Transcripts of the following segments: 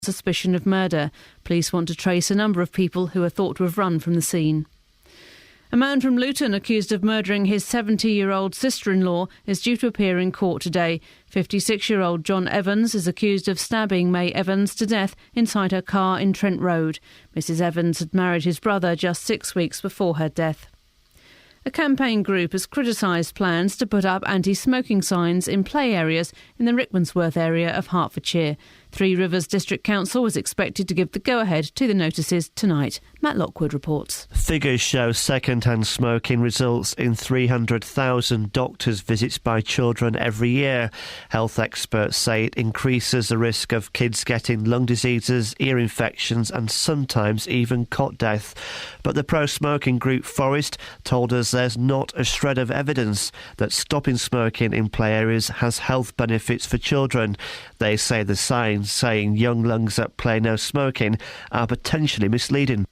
suspicion of murder. Police want to trace a number of people who are thought to have run from the scene. A man from Luton accused of murdering his 70-year-old sister-in-law is due to appear in court today. 56-year-old John Evans is accused of stabbing May Evans to death inside her car in Trent Road. Mrs Evans had married his brother just 6 weeks before her death. A campaign group has criticised plans to put up anti-smoking signs in play areas in the Rickmansworth area of Hertfordshire. Three Rivers District Council is expected to give the go-ahead to the notices tonight. Matt Lockwood reports. Figures show second-hand smoking results in 300,000 doctors' visits by children every year. Health experts say it increases the risk of kids getting lung diseases, ear infections and sometimes even cot death. But the pro-smoking group Forest told us there's not a shred of evidence that stopping smoking in play areas has health benefits for children. They say the signs saying young lungs at play no smoking are potentially misleading.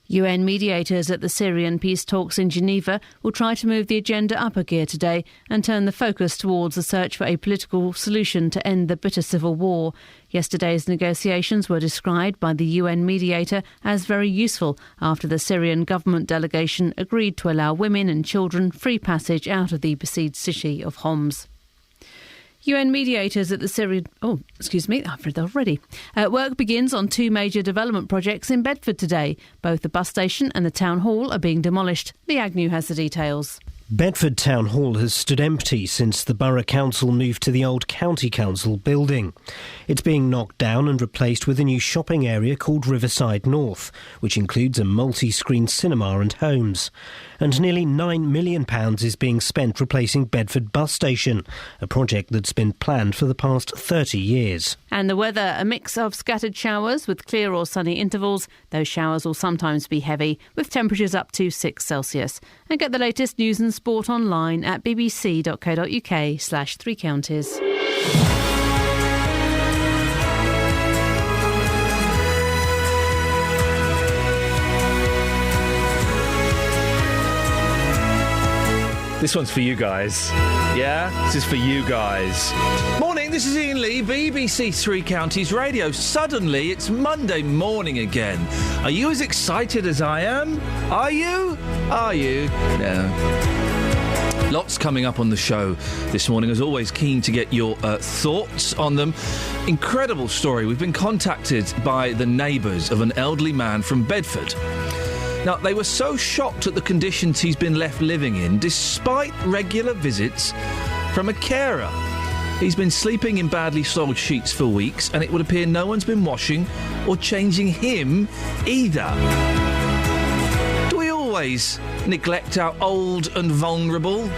UN mediators at the Syrian peace talks in Geneva will try to move the agenda up a gear today and turn the focus towards the search for a political solution to end the bitter civil war. Yesterday's negotiations were described by the UN mediator as very useful after the Syrian government delegation agreed to allow women and children free passage out of the besieged city of Homs. UN mediators at the Syrian... I've read that already. Work begins on two major development projects in Bedford today. Both the bus station and the town hall are being demolished. Lee Agnew has the details. Bedford Town Hall has stood empty since the Borough Council moved to the old County Council building. It's being knocked down and replaced with a new shopping area called Riverside North, which includes a multi-screen cinema and homes. And nearly £9 million is being spent replacing Bedford Bus Station, a project that's been planned for the past 30 years. And the weather, a mix of scattered showers with clear or sunny intervals. Those showers will sometimes be heavy, with temperatures up to 6 Celsius. And get the latest news and sport online at bbc.co.uk/3 counties. This one's for you guys. Yeah? This is for you guys. Morning, this is Iain Lee, BBC Three Counties Radio. Suddenly, it's Monday morning again. Are you as excited as I am? Are you? Are you? No. Lots coming up on the show this morning. As always, keen to get your thoughts on them. Incredible story. We've been contacted by the neighbours of an elderly man from Bedford. Now, they were so shocked at the conditions he's been left living in, despite regular visits from a carer. He's been sleeping in badly soiled sheets for weeks, and it would appear no one's been washing or changing him either. Do we always neglect our old and vulnerable?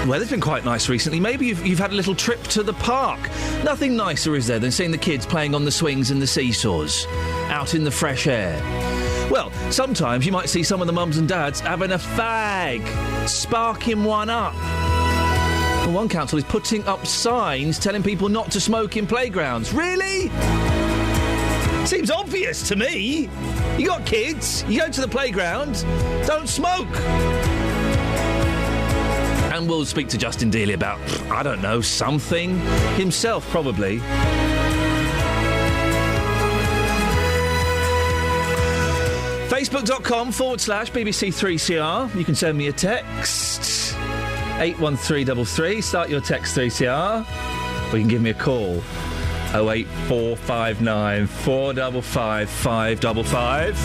Weather's been quite nice recently. Maybe you've had a little trip to the park. Nothing nicer, is there, than seeing the kids playing on the swings and the seesaws, out in the fresh air. Well, sometimes you might see some of the mums and dads having a fag, sparking one up. Well, one council is putting up signs telling people not to smoke in playgrounds. Really? Seems obvious to me. You got kids, you go to the playground, don't smoke. And we'll speak to Justin Dealey about, I don't know, something. Himself, probably. Facebook.com/BBC3CR. You can send me a text. 81333. Start your text 3CR. Or you can give me a call. 08459 455 555.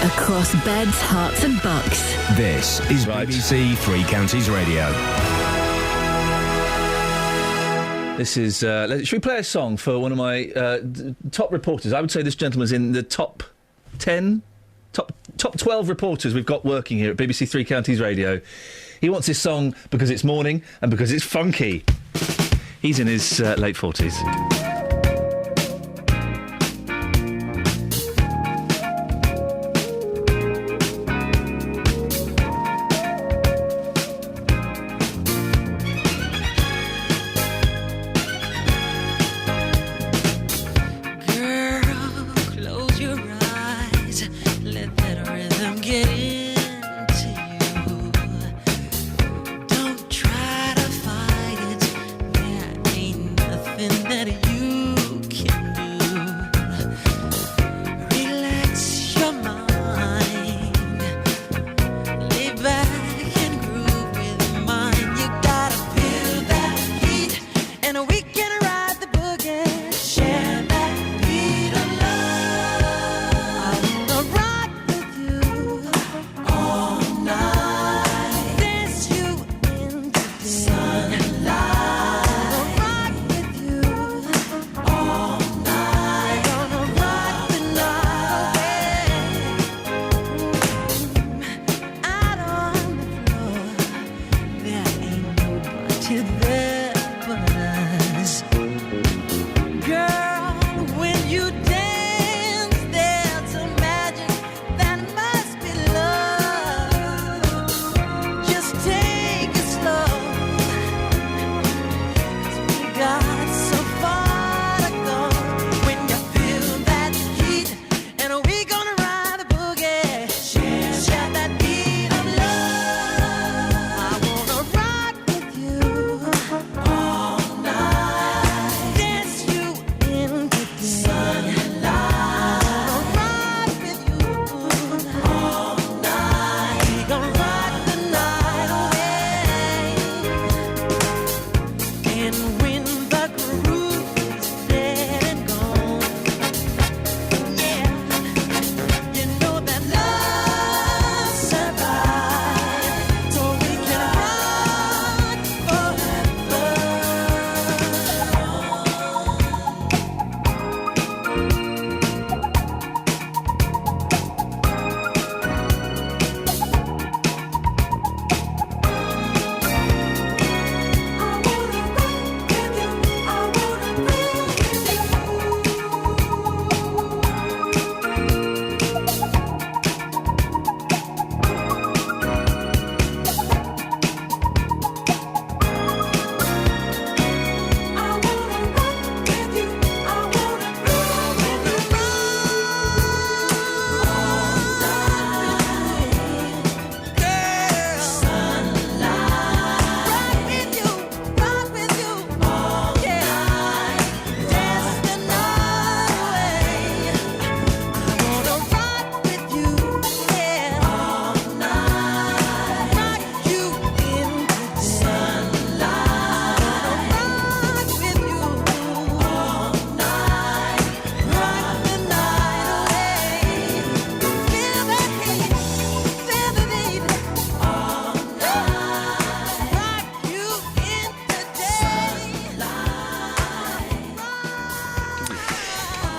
Across beds, hearts and bucks. This is BBC Three Counties Radio. This is... should we play a song for one of my top reporters? I would say this gentleman's in the top 10, top 12 reporters we've got working here at BBC Three Counties Radio. He wants this song because it's morning and because it's funky. He's in his late 40s. Don't try to fight it. There ain't nothing that you can do. Relax your mind, lay back and groove with mine. You gotta feel that heat, and we can ride the boogie. Share that beat of love. I wanna rock with you all night. Dance you into the sunlight. Rock with you all night. Gonna rock the night away. Out on the floor, there ain't nobody there but us. Girl, when you dance, there's a magic that must be love. Just take it slow, 'cause we got so far to go. When you feel that heat, and we gonna ride the boogie. Share that beat of love. I wanna rock with you all night. Dance you into the sunlight. Rock with you all night. We gonna rock the night away. And when the groove is dead and gone, yeah, you know that love survives, so we can rock forever.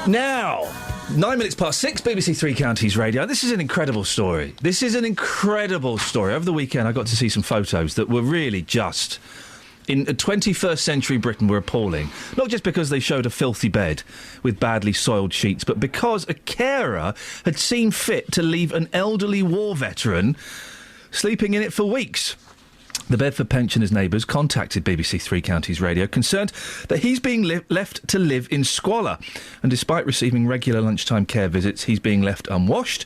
Now, 9 minutes past 6, BBC Three Counties Radio. This is an incredible story. This is an incredible story. Over the weekend, I got to see some photos that were really just, in 21st century Britain, were appalling. Not just because they showed a filthy bed with badly soiled sheets, but because a carer had seen fit to leave an elderly war veteran sleeping in it for weeks. The Bedford pensioners' neighbours contacted BBC Three Counties Radio, concerned that he's being left to live in squalor. And despite receiving regular lunchtime care visits, he's being left unwashed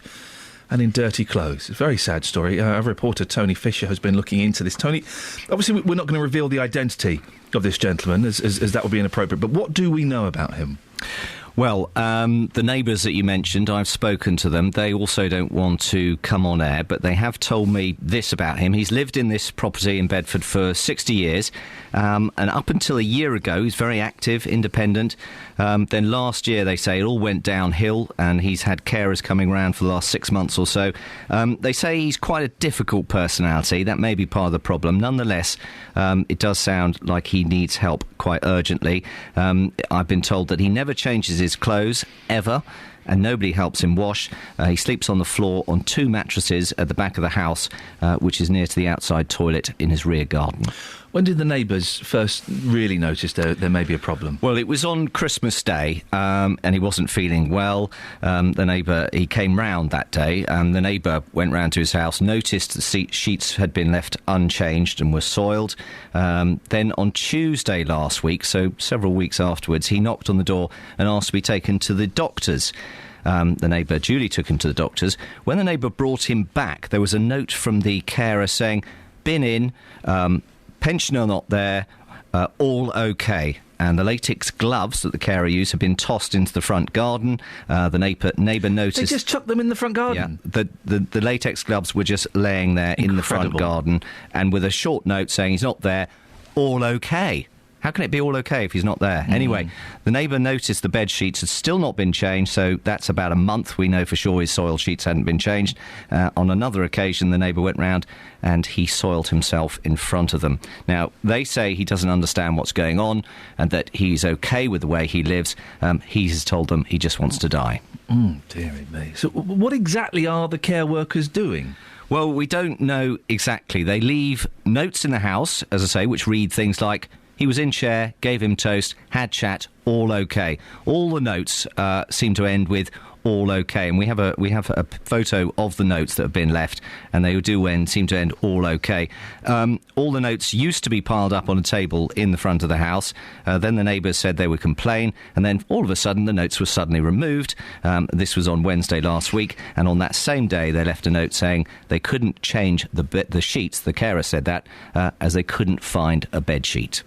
and in dirty clothes. It's a very sad story. Our reporter, Tony Fisher, has been looking into this. Tony, obviously we're not going to reveal the identity of this gentleman, as that would be inappropriate, but what do we know about him? Well, the neighbours that you mentioned, I've spoken to them. They also don't want to come on air, but they have told me this about him. He's lived in this property in Bedford for 60 years, and up until a year ago, he's very active, independent. Then last year, they say, it all went downhill, and he's had carers coming around for the last 6 months or so. They say he's quite a difficult personality. That may be part of the problem. Nonetheless, it does sound like he needs help quite urgently. I've been told that he never changes his clothes, ever, and nobody helps him wash. He sleeps on the floor on 2 mattresses at the back of the house, which is near to the outside toilet in his rear garden. When did the neighbours first really notice there may be a problem? Well, it was on Christmas Day, and he wasn't feeling well. The neighbour, he came round that day, and the neighbour went round to his house, noticed the sheets had been left unchanged and were soiled. Then on Tuesday last week, so several weeks afterwards, he knocked on the door and asked to be taken to the doctors. The neighbour duly took him to the doctors. When the neighbour brought him back, there was a note from the carer saying, "Been in, pensioner not there, all okay." and the latex gloves that the carer used have been tossed into the front garden. The neighbour noticed... They just chucked them in the front garden? Yeah, the latex gloves were just laying there in the front garden, and with a short note saying he's not there, all OK. How can it be all OK if he's not there? Anyway, the neighbour noticed the bed sheets had still not been changed, so that's about a month. We know for sure his soil sheets hadn't been changed. On another occasion, the neighbour went round and he soiled himself in front of them. Now, they say he doesn't understand what's going on and that he's OK with the way he lives. He has told them he just wants to die. Dearie me. So what exactly are the care workers doing? Well, we don't know exactly. They leave notes in the house, as I say, which read things like... He was in chair, gave him toast, had chat, all OK. All the notes seem to end with all OK, and we have a photo of the notes that have been left, and they seem to end all OK. All the notes used to be piled up on a table in the front of the house. Then the neighbours said they would complain, and then all of a sudden the notes were suddenly removed. This was on Wednesday last week, and on that same day they left a note saying they couldn't change the sheets. The carer said that as they couldn't find a bed sheet.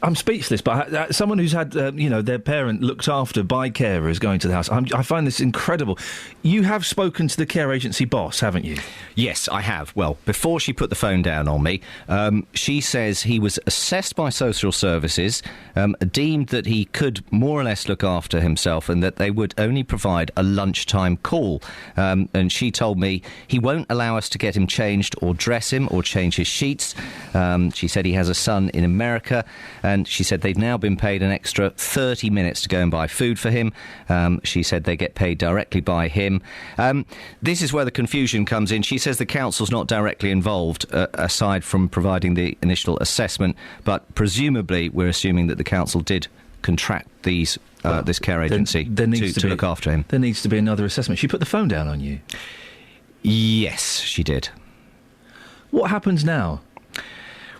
I'm speechless, but someone who's had, their parent looked after by carers going to the house, I find this incredible. You have spoken to the care agency boss, haven't you? Yes, I have. Well, before she put the phone down on me, she says he was assessed by social services, deemed that he could more or less look after himself and that they would only provide a lunchtime call. And she told me he won't allow us to get him changed or dress him or change his sheets. She said he has a son in America. And she said they've now been paid an extra 30 minutes to go and buy food for him. She said they get paid directly by him. This is where the confusion comes in. She says the council's not directly involved, aside from providing the initial assessment, but presumably we're assuming that the council did contract this care agency to look after him. There needs to be another assessment. She put the phone down on you? Yes, she did. What happens now?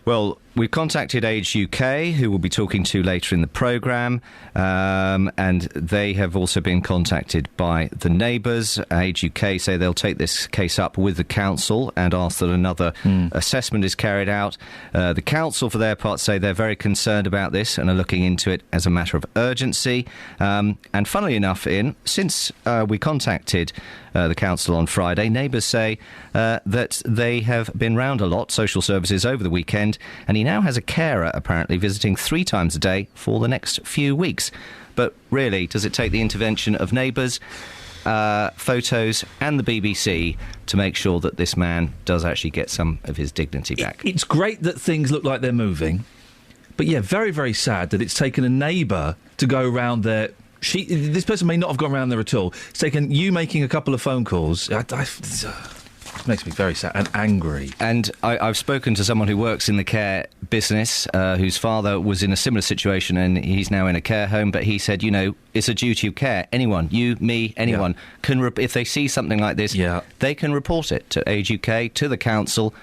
Well, we've contacted Age UK, who we'll be talking to later in the programme, and they have also been contacted by the neighbours. Age UK say they'll take this case up with the council and ask that another assessment is carried out. The council, for their part, say they're very concerned about this and are looking into it as a matter of urgency. And funnily enough, Iain, since we contacted the council on Friday, neighbours say that they have been round a lot, social services, over the weekend, and he now has a carer apparently visiting 3 times a day for the next few weeks. But really, does it take the intervention of neighbours, photos and the BBC to make sure that this man does actually get some of his dignity back? It's great that things look like they're moving, but yeah, very, very sad that it's taken a neighbour to go round there. This person may not have gone round there at all. It's taken you making a couple of phone calls. It makes me very sad and angry. And I've spoken to someone who works in the care business, whose father was in a similar situation, and he's now in a care home, but he said, it's a duty of care. Anyone, you, me, anyone, can if they see something like this, they can report it to Age UK, to the council.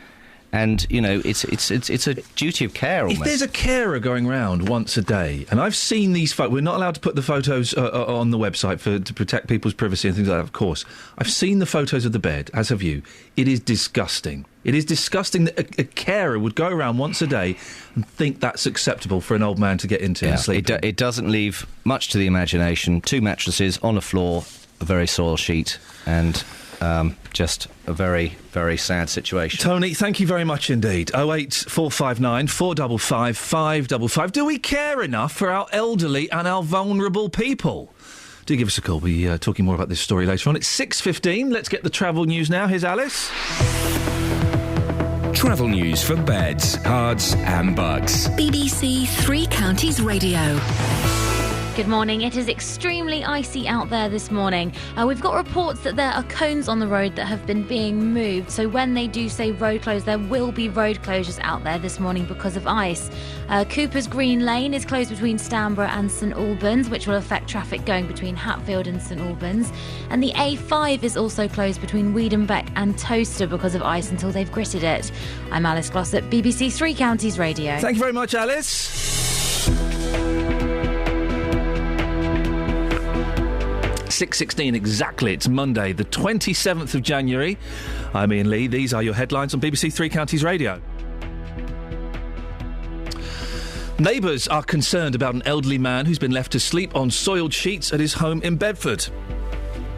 And, it's a duty of care almost. If there's a carer going round once a day, and I've seen these photos, we're not allowed to put the photos on the website to protect people's privacy and things like that, of course. I've seen the photos of the bed, as have you. It is disgusting. It is disgusting that a carer would go around once a day and think that's acceptable for an old man to get into and sleep in. It doesn't leave much to the imagination. 2 mattresses on a floor, a very soiled sheet, and... just a very, very sad situation. Tony, thank you very much indeed. 08459 455 555. Do we care enough for our elderly and our vulnerable people? Do give us a call. We'll be talking more about this story later on. It's 6:15. Let's get the travel news now. Here's Alice. Travel news for beds, cards and bugs. BBC Three Counties Radio. Good morning. It is extremely icy out there this morning. We've got reports that there are cones on the road that have been being moved. So when they do say road closed, there will be road closures out there this morning because of ice. Cooper's Green Lane is closed between Stanborough and St Albans, which will affect traffic going between Hatfield and St Albans. And the A5 is also closed between Wiedenbeck and Towcester because of ice until they've gritted it. I'm Alice Glossop, BBC Three Counties Radio. Thank you very much, Alice. 6:16 exactly. It's Monday, the 27th of January. I'm Iain Lee. These are your headlines on BBC Three Counties Radio. Neighbours are concerned about an elderly man who's been left to sleep on soiled sheets at his home in Bedford.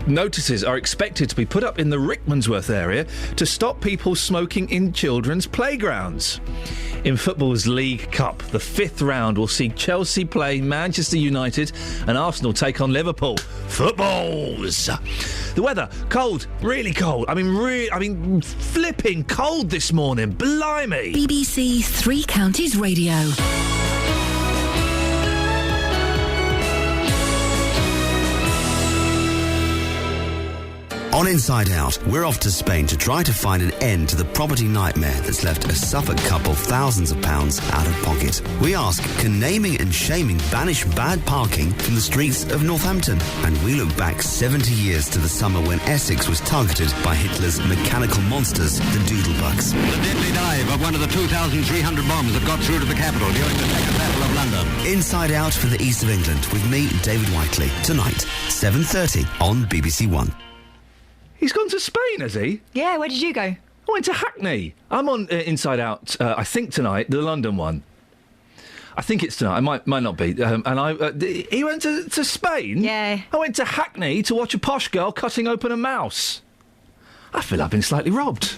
Notices are expected to be put up in the Rickmansworth area to stop people smoking in children's playgrounds. In football's League Cup, the 5th round will see Chelsea play Manchester United and Arsenal take on Liverpool. Footballs! The weather, cold, really cold. I mean, flipping cold this morning. Blimey! BBC Three Counties Radio. On Inside Out, we're off to Spain to try to find an end to the property nightmare that's left a Suffolk couple thousands of pounds out of pocket. We ask, can naming and shaming banish bad parking from the streets of Northampton? And we look back 70 years to the summer when Essex was targeted by Hitler's mechanical monsters, the Doodlebugs. The deadly dive of one of the 2,300 bombs that got through to the capital during the Second Battle of London. Inside Out for the East of England with me, David Whiteley. Tonight, 7:30 on BBC One. He's gone to Spain, has he? Yeah, where did you go? I went to Hackney. I'm on Inside Out, I think tonight, the London one. I think it's tonight. It might not be. He went to Spain? Yeah. I went to Hackney to watch a posh girl cutting open a mouse. I feel I've been slightly robbed.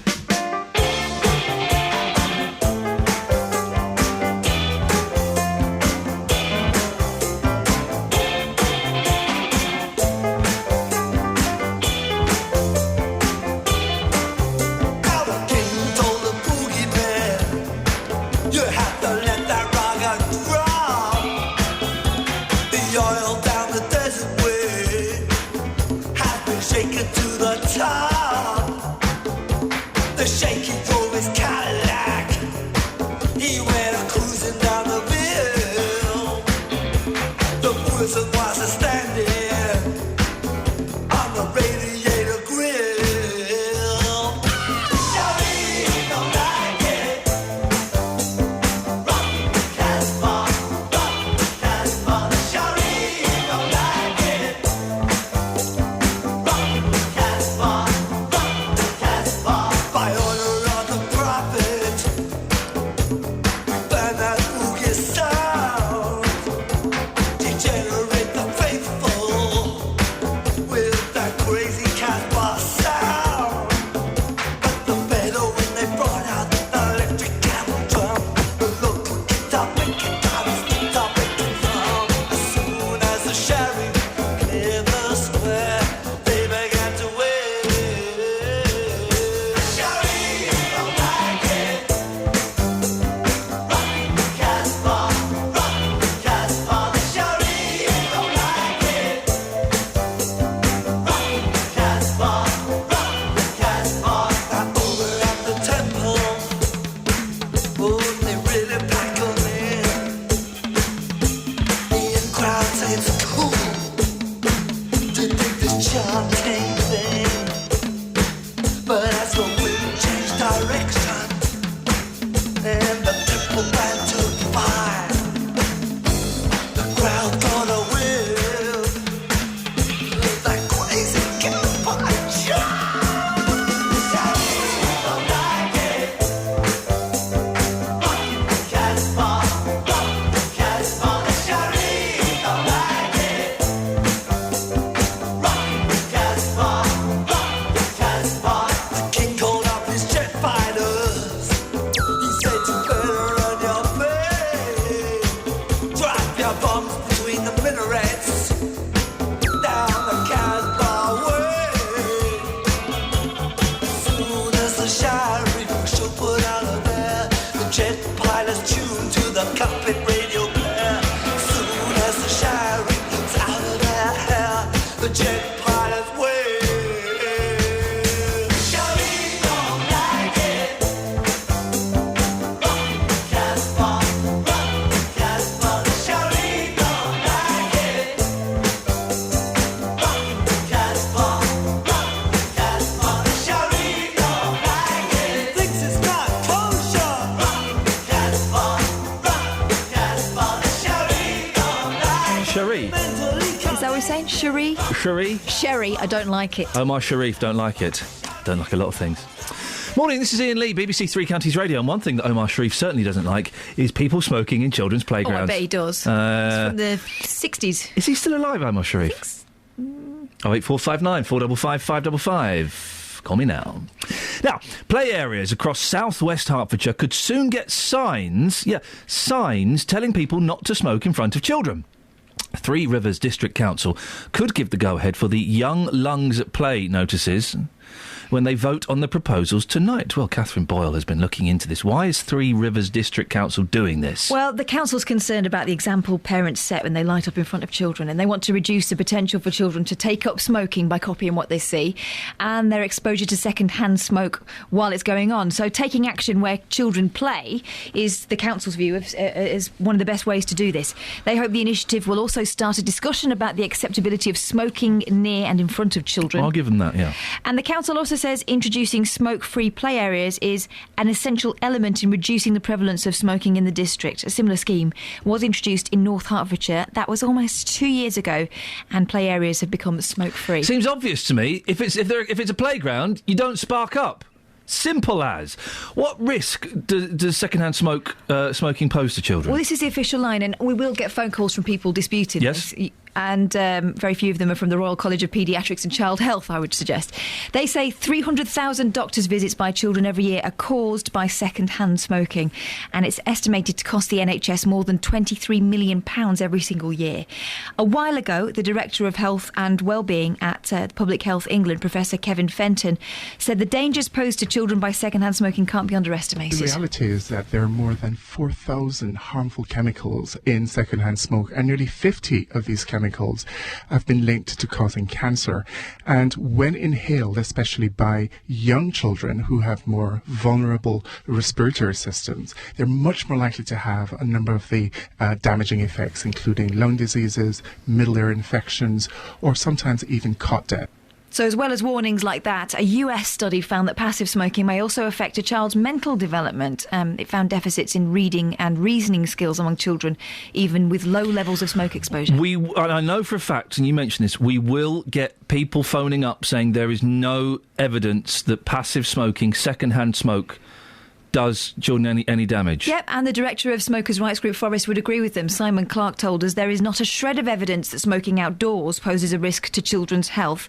Sherry? Sherry? Sherry, I don't like it. Oh, my Sharif don't like it. Don't like a lot of things. Morning, this is Iain Lee, BBC Three Counties Radio, and one thing that Omar Sharif certainly doesn't like is people smoking in children's playgrounds. Oh, I bet he does. It's from the 60s. Is he still alive, Omar Sharif? 08459 455 555. Call me now. Now, play areas across southwest Hertfordshire could soon get signs telling people not to smoke in front of children. Three Rivers District Council could give the go-ahead for the Young Lungs at Play notices when they vote on the proposals tonight. Well, Catherine Boyle has been looking into this. Why is Three Rivers District Council doing this? Well, the council's concerned about the example parents set when they light up in front of children, and they want to reduce the potential for children to take up smoking by copying what they see and their exposure to second-hand smoke while it's going on. So taking action where children play is the council's view is one of the best ways to do this. They hope the initiative will also start a discussion about the acceptability of smoking near and in front of children. I'll give them that, yeah. And the council also says introducing smoke-free play areas is an essential element in reducing the prevalence of smoking in the district. A similar scheme was introduced in North Hertfordshire. That was almost 2 years ago, and play areas have become smoke-free. Seems obvious to me. If it's a playground, you don't spark up. Simple as. What risk does second-hand smoking pose to children? Well, this is the official line, and we will get phone calls from people disputing yes. this. And very few of them are from the Royal College of Paediatrics and Child Health, I would suggest. They say 300,000 doctors' visits by children every year are caused by second-hand smoking, and it's estimated to cost the NHS more than £23 million every single year. A while ago, the Director of Health and Wellbeing at Public Health England, Professor Kevin Fenton, said the dangers posed to children by second-hand smoking can't be underestimated. The reality is that there are more than 4,000 harmful chemicals in second-hand smoke, and nearly 50 of these chemicals have been linked to causing cancer. And when inhaled, especially by young children who have more vulnerable respiratory systems, they're much more likely to have a number of the damaging effects, including lung diseases, middle ear infections, or sometimes even cot death. So as well as warnings like that, a US study found that passive smoking may also affect a child's mental development. It found deficits in reading and reasoning skills among children, even with low levels of smoke exposure. I know for a fact, and you mentioned this, we will get people phoning up saying there is no evidence that passive smoking, second-hand smoke, does children any damage. Yep, and the director of Smokers' Rights Group Forest would agree with them. Simon Clark told us there is not a shred of evidence that smoking outdoors poses a risk to children's health.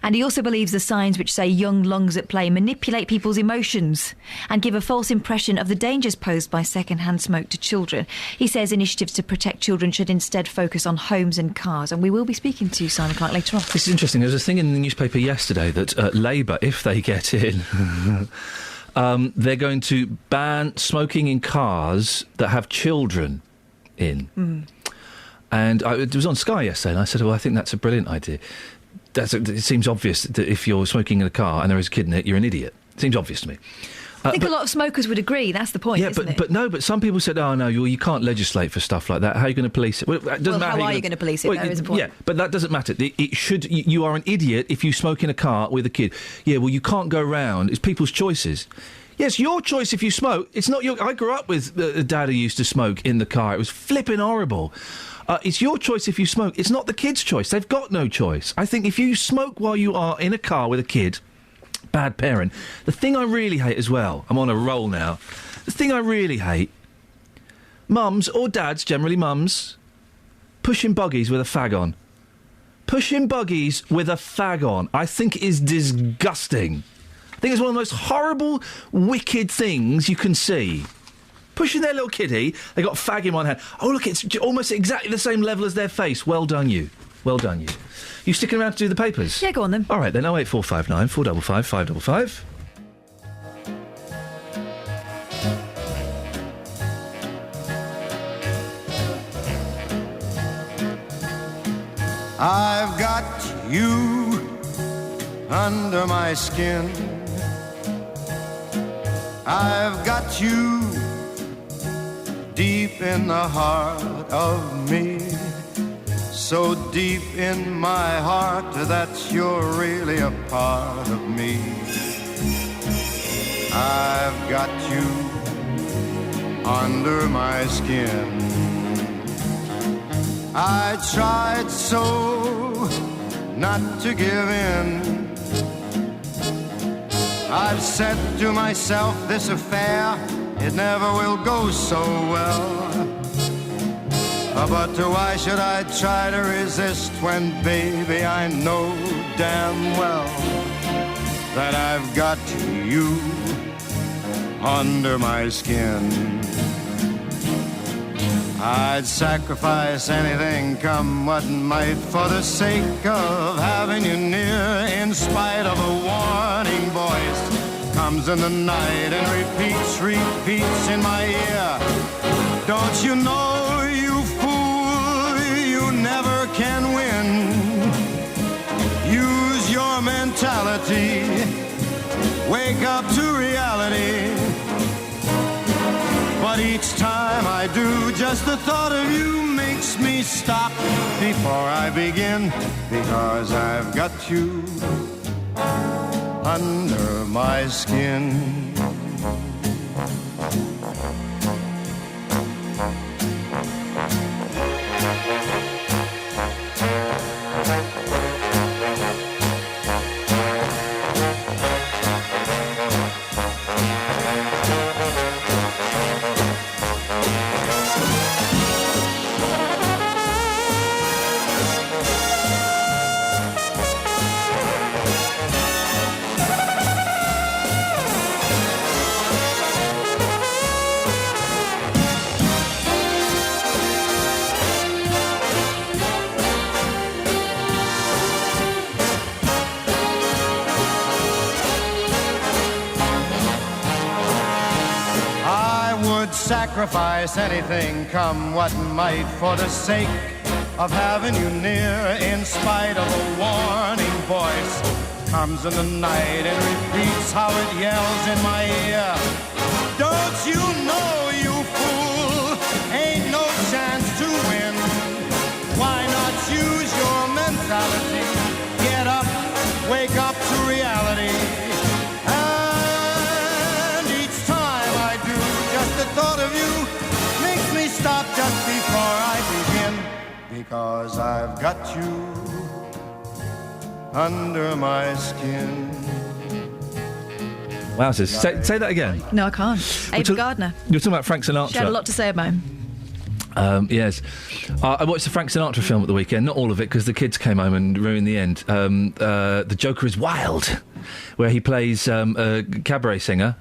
And he also believes the signs which say young lungs at play manipulate people's emotions and give a false impression of the dangers posed by second-hand smoke to children. He says initiatives to protect children should instead focus on homes and cars. And we will be speaking to Simon Clark later on. This is interesting. There was a thing in the newspaper yesterday that Labour, if they get in... they're going to ban smoking in cars that have children in. Mm. And it was on Sky yesterday, and I said, well, I think that's a brilliant idea. It seems obvious that if you're smoking in a car and there is a kid in it, you're an idiot. It seems obvious to me. I think a lot of smokers would agree. That's the point, isn't it? But some people said, oh, no, you can't legislate for stuff like that. How are you going to police it? Well, it doesn't matter how are you going to police it? There is a point. Yeah, but that doesn't matter. You are an idiot if you smoke in a car with a kid. Yeah, well, you can't go round. It's people's choices. Yes, your choice if you smoke. It's not your... I grew up with a dad who used to smoke in the car. It was flipping horrible. It's your choice if you smoke. It's not the kid's choice. They've got no choice. I think if you smoke while you are in a car with a kid... bad parent. The thing I really hate as well, I'm on a roll now, the thing I really hate, mums or dads, generally mums, pushing buggies with a fag on. Pushing buggies with a fag on, I think is disgusting. I think it's one of the most horrible, wicked things you can see. Pushing their little kiddie, they got a fag in one hand. Oh, look, it's almost exactly the same level as their face. Well done, you. Well done, you. You sticking around to do the papers? Yeah, go on then. All right, then, 08459 455 555. I've got you under my skin. I've got you deep in the heart of me. So deep in my heart that you're really a part of me. I've got you under my skin. I tried so not to give in. I've said to myself, this affair, it never will go so well. But why should I try to resist when, baby, I know damn well that I've got you under my skin. I'd sacrifice anything, come what might, for the sake of having you near, in spite of a warning voice. Comes in the night and repeats in my ear. Don't you know, you fool, you never can win. Use your mentality, wake up to reality. But each time I do, just the thought of you makes me stop before I begin, because I've got you under my skin. Sacrifice anything, come what might, for the sake of having you near, in spite of a warning voice. Comes in the night and repeats how it yells in my ear. Don't you know, you fool, ain't no chance to win. Why not use your mentality? Get up, wake up to reality. Thought of you makes me stop just before I begin, because I've got you under my skin. Wow, say that again. No, I can't. Ava Gardner. You're talking about Frank Sinatra. She had a lot to say about him. Yes. I watched the Frank Sinatra film at the weekend, not all of it, because the kids came home and ruined the end. The Joker is Wild, where he plays a cabaret singer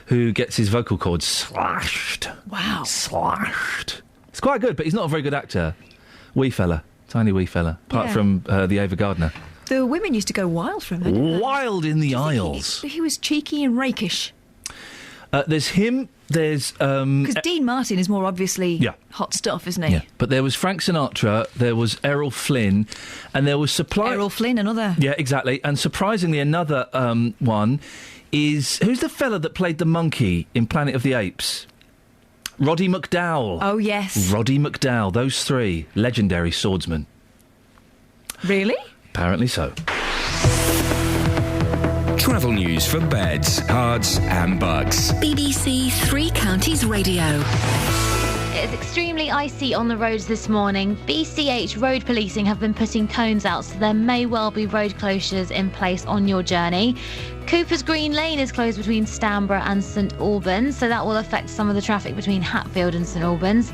who gets his vocal cords slashed. Wow. Slashed. It's quite good, but he's not a very good actor. Wee fella. Tiny wee fella. Apart from the Ava Gardner. The women used to go wild for him, didn't they? Wild in the aisles. He was cheeky and rakish. There's him. There's because Dean Martin is more obviously hot stuff, isn't he? Yeah, but there was Frank Sinatra, there was Errol Flynn, and there was Errol Flynn, another. Yeah, exactly. And surprisingly, another one is who's the fella that played the monkey in Planet of the Apes? Roddy McDowall. Oh yes, Roddy McDowall. Those three legendary swordsmen. Really? Apparently so. Travel news for beds, cards and bugs. BBC Three Counties Radio. It's extremely icy on the roads this morning. BCH road policing have been putting cones out, so there may well be road closures in place on your journey. Cooper's Green Lane is closed between Stanborough and St Albans, so that will affect some of the traffic between Hatfield and St Albans.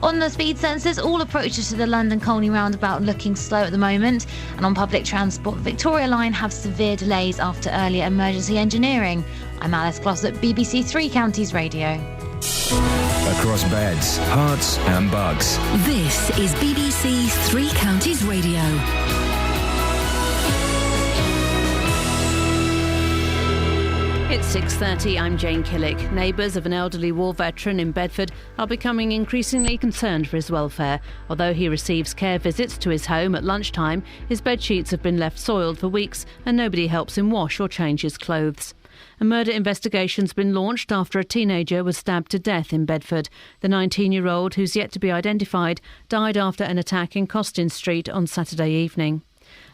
On the speed sensors, all approaches to the London Colney roundabout looking slow at the moment. And on public transport, the Victoria Line have severe delays after earlier emergency engineering. I'm Alice Glossop, BBC Three Counties Radio. Across beds, hearts and bugs. This is BBC Three Counties Radio. It's 6:30, I'm Jane Killick. Neighbours of an elderly war veteran in Bedford are becoming increasingly concerned for his welfare. Although he receives care visits to his home at lunchtime, his bedsheets have been left soiled for weeks and nobody helps him wash or change his clothes. A murder investigation's been launched after a teenager was stabbed to death in Bedford. The 19-year-old, who's yet to be identified, died after an attack in Costin Street on Saturday evening.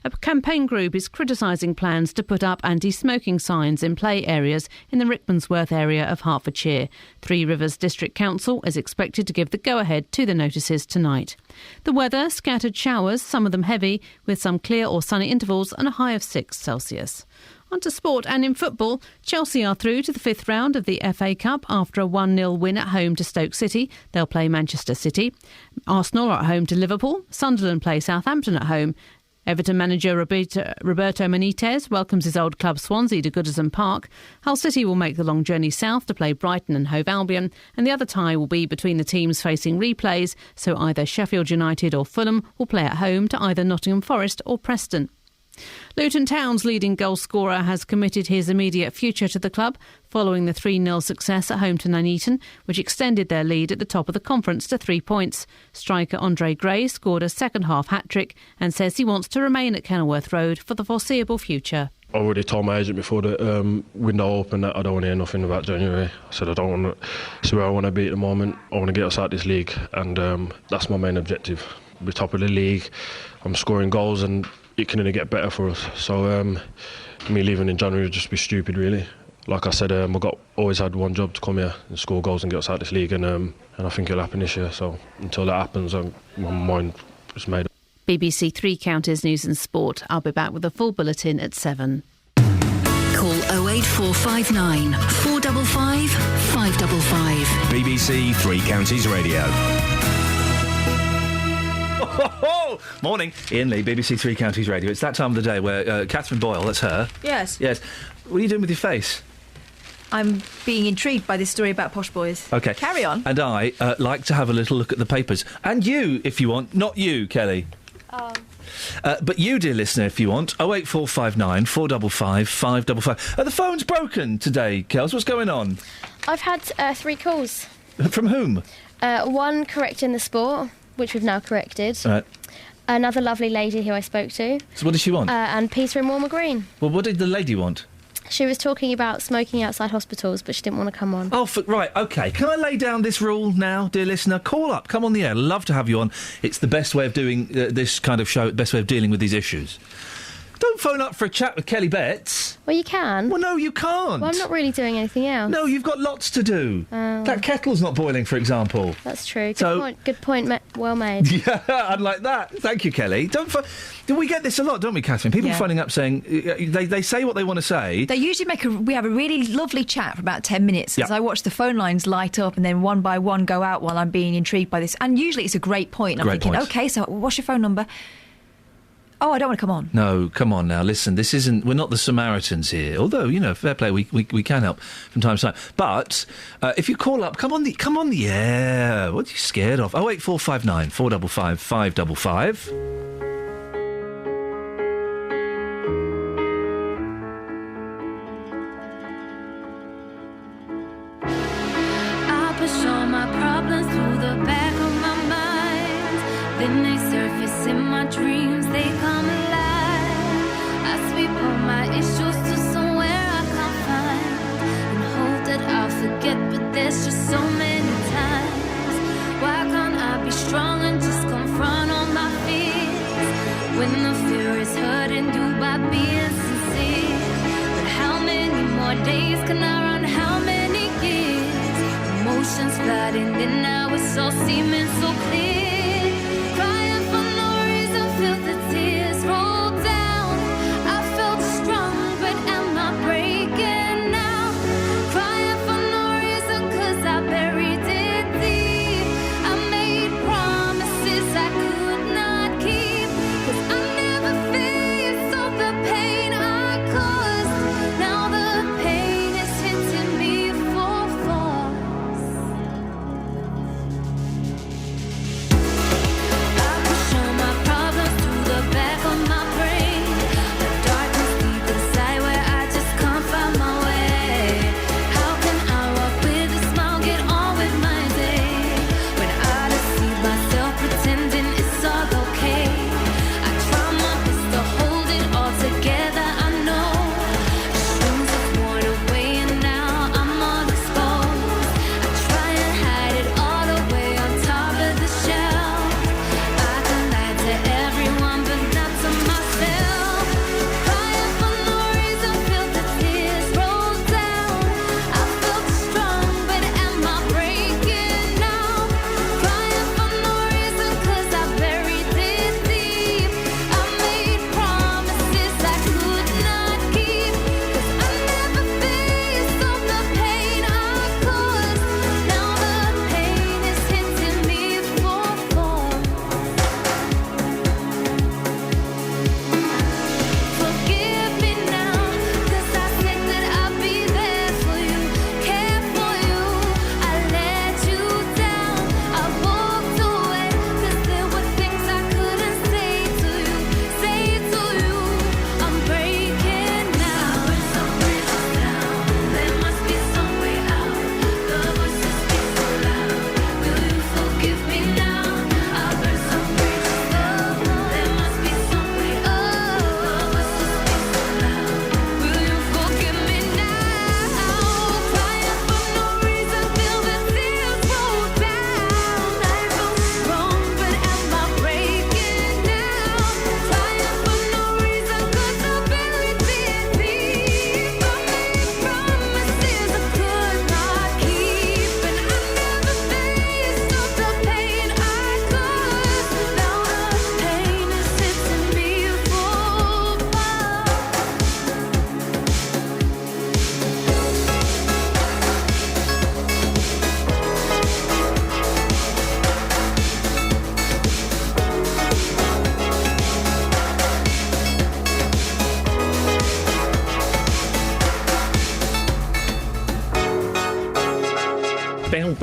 A campaign group is criticising plans to put up anti-smoking signs in play areas in the Rickmansworth area of Hertfordshire. Three Rivers District Council is expected to give the go-ahead to the notices tonight. The weather, scattered showers, some of them heavy, with some clear or sunny intervals and a high of 6 Celsius. On to sport, and in football, Chelsea are through to the fifth round of the FA Cup after a 1-0 win at home to Stoke City. They'll play Manchester City. Arsenal are at home to Liverpool. Sunderland play Southampton at home. Everton manager Roberto Benitez welcomes his old club Swansea to Goodison Park. Hull City will make the long journey south to play Brighton and Hove Albion, and the other tie will be between the teams facing replays, so either Sheffield United or Fulham will play at home to either Nottingham Forest or Preston. Luton Town's leading goal scorer has committed his immediate future to the club following the 3-0 success at home to Nuneaton, which extended their lead at the top of the conference to 3 points. Striker Andre Gray scored a second-half hat-trick and says he wants to remain at Kenilworth Road for the foreseeable future. I already told my agent before the window opened that I don't want to hear nothing about January. I said I don't want to see where I want to be at the moment. I want to get us out of this league, and that's my main objective. We're top of the league, I'm scoring goals, and it can only get better for us. So me leaving in January would just be stupid, really. Like I said, always had one job, to come here and score goals and get us out of this league, and I think it'll happen this year. So until that happens, my mind is made up. BBC Three Counties News and Sport. I'll be back with a full bulletin at 7. Call 08459 455 555. BBC Three Counties Radio. Morning, Iain Lee, BBC Three Counties Radio. It's that time of the day where Catherine Boyle, that's her. Yes. Yes. What are you doing with your face? I'm being intrigued by this story about posh boys. OK. Carry on. And I like to have a little look at the papers. And you, if you want. Not you, Kelly. But you, dear listener, if you want. 08459 455 555. The phone's broken today, Kels. What's going on? I've had 3 calls. From whom? One correcting the sport, which we've now corrected. Right. Another lovely lady who I spoke to. So what did she want? And Peter in Walmer Green. Well, what did the lady want? She was talking about smoking outside hospitals, but she didn't want to come on. Oh, right, OK. Can I lay down this rule now, dear listener? Call up, come on the air. Love to have you on. It's the best way of doing this kind of show, the best way of dealing with these issues. Don't phone up for a chat with Kelly Betts. Well, you can. Well, no, you can't. Well, I'm not really doing anything else. No, you've got lots to do. That kettle's not boiling, for example. That's true. Good point. Well made. Yeah, I'd like that. Thank you, Kelly. We get this a lot, don't we, Catherine? People phoning up saying they say what they want to say. They usually we have a really lovely chat for about 10 minutes as I watch the phone lines light up and then one by one go out while I'm being intrigued by this. And usually it's a great point. I'm thinking, OK, so what's your phone number? Oh, I don't want to come on. No, come on now. Listen, we're not the Samaritans here. Although, fair play, we can help from time to time. But if you call up, come on the air. What are you scared of? 08459 455 555. I push all my problems through the back of my mind. Then they surface in my dreams, they come alive. I sweep all my issues to somewhere I can't find and hope that I'll forget, but there's just so many times. Why can't I be strong and just confront all my fears when the fear is hurting you by being sincere? But how many more days can I run? How many years? Emotions flooding in, now it's all seeming so clear. Crying for no reason, feel the tears roll down. I felt strong, but am I breaking now? Crying for no reason, 'cause I buried it deep. I made promises I could not keep, 'cause I never faced all the pain I caused. Now the pain is hitting me full force.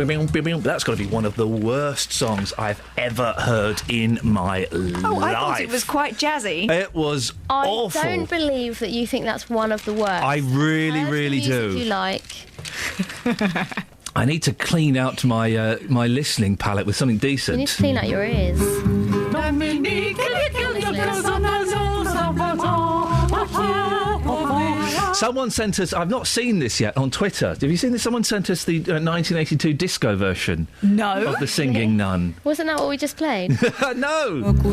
That's got to be one of the worst songs I've ever heard in my life. Oh, I thought it was quite jazzy. It was awful. I don't believe that you think that's one of the worst. I really, really do. You like? I need to clean out my my listening palette with something decent. You need to clean out your ears. Someone sent us, I've not seen this yet, on Twitter. Have you seen this? Someone sent us the 1982 disco version of The Singing Nun. Wasn't that what we just played? No! There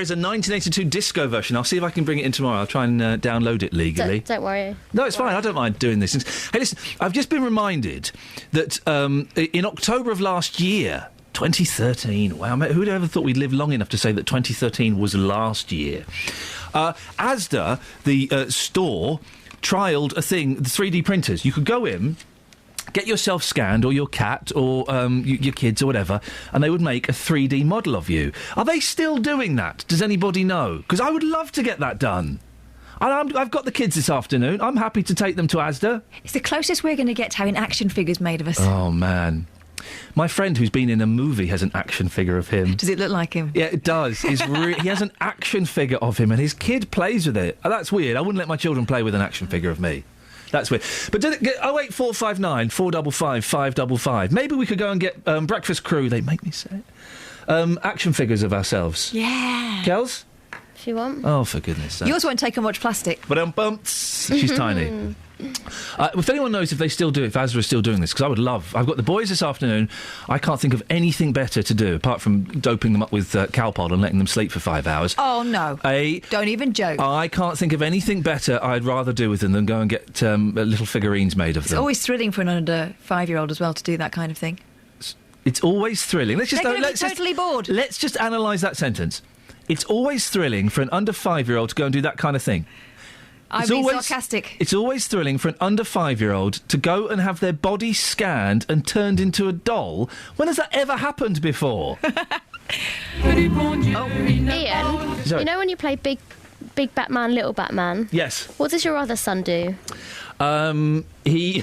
is a 1982 disco version. I'll see if I can bring it in tomorrow. I'll try and download it legally. Don't worry. No, it's fine. I don't mind doing this. Hey, listen, I've just been reminded that in October of last year, 2013, wow, mate, who'd ever thought we'd live long enough to say that 2013 was last year? Asda, the store, trialled a thing, the 3D printers. You could go in, get yourself scanned, or your cat, or your kids, or whatever, and they would make a 3D model of you. Are they still doing that? Does anybody know? Because I would love to get that done. I've got the kids this afternoon. I'm happy to take them to Asda. It's the closest we're going to get to having action figures made of us. Oh, man. My friend who's been in a movie has an action figure of him. Does it look like him? Yeah, it does. He has an action figure of him, and his kid plays with it. Oh, that's weird. I wouldn't let my children play with an action figure of me. That's weird. But 08459 455 555. Maybe we could go and get Breakfast Crew. They make me say it. Action figures of ourselves. Yeah. Kels? If you want. Oh, for goodness sake. Yours won't take on much plastic. But she's tiny. If anyone knows if they still do it, if Asda is still doing this, because I would love... I've got the boys this afternoon. I can't think of anything better to do, apart from doping them up with Calpol and letting them sleep for 5 hours. Oh, no. Don't even joke. I can't think of anything better I'd rather do with them than go and get little figurines made of them. It's always thrilling for an under 5-year-old as well to do that kind of thing. It's always thrilling. They're going to be totally bored. Let's just analyse that sentence. It's always thrilling for an under 5-year-old to go and do that kind of thing. I'm being sarcastic. It's always thrilling for an under 5-year-old to go and have their body scanned and turned into a doll. When has that ever happened before? Ian, Sorry. you know when you play Big Batman, Little Batman? Yes. What does your other son do? He...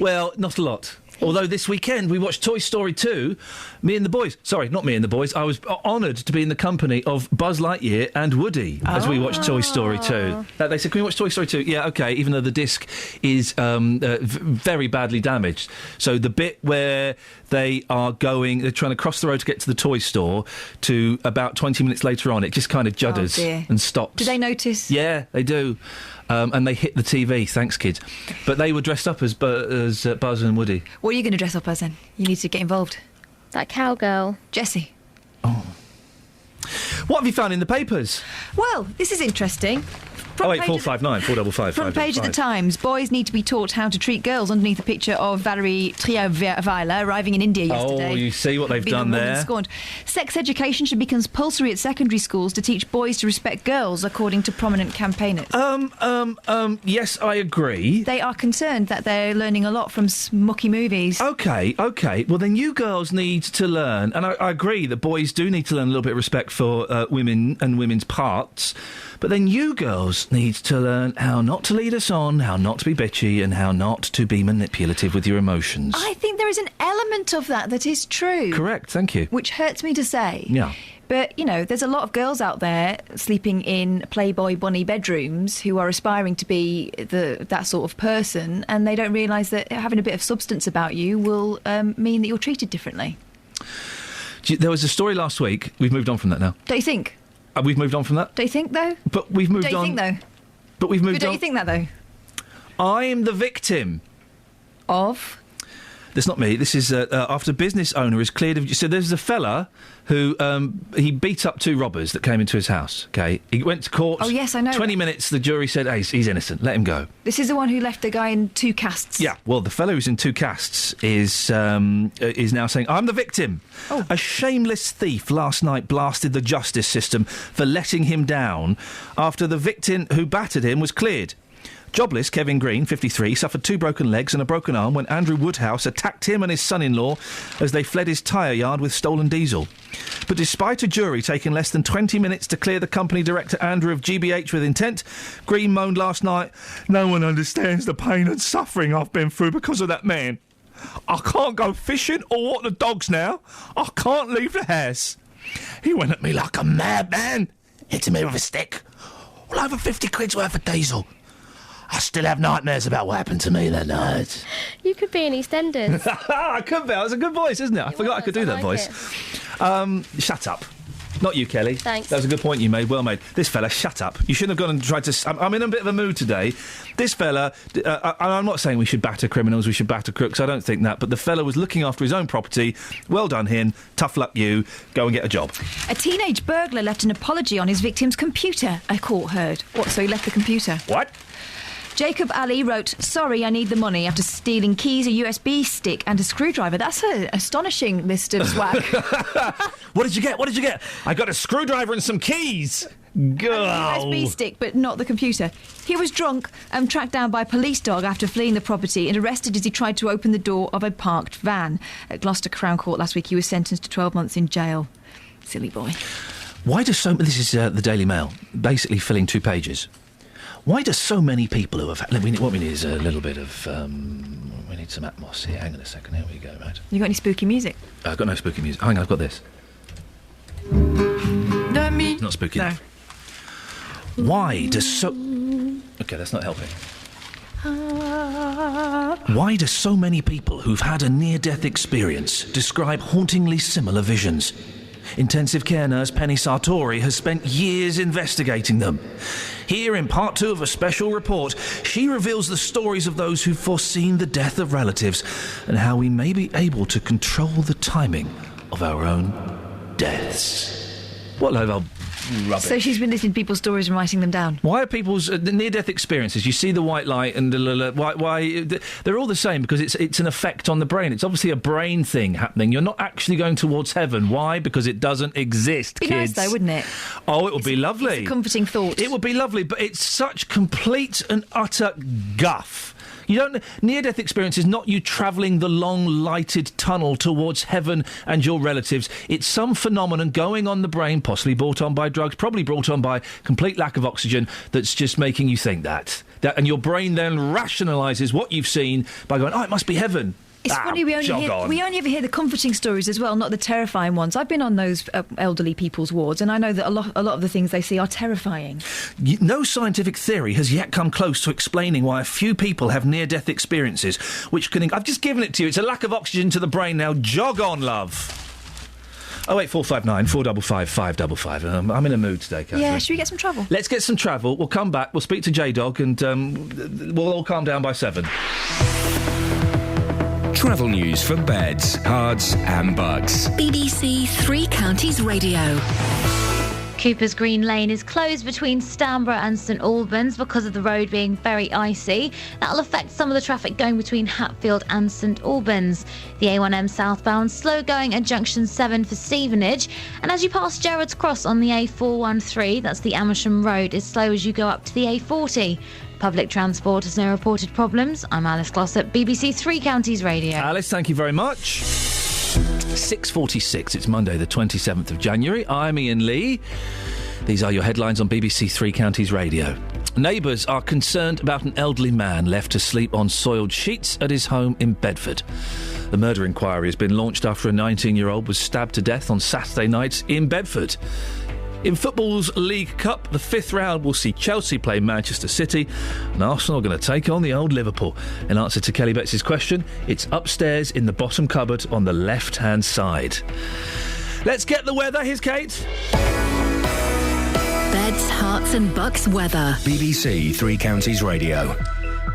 well, not a lot. Although this weekend we watched Toy Story 2, me and the boys. Sorry, not me and the boys. I was honoured to be in the company of Buzz Lightyear and Woody as we watched Toy Story 2. They said, can we watch Toy Story 2? Yeah, OK, even though the disc is very badly damaged. So the bit where they're trying to cross the road to get to the toy store, to about 20 minutes later on, it just kind of judders and stops. Do they notice? Yeah, they do. And they hit the TV. Thanks, kids. But they were dressed up as Buzz and Woody. What are you going to dress up as then? You need to get involved. That cowgirl. Jessie. Oh. What have you found in the papers? Well, this is interesting. 08459 455 Front page of the Times. Boys need to be taught how to treat girls, underneath a picture of Valerie Trier-Weiler arriving in India yesterday. Oh, you see what they've done there. Scorned. Sex education should be compulsory at secondary schools to teach boys to respect girls, according to prominent campaigners. Yes, I agree. They are concerned that they're learning a lot from mucky movies. OK. Well, then you girls need to learn, and I agree that boys do need to learn a little bit of respect for women and women's parts, but then you girls need to learn how not to lead us on, how not to be bitchy, and how not to be manipulative with your emotions. I think there is an element of that is true. Correct, thank you. Which hurts me to say. Yeah. But, there's a lot of girls out there sleeping in Playboy bunny bedrooms who are aspiring to be that sort of person, and they don't realise that having a bit of substance about you will mean that you're treated differently. There was a story last week. We've moved on from that now. Don't you think? We've moved on from that? Don't you think, though? But we've moved on. Don't you think, though? But we've moved on. Don't you think that, though? I'm the victim. Of? That's not me. This is after business owner is cleared of... So there's a fella who... he beat up 2 robbers that came into his house, OK? He went to court. Oh, yes, I know. 20 minutes, the jury said, hey, he's innocent, let him go. This is the one who left the guy in 2 casts. Yeah, well, the fellow who's in 2 casts is now saying, I'm the victim. Oh. A shameless thief last night blasted the justice system for letting him down after the victim who battered him was cleared. Jobless Kevin Green, 53, suffered 2 broken legs and a broken arm when Andrew Woodhouse attacked him and his son-in-law as they fled his tyre yard with stolen diesel. But despite a jury taking less than 20 minutes to clear the company director Andrew of GBH with intent, Green moaned last night, no one understands the pain and suffering I've been through because of that man. I can't go fishing or walk the dogs now. I can't leave the house. He went at me like a madman, hitting me with a stick. All over 50 quid's worth of diesel. I still have nightmares about what happened to me that night. You could be in EastEnders. I could be. That was a good voice, isn't it? I forgot I could do that voice. Shut up. Not you, Kelly. Thanks. That was a good point you made. Well made. This fella, shut up. You shouldn't have gone and tried to... I'm in a bit of a mood today. This fella... I'm not saying we should batter criminals, we should batter crooks. I don't think that. But the fella was looking after his own property. Well done, him. Tough luck, you. Go and get a job. A teenage burglar left an apology on his victim's computer, a court heard. What, so he left the computer? What? Jacob Ali wrote, "Sorry, I need the money," after stealing keys, a USB stick and a screwdriver. That's an astonishing list of swag. What did you get? What did you get? I got a screwdriver and some keys. Go. A USB stick, but not the computer. He was drunk and tracked down by a police dog after fleeing the property and arrested as he tried to open the door of a parked van. At Gloucester Crown Court last week, he was sentenced to 12 months in jail. Silly boy. Why does so... This is the Daily Mail, basically filling 2 pages. Why do so many people who have... what we need is a little bit of... we need some atmos here. Hang on a second. Here we go, right. You got any spooky music? I've got no spooky music. Hang on, I've got this. Not spooky. No. Why does so... OK, that's not helping. Why do so many people who've had a near-death experience describe hauntingly similar visions? Intensive care nurse Penny Sartori has spent years investigating them. Here, in part 2 of a special report, she reveals the stories of those who've foreseen the death of relatives and how we may be able to control the timing of our own deaths. What load of rubbish. So she's been listening to people's stories and writing them down. Why are people's near-death experiences? You see the white light and why they're all the same because it's an effect on the brain. It's obviously a brain thing happening. You're not actually going towards heaven. Why? Because it doesn't exist. It'd be nice though, wouldn't it? Oh, it would be lovely. It's a comforting thought. It would be lovely, but it's such complete and utter guff. You don't... Near-death experience is not you travelling the long, lighted tunnel towards heaven and your relatives. It's some phenomenon going on the brain, possibly brought on by drugs, probably brought on by complete lack of oxygen, that's just making you think that. And your brain then rationalises what you've seen by going, oh, it must be heaven. It's funny, we only ever hear the comforting stories as well, not the terrifying ones. I've been on those elderly people's wards, and I know that a lot of the things they see are terrifying. No scientific theory has yet come close to explaining why a few people have near-death experiences, which can... I've just given it to you. It's a lack of oxygen to the brain now. Jog on, love. 08459 455 555. I'm in a mood today, Catherine. Yeah, should we get some travel? Let's get some travel. We'll come back. We'll speak to J-Dog, and we'll all calm down by 7. Travel news for beds, cards and bugs. BBC Three Counties Radio. Cooper's Green Lane is closed between Stanborough and St Albans because of the road being very icy. That'll affect some of the traffic going between Hatfield and St Albans. The A1M southbound slow going at junction 7 for Stevenage. And as you pass Gerrards Cross on the A413, that's the Amersham Road, is slow as you go up to the A40. Public transport has no reported problems. I'm Alice Glossop, BBC Three Counties Radio. Alice, thank you very much. 6:46. It's Monday, the 27th of January. I'm Iain Lee. These are your headlines on BBC Three Counties Radio. Neighbours are concerned about an elderly man left to sleep on soiled sheets at his home in Bedford. The murder inquiry has been launched after a 19-year-old was stabbed to death on Saturday night in Bedford. In football's League Cup, the 5th round will see Chelsea play Manchester City and Arsenal are going to take on the old Liverpool. In answer to Kelly Betts' question, it's upstairs in the bottom cupboard on the left-hand side. Let's get the weather. Here's Kate. Beds, Herts and Bucks weather. BBC Three Counties Radio.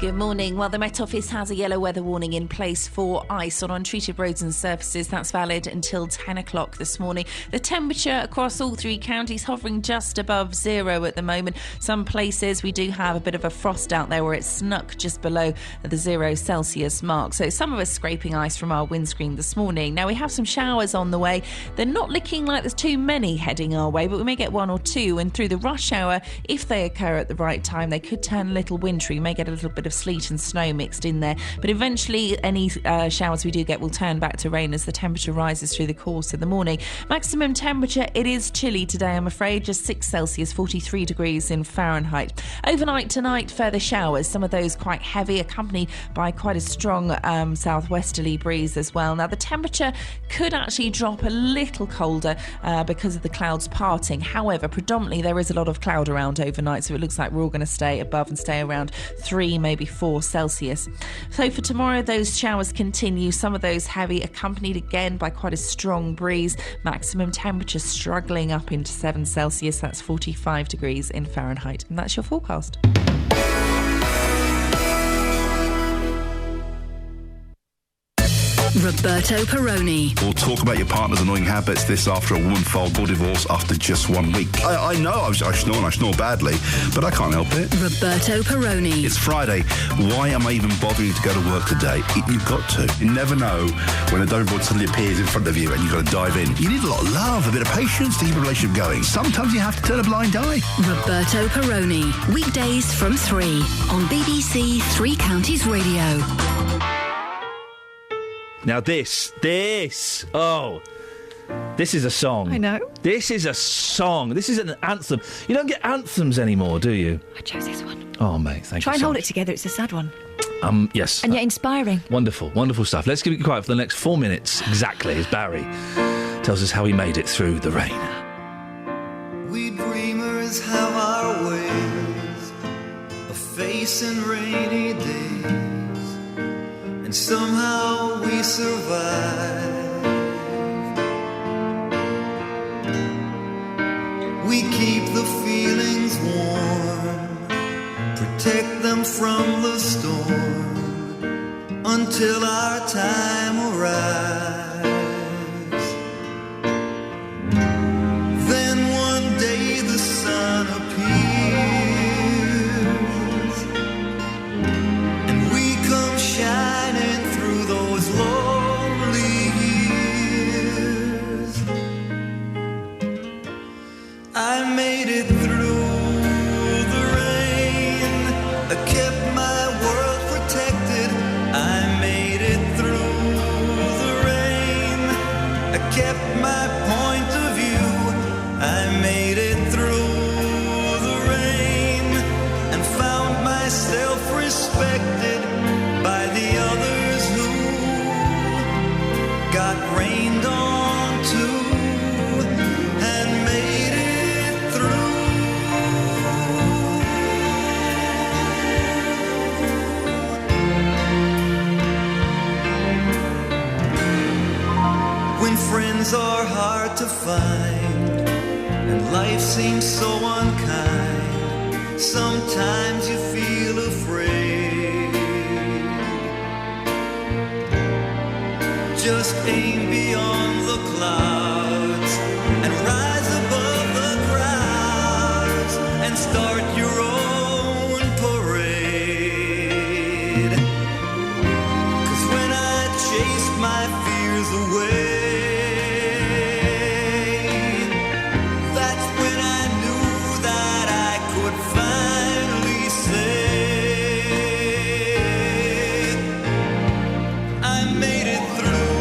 Good morning. Well, the Met Office has a yellow weather warning in place for ice on untreated roads and surfaces. That's valid until 10 o'clock this morning. The temperature across all 3 counties hovering just above 0 at the moment. Some places we do have a bit of a frost out there where it's snuck just below the 0 Celsius mark. So some of us scraping ice from our windscreen this morning. Now we have some showers on the way. They're not looking like there's too many heading our way, but we may get 1 or 2. And through the rush hour, if they occur at the right time, they could turn a little wintry. You may get a little bit of of sleet and snow mixed in there. But eventually any showers we do get will turn back to rain as the temperature rises through the course of the morning. Maximum temperature, it is chilly today, I'm afraid, just 6 Celsius, 43 degrees in Fahrenheit. Overnight tonight, further showers, some of those quite heavy, accompanied by quite a strong southwesterly breeze as well. Now, the temperature could actually drop a little colder because of the clouds parting. However, predominantly there is a lot of cloud around overnight, so it looks like we're all going to stay above and stay around 3, maybe 4 Celsius. So for tomorrow, those showers continue, some of those heavy, accompanied again by quite a strong breeze. Maximum temperature struggling up into 7 Celsius, that's 45 degrees in Fahrenheit. And that's your forecast. Roberto Perrone. We'll talk about your partner's annoying habits. This after a woman filed for divorce after just 1 week. I know I snore and I snore badly, but I can't help it. Roberto Perrone. It's Friday. Why am I even bothering to go to work today? You've got to. You never know when a donut board suddenly appears in front of you and you've got to dive in. You need a lot of love, a bit of patience to keep a relationship going. Sometimes you have to turn a blind eye. Roberto Perrone. Weekdays from 3 on BBC Three Counties Radio. Now this is a song. I know. This is a song. This is an anthem. You don't get anthems anymore, do you? I chose this one. Oh, mate, thank you. Try and so hold much. it together. It's a sad one. Yes. And yet inspiring. Wonderful, wonderful stuff. Let's keep it quiet for the next 4 minutes exactly as Barry tells us how he made it through the rain. We dreamers have our ways of facing rainy days, and somehow we survive. We keep the feelings warm, protect them from the storm, until our time arrives. Then one day the sun appears, and we come shining through those lonely years. I made it through the rain, I kept my world protected. I made it through the rain, I kept my point of view. I made it through the rain and found myself respected by the others who got rained on too and made it through. When friends are hard to find and life seems so unkind, sometimes you feel afraid. Just aim beyond the clouds and rise above the crowds and start your own parade. 'Cause when I chased my fears away, that's when I knew that I could finally say I made it through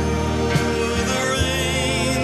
the rain.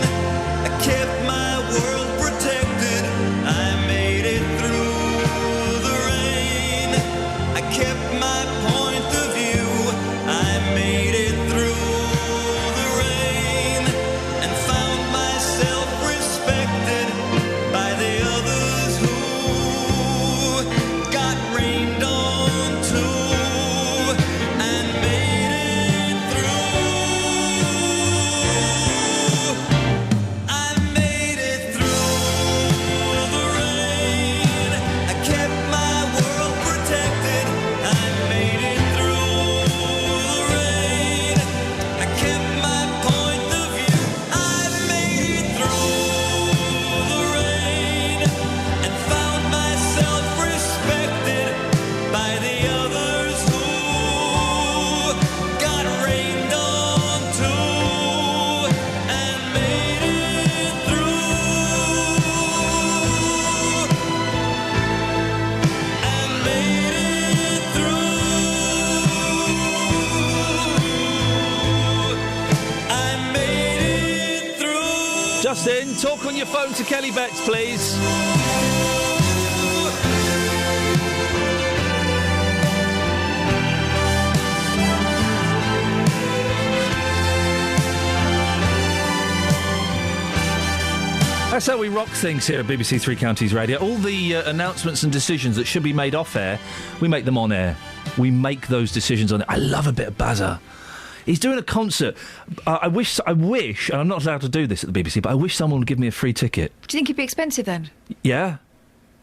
Justin. Talk on your phone to Kelly Betts, please. That's how we rock things here at BBC Three Counties Radio. All the announcements and decisions that should be made off air, we make them on air. We make those decisions on air. I love a bit of Bazza. He's doing a concert. I wish, and I'm not allowed to do this at the BBC, but I wish someone would give me a free ticket. Do you think it'd be expensive then? Yeah.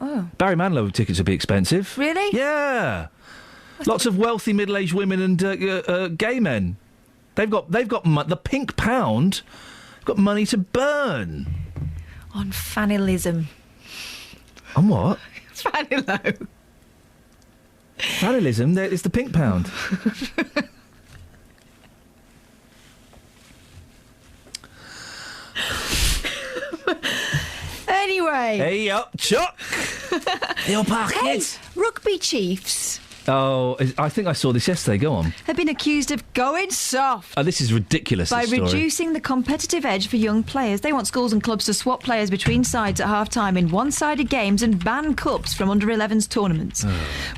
Oh. Barry Manilow tickets would be expensive. Really? Yeah. Lots of wealthy middle-aged women and gay men. They've got the Pink Pound. Got money to burn. On fanilism. On what? Fanilo. Fanilism? It's the Pink Pound. Anyway. Hey up, Chuck. Your pockets. Hey, rugby chiefs Oh, I think I saw this yesterday. Go on. have been accused of going soft. Oh, this is ridiculous. By this story. reducing the competitive edge for young players. They want schools and clubs to swap players between sides at half-time in one-sided games and ban cups from under-11s tournaments.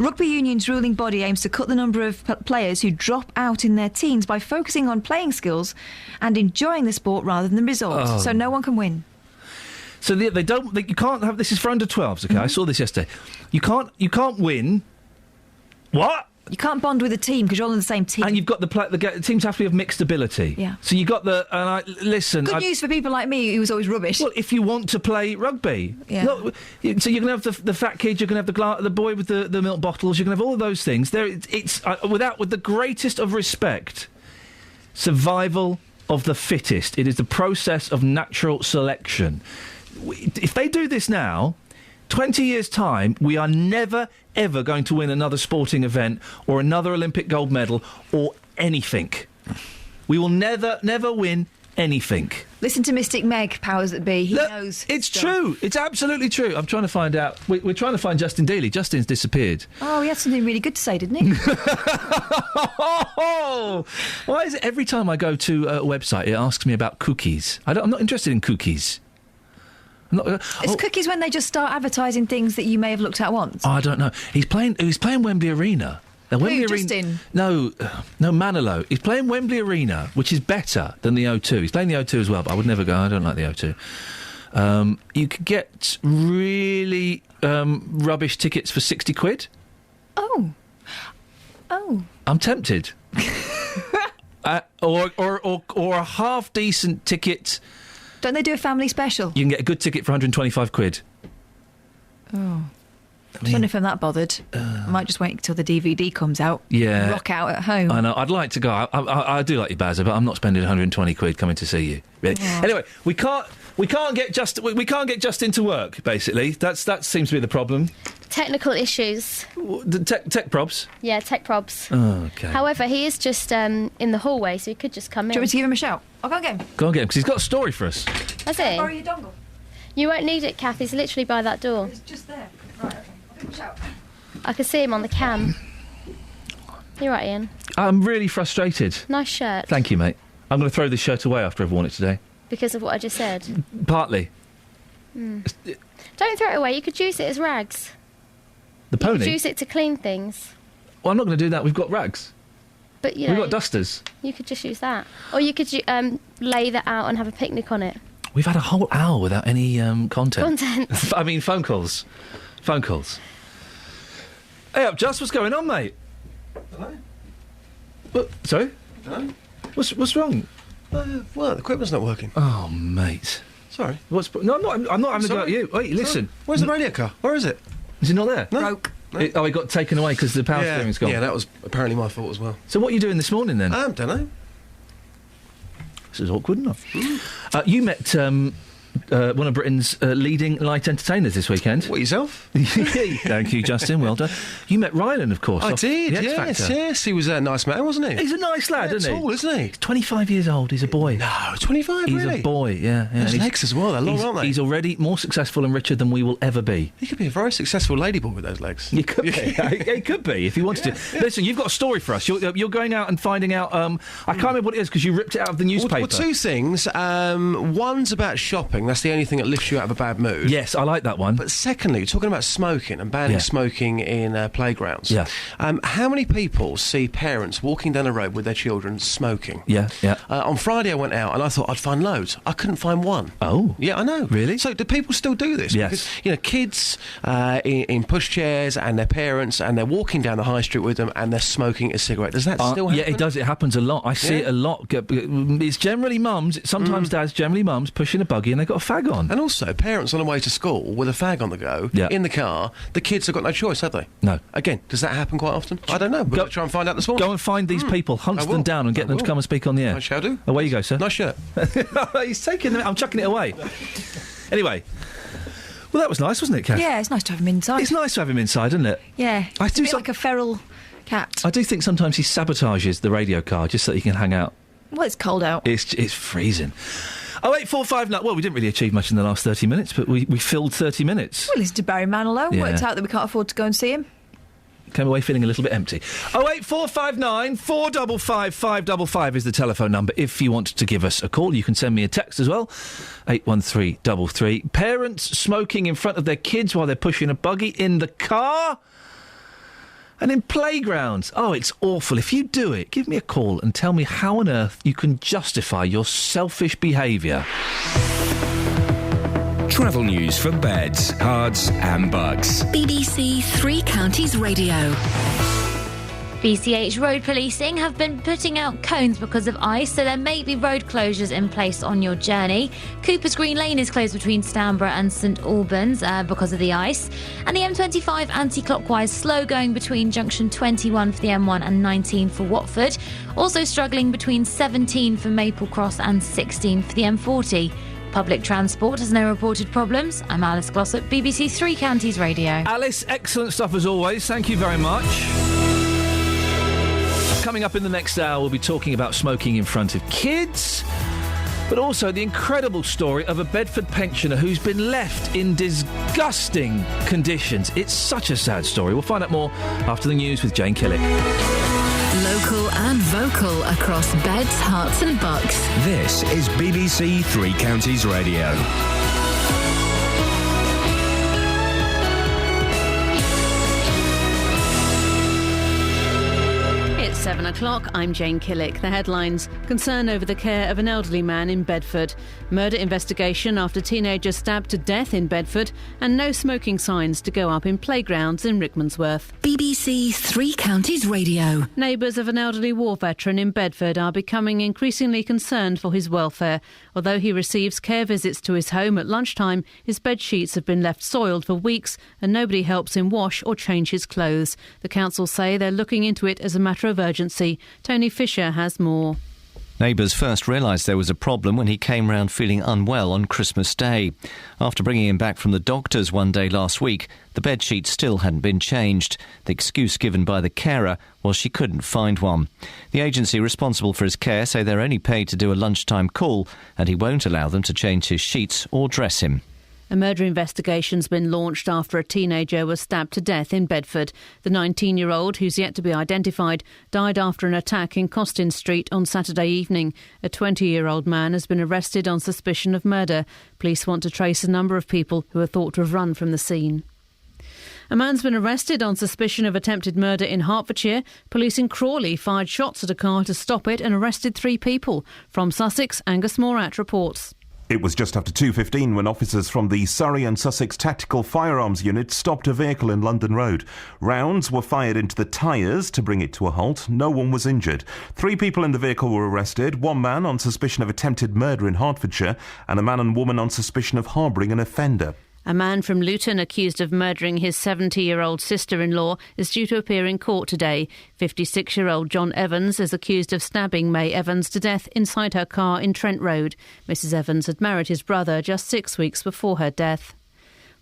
Rugby Union's ruling body aims to cut the number of players who drop out in their teens by focusing on playing skills and enjoying the sport rather than the results. Oh. So no one can win. So you can't have. This is for under 12s. Okay, I saw this yesterday. You can't win. What? You can't bond with a team because you're all in the same team. And you've got the teams have to be of mixed ability. Yeah. So you got the listen. Good news for people like me who was always rubbish. Well, if you want to play rugby, Yeah. look, so you can have the fat kid, you can have the boy with the milk bottles, you can have all of those things. With the greatest of respect, survival of the fittest. It is the process of natural selection. If they do this now, 20 years' time, we are never, ever going to win another sporting event or another Olympic gold medal or anything. We will never win anything. Listen to Mystic Meg, powers that be. He Look, knows. It's stuff. true. It's absolutely true. I'm trying to find out. We're trying to find Justin Dealey. Justin's disappeared. Oh, he had something really good to say, didn't he? Why is it every time I go to a website, it asks me about cookies? I'm not interested in cookies. It's cookies when they just start advertising things that you may have looked at once. I don't know. He's playing Wembley Arena. Now, Wembley Arena, Justin? No, Manilow. He's playing Wembley Arena, which is better than the O2. He's playing the O2 as well, but I would never go. I don't like the O2. You could get really rubbish tickets for 60 quid. Oh. I'm tempted. Or a half decent ticket. Don't they do a family special? You can get a good ticket for 125 quid. Oh. I don't know if I'm that bothered. I might just wait until the DVD comes out. Yeah. Rock out at home. I know. I'd like to go. I do like you, Bazza, but I'm not spending 120 quid coming to see you. Really. Oh. Anyway, we can't get Justin to work. Basically, that seems to be the problem. Technical issues. The tech probs. Yeah, tech probs. Oh, okay. However, he is just in the hallway, so he could just come in. Do you want me to give him a shout? I'll go and get him. Go and get him because he's got a story for us. That's it. Borrow your dongle. You won't need it, Kath. He's literally by that door. It's just there. Right, okay. I'll give him a shout. I can see him on the cam. You're right, Ian. I'm really frustrated. Nice shirt. Thank you, mate. I'm going to throw this shirt away after I've worn it today. Because of what I just said. Partly. Don't throw it away. You could use it as rags. The pony? You could use it to clean things. Well, I'm not going to do that. We've got rags. But you We've know, got dusters. You could just use that, or you could lay that out and have a picnic on it. We've had a whole hour without any content. Content. I mean, phone calls. Phone calls. Hey up, Just, what's going on, mate? Hello? What? Sorry? Hello? What's wrong? Well, the equipment's not working. Oh, mate. Sorry. No, I'm not having a go at you. Wait, listen. Where's the radio car? Where is it? Is it not there? No. Broke. No. It got taken away because the power steering's gone. Yeah, that was apparently my fault as well. So what are you doing this morning then? Don't know. This is awkward enough. You met one of Britain's leading light entertainers this weekend. What, yourself? Thank you, Justin. Well done. You met Rylan, of course. I did, The X Factor. yes. He was a nice man, wasn't he? He's a nice lad, isn't he? Tall, isn't he? He's 25 years old. He's a boy. No, 25, He's really? a boy, yeah. Those And legs as well, they're long, aren't they? He's already more successful and richer than we will ever be. He could be a very successful ladyboy with those legs. You could be. It could be, if you wanted to. Listen, you've got a story for us. You're going out and finding out... I can't remember what it is, because you ripped it out of the newspaper. Well, two things. One's about shopping. thing. That's the only thing that lifts you out of a bad mood. Yes, I like that one. But secondly, talking about smoking and banning smoking in playgrounds. Yeah. How many people see parents walking down the road with their children smoking? Yeah. On Friday I went out and I thought I'd find loads. I couldn't find one. Oh. Yeah, I know. Really? So do people still do this? Yes. Because, kids in pushchairs and their parents, and they're walking down the high street with them and they're smoking a cigarette. Does that still happen? Yeah, it does. It happens a lot. I see it a lot. It's generally mums, sometimes dads, generally mums, pushing a buggy and they've got a fag on. And also, parents on the way to school with a fag on the go, in the car, the kids have got no choice, have they? No. Again, does that happen quite often? I don't know. We've got to try and find out this morning. Go and find these people, hunt them down and get them to come and speak on the air. I shall do. Away you go, sir. Nice shirt. He's taking them. I'm chucking it away. Anyway. Well, that was nice, wasn't it, Kath? Yeah, it's nice to have him inside. It's nice to have him inside, isn't it? Yeah. It's a bit like a feral cat. I do think sometimes he sabotages the radio car just so he can hang out. Well, it's cold out. It's freezing. 08459. Well, we didn't really achieve much in the last 30 minutes, but we filled 30 minutes. Well, listen to Barry Manilow. Yeah. Worked out that we can't afford to go and see him. Came away feeling a little bit empty. 08459 455 555 is the telephone number. If you want to give us a call, you can send me a text as well. 81333. Parents smoking in front of their kids while they're pushing a buggy in the car and in playgrounds. Oh, it's awful. If you do it, give me a call and tell me how on earth you can justify your selfish behaviour. Travel news for beds, cards and bugs. BBC Three Counties Radio. BCH road policing have been putting out cones because of ice, so there may be road closures in place on your journey. Cooper's Green Lane is closed between Stanborough and St Albans because of the ice. And the M25 anti-clockwise slow going between junction 21 for the M1 and 19 for Watford. Also struggling between 17 for Maple Cross and 16 for the M40. Public transport has no reported problems. I'm Alice Glossop, BBC Three Counties Radio. Alice, excellent stuff as always. Thank you very much. Coming up in the next hour, we'll be talking about smoking in front of kids, but also the incredible story of a Bedford pensioner who's been left in disgusting conditions. It's such a sad story. We'll find out more after the news with Jane Killick. Local and vocal across Beds, Herts and Bucks. This is BBC Three Counties Radio. It's 7 o'clock. I'm Jane Killick. The headlines: concern over the care of an elderly man in Bedford, murder investigation after teenager stabbed to death in Bedford, and no smoking signs to go up in playgrounds in Rickmansworth. BBC Three Counties Radio. Neighbours of an elderly war veteran in Bedford are becoming increasingly concerned for his welfare. Although he receives care visits to his home at lunchtime, his bed sheets have been left soiled for weeks and nobody helps him wash or change his clothes. The council say they're looking into it as a matter of urgency. Tony Fisher has more. Neighbours first realised there was a problem when he came round feeling unwell on Christmas Day. After bringing him back from the doctors one day last week, the bedsheet still hadn't been changed. The excuse given by the carer was she couldn't find one. The agency responsible for his care say they're only paid to do a lunchtime call, and he won't allow them to change his sheets or dress him. A murder investigation's been launched after a teenager was stabbed to death in Bedford. The 19-year-old, who's yet to be identified, died after an attack in Costin Street on Saturday evening. A 20-year-old man has been arrested on suspicion of murder. Police want to trace a number of people who are thought to have run from the scene. A man's been arrested on suspicion of attempted murder in Hertfordshire. Police in Crawley fired shots at a car to stop it and arrested 3 people. From Sussex, Angus Morat reports. It was just after 2:15 when officers from the Surrey and Sussex Tactical Firearms Unit stopped a vehicle in London Road. Rounds were fired into the tyres to bring it to a halt. No one was injured. 3 people in the vehicle were arrested, 1 man on suspicion of attempted murder in Hertfordshire and a man and woman on suspicion of harbouring an offender. A man from Luton accused of murdering his 70-year-old sister-in-law is due to appear in court today. 56-year-old John Evans is accused of stabbing May Evans to death inside her car in Trent Road. Mrs Evans had married his brother just 6 weeks before her death.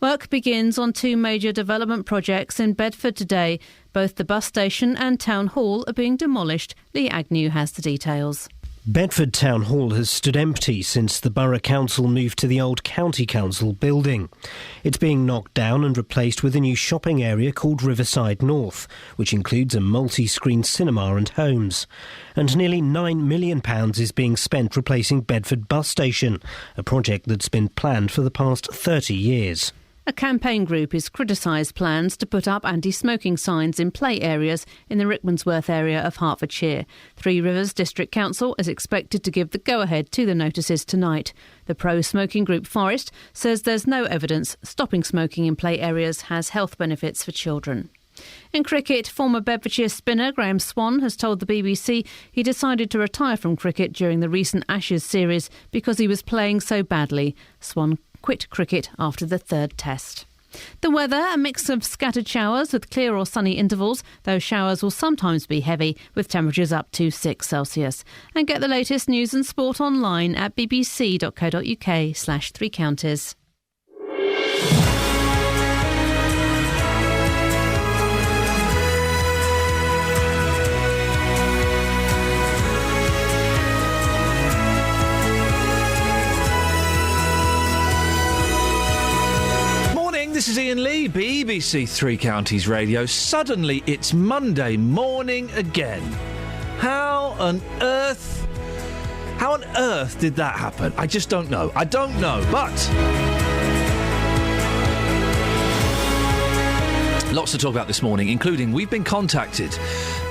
Work begins on 2 major development projects in Bedford today. Both the bus station and town hall are being demolished. Lee Agnew has the details. Bedford Town Hall has stood empty since the Borough Council moved to the old County Council building. It's being knocked down and replaced with a new shopping area called Riverside North, which includes a multi-screen cinema and homes. And nearly £9 million is being spent replacing Bedford Bus Station, a project that's been planned for the past 30 years. A campaign group has criticised plans to put up anti-smoking signs in play areas in the Rickmansworth area of Hertfordshire. Three Rivers District Council is expected to give the go-ahead to the notices tonight. The pro-smoking group Forest says there's no evidence stopping smoking in play areas has health benefits for children. In cricket, former Bedfordshire spinner Graham Swan has told the BBC he decided to retire from cricket during the recent Ashes series because he was playing so badly. Swan quit cricket after the third test. The weather, a mix of scattered showers with clear or sunny intervals. Those showers will sometimes be heavy, with temperatures up to 6 Celsius. And get the latest news and sport online at bbc.co.uk/3 counties. This is Iain Lee, BBC Three Counties Radio. Suddenly, it's Monday morning again. How on earth did that happen? I just don't know. I don't know, but lots to talk about this morning, including we've been contacted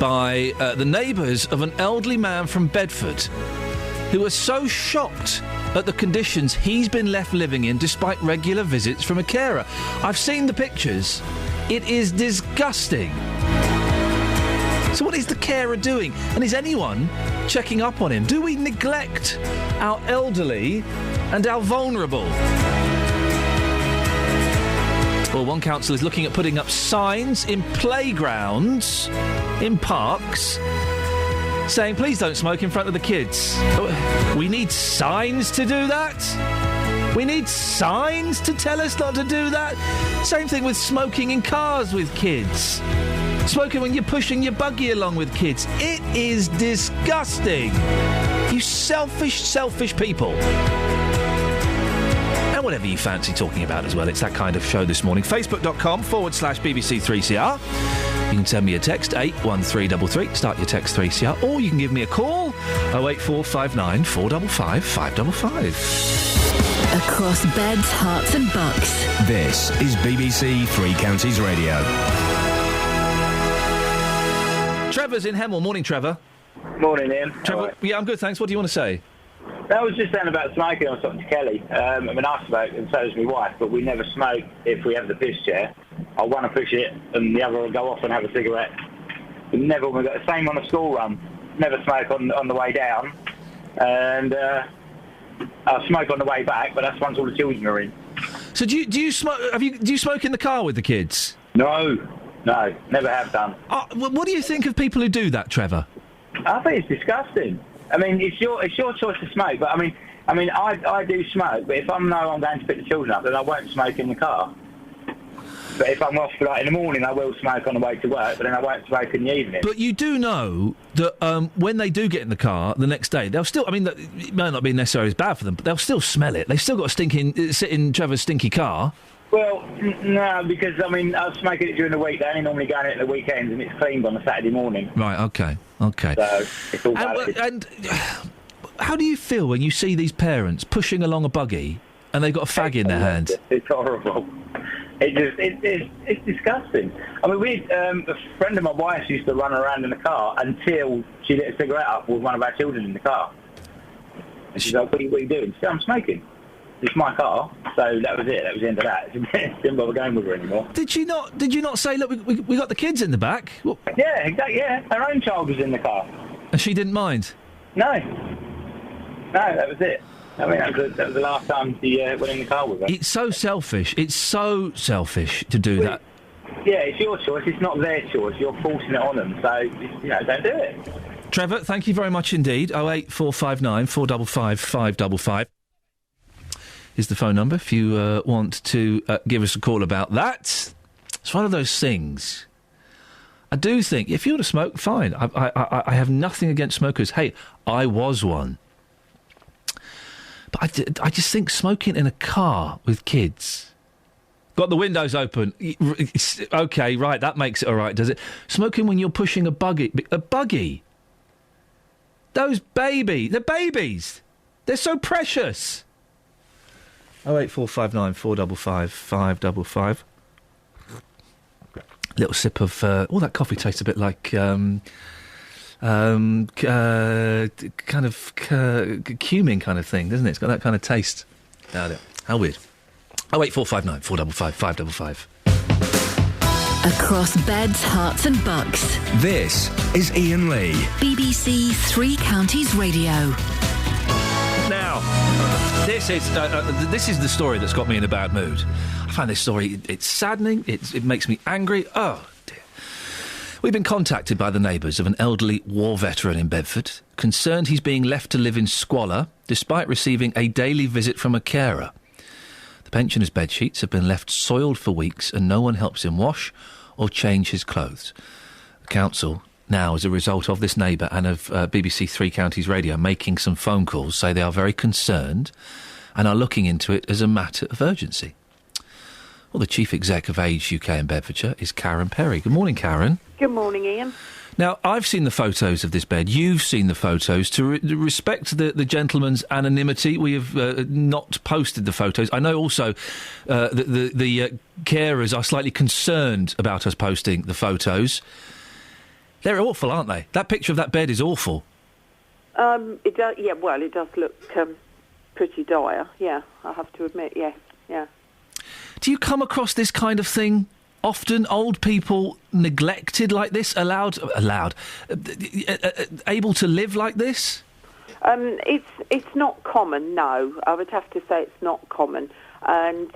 by the neighbours of an elderly man from Bedford who are so shocked at the conditions he's been left living in despite regular visits from a carer. I've seen the pictures. It is disgusting. So what is the carer doing? And is anyone checking up on him? Do we neglect our elderly and our vulnerable? Well, one council is looking at putting up signs in playgrounds, in parks, saying, please don't smoke in front of the kids. We need signs to do that? We need signs to tell us not to do that? Same thing with smoking in cars with kids. Smoking when you're pushing your buggy along with kids. It is disgusting. You selfish, selfish people. And whatever you fancy talking about as well. It's that kind of show this morning. Facebook.com/BBC3CR. You can send me a text, 81333, start your text 3CR, or you can give me a call, 08459 455 555. Across beds, hearts and bucks. This is BBC Three Counties Radio. Trevor's in Hemel. Morning, Trevor. Morning, Ian. Trevor, Right. yeah, I'm good, thanks. What do you want to say? I was just saying about smoking. I was talking to Kelly. I smoke, and so does my wife, but we never smoke if we have the piss chair. I want to push it, and the other will go off and have a cigarette. We never, we got the same on the school run. Never smoke on the way down, and I smoke on the way back, but that's once all the children are in. So do you smoke? Do you smoke in the car with the kids? No, never have done. What do you think of people who do that, Trevor? I think it's disgusting. I mean, it's your choice to smoke, but I mean, I do smoke, but if I'm going to pick the children up, then I won't smoke in the car. But if I'm off, like, in the morning, I will smoke on the way to work, but then I won't smoke in the evening. But you do know that when they do get in the car the next day, they'll still, I mean, it may not be necessarily as bad for them, but they'll still smell it. They've still got to sit in Trevor's stinky car. Well, no, because, I mean, I was smoking it during the week. They only normally go in it at the weekends, and it's cleaned on a Saturday morning. Right, OK. So, it's all valid. And how do you feel when you see these parents pushing along a buggy and they've got a fag in their hand? It's horrible. It's disgusting. I mean, a friend of my wife's used to run around in the car until she lit a cigarette up with one of our children in the car. And she's like, what are you doing? She said, I'm smoking. It's my car. So that was it. That was the end of that. Didn't bother going with her anymore. Did you not say, look, we got the kids in the back? What? Yeah, exactly. Yeah, her own child was in the car. And she didn't mind? No, that was it. I mean, that was the last time she went in the car with her. It's so selfish. It's so selfish to do that. Yeah, it's your choice. It's not their choice. You're forcing it on them. So, don't do it. Trevor, thank you very much indeed. 08459 455 555 is the phone number if you want to give us a call about that. It's one of those things. I do think if you want to smoke, fine. I have nothing against smokers. Hey, I was one. But I just think smoking in a car with kids... Got the windows open. OK, right, that makes it all right, does it? Smoking when you're pushing a buggy. A buggy? Those they're babies. They're so precious. 08459 455 555. Little sip of... that coffee tastes a bit like... kind of cumin kind of thing, doesn't it? It's got that kind of taste. How weird. 08459 455 555. Across beds, hearts and bucks. This is Iain Lee. BBC Three Counties Radio. Now, this is the story that's got me in a bad mood. I find this story, it's saddening, it makes me angry. Oh, dear. We've been contacted by the neighbours of an elderly war veteran in Bedford, concerned he's being left to live in squalor despite receiving a daily visit from a carer. The pensioner's bedsheets have been left soiled for weeks and no one helps him wash or change his clothes. The council, now as a result of this neighbour and of BBC Three Counties Radio making some phone calls, say they are very concerned and are looking into it as a matter of urgency. Well, the chief exec of Age UK in Bedfordshire is Karen Perry. Good morning, Karen. Good morning, Ian. Now, I've seen the photos of this bed. You've seen the photos. To respect the gentleman's anonymity, we have not posted the photos. I know also the carers are slightly concerned about us posting the photos. They're awful, aren't they? That picture of that bed is awful. It does. Yeah, well, it does look pretty dire. Yeah, I have to admit. Yes, yeah. Do you come across this kind of thing often? Old people neglected like this, able to live like this? It's not common. No, I would have to say it's not common. And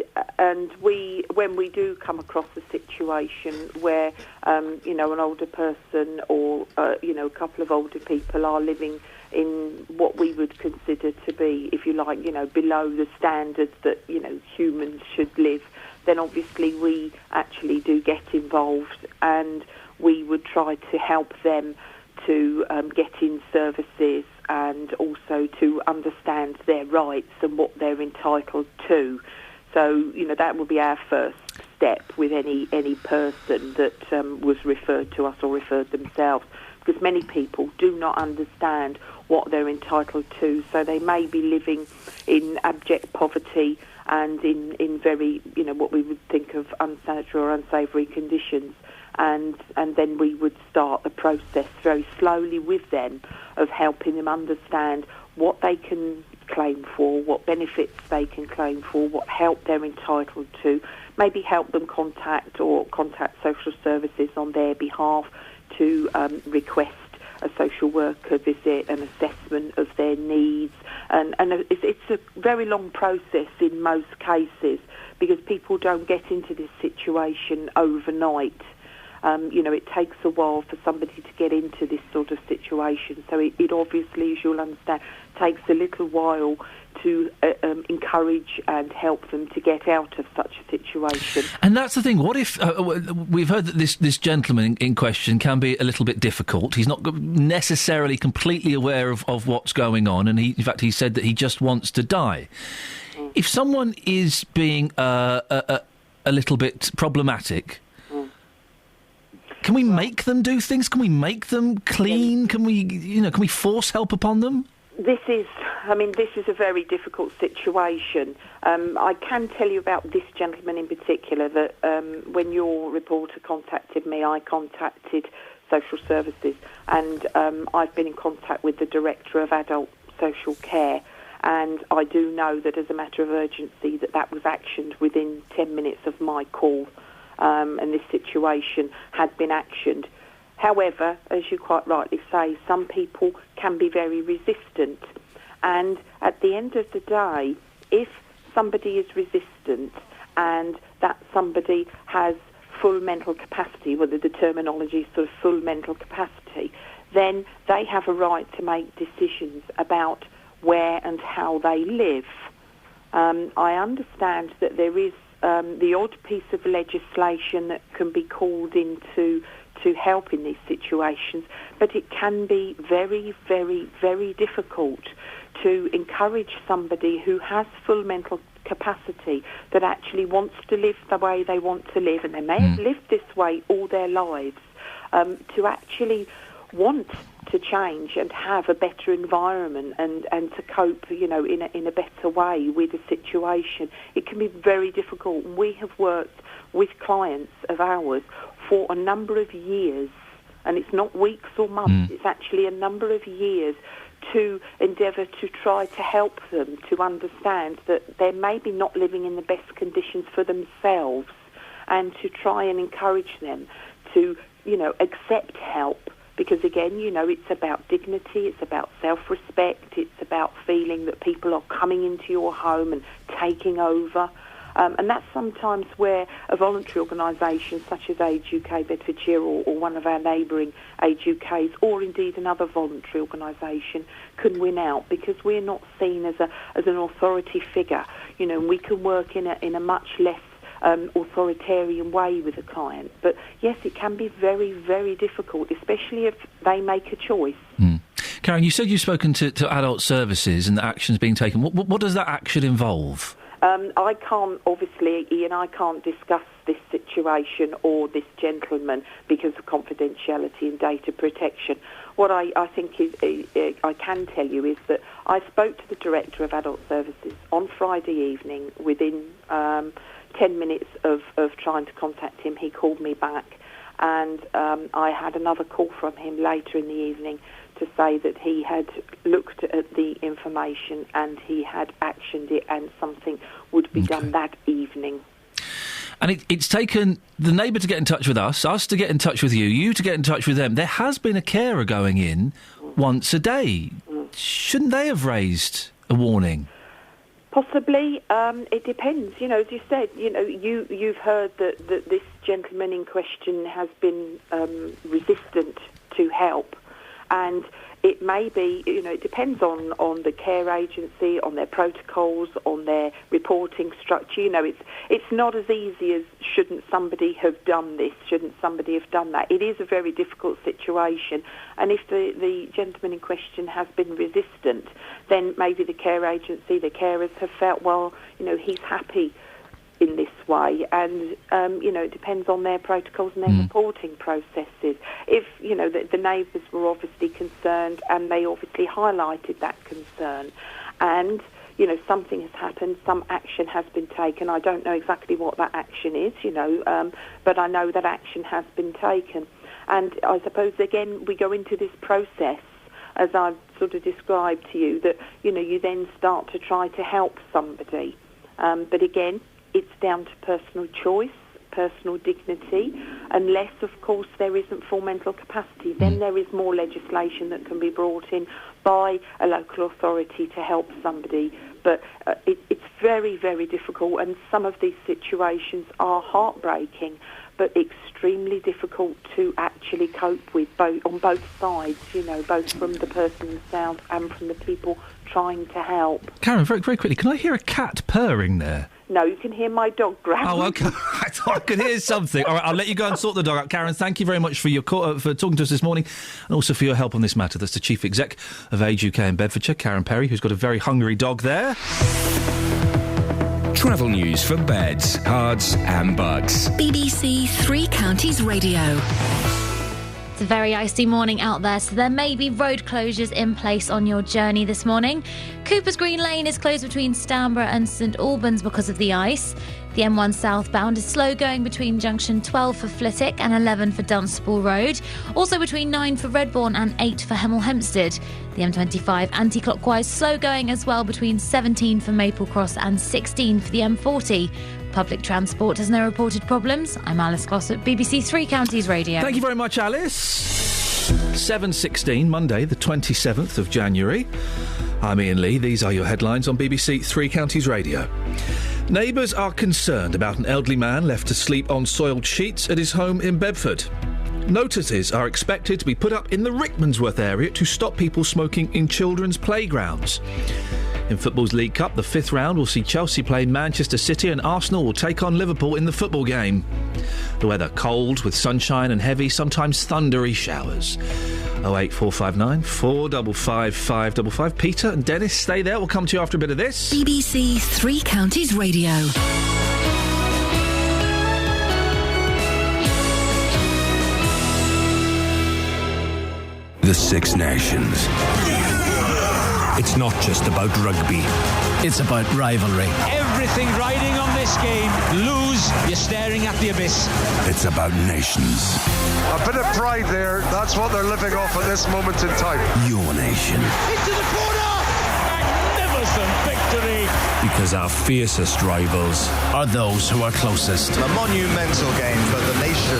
when we do come across a situation where an older person or a couple of older people are living in what we would consider to be, if you like, below the standards that humans should live, then obviously we actually do get involved and we would try to help them to get in services and also to understand their rights and what they're entitled to. So, that would be our first step with any person that was referred to us or referred themselves, because many people do not understand what they're entitled to, so they may be living in abject poverty and in very, what we would think of unsanitary or unsavoury conditions. And then we would start the process very slowly with them of helping them understand what they can claim for, what benefits they can claim for, what help they're entitled to, maybe help them contact social services on their behalf to request a social worker visit, an assessment of their needs. And it's a very long process in most cases because people don't get into this situation overnight. It takes a while for somebody to get into this sort of situation. So it obviously, as you'll understand, takes a little while to encourage and help them to get out of such a situation. And that's the thing. What if we've heard that this gentleman in question can be a little bit difficult? He's not necessarily completely aware of what's going on, and in fact he said that he just wants to die. If someone is being a little bit problematic, can we make them do things? Can we make them clean? Can we force help upon them? This is a very difficult situation. I can tell you about this gentleman in particular that when your reporter contacted me, I contacted social services, and I've been in contact with the Director of Adult Social Care, and I do know that as a matter of urgency that was actioned within 10 minutes of my call, and this situation had been actioned. However, as you quite rightly say, some people can be very resistant. And at the end of the day, if somebody is resistant and that somebody has full mental capacity, whether the terminology is sort of full mental capacity, then they have a right to make decisions about where and how they live. I understand that there is the odd piece of legislation that can be called into to help in these situations, but it can be very, very, very difficult to encourage somebody who has full mental capacity that actually wants to live the way they want to live, and they may have lived this way all their lives, to actually want to change and have a better environment and to cope, in a better way with a situation. It can be very difficult. We have worked with clients of ours for a number of years, and it's not weeks or months, it's actually a number of years, to endeavour to try to help them to understand that they're maybe not living in the best conditions for themselves, and to try and encourage them to, accept help. Because again, it's about dignity, it's about self-respect, it's about feeling that people are coming into your home and taking over. And that's sometimes where a voluntary organisation such as Age UK Bedfordshire or one of our neighbouring Age UKs, or indeed another voluntary organisation, can win out, because we're not seen as an authority figure. We can work in a much less authoritarian way with a client. But yes, it can be very, very difficult, especially if they make a choice. Karen, you said you've spoken to adult services and the actions being taken. What does that action involve? I can't, obviously, Ian, I can't discuss this situation or this gentleman because of confidentiality and data protection. What I think is I can tell you is that I spoke to the Director of Adult Services on Friday evening. Within 10 minutes of trying to contact him, he called me back, and I had another call from him later in the evening to say that he had looked at the information and he had actioned it, and something would be done that evening. And it's taken the neighbour to get in touch with us to get in touch with you to get in touch with them. There has been a carer going in once a day. Shouldn't they have raised a warning? Possibly. It depends. As you said, you've heard that this gentleman in question has been resistant to help. And it may be, it depends on the care agency, on their protocols, on their reporting structure. It's not as easy as shouldn't somebody have done this, shouldn't somebody have done that. It is a very difficult situation. And if the gentleman in question has been resistant, then maybe the care agency, the carers have felt, well, he's happy in this way, and it depends on their protocols and their reporting processes. If the neighbours were obviously concerned, and they obviously highlighted that concern, and something has happened, some action has been taken. I don't know exactly what that action is, but I know that action has been taken. And I suppose again we go into this process, as I've sort of described to you, that you then start to try to help somebody, but again, it's down to personal choice, personal dignity, unless, of course, there isn't full mental capacity. Then there is more legislation that can be brought in by a local authority to help somebody. But it's very, very difficult, and some of these situations are heartbreaking, but extremely difficult to actually cope with, on both sides, both from the person themselves and from the people trying to help. Karen, very, very quickly, can I hear a cat purring there? No, you can hear my dog growling. Oh, OK. I thought I could hear something. All right, I'll let you go and sort the dog out. Karen, thank you very much for your call, for talking to us this morning, and also for your help on this matter. That's the Chief Exec of Age UK in Bedfordshire, Karen Perry, who's got a very hungry dog there. Travel news for beds, cards and bugs. BBC Three Counties Radio. It's a very icy morning out there, so there may be road closures in place on your journey this morning. Coopers Green Lane is closed between Stanborough and St Albans because of the ice. The M1 southbound is slow going between junction 12 for Flitwick and 11 for Dunstable Road. Also between 9 for Redbourne and 8 for Hemel Hempstead. The M25 anti-clockwise slow going as well between 17 for Maple Cross and 16 for the M40. Public transport has no reported problems. I'm Alice Glossop, BBC Three Counties Radio. Thank you very much, Alice. 7:16, Monday, the 27th of January. I'm Iain Lee. These are your headlines on BBC Three Counties Radio. Neighbours are concerned about an elderly man left to sleep on soiled sheets at his home in Bedford. Notices are expected to be put up in the Rickmansworth area to stop people smoking in children's playgrounds. In football's League Cup, the 5th round will see Chelsea play Manchester City and Arsenal will take on Liverpool in the football game. The weather cold with sunshine and heavy, sometimes thundery showers. 08459 455 555. Peter and Dennis, stay there. We'll come to you after a bit of this. BBC Three Counties Radio. The Six Nations. It's not just about rugby. It's about rivalry. Everything riding on this game. Lose, you're staring at the abyss. It's about nations. A bit of pride there. That's what they're living off at this moment in time. Your nation. Into the corner! Magnificent victory! Because our fiercest rivals are those who are closest. A monumental game for the nation.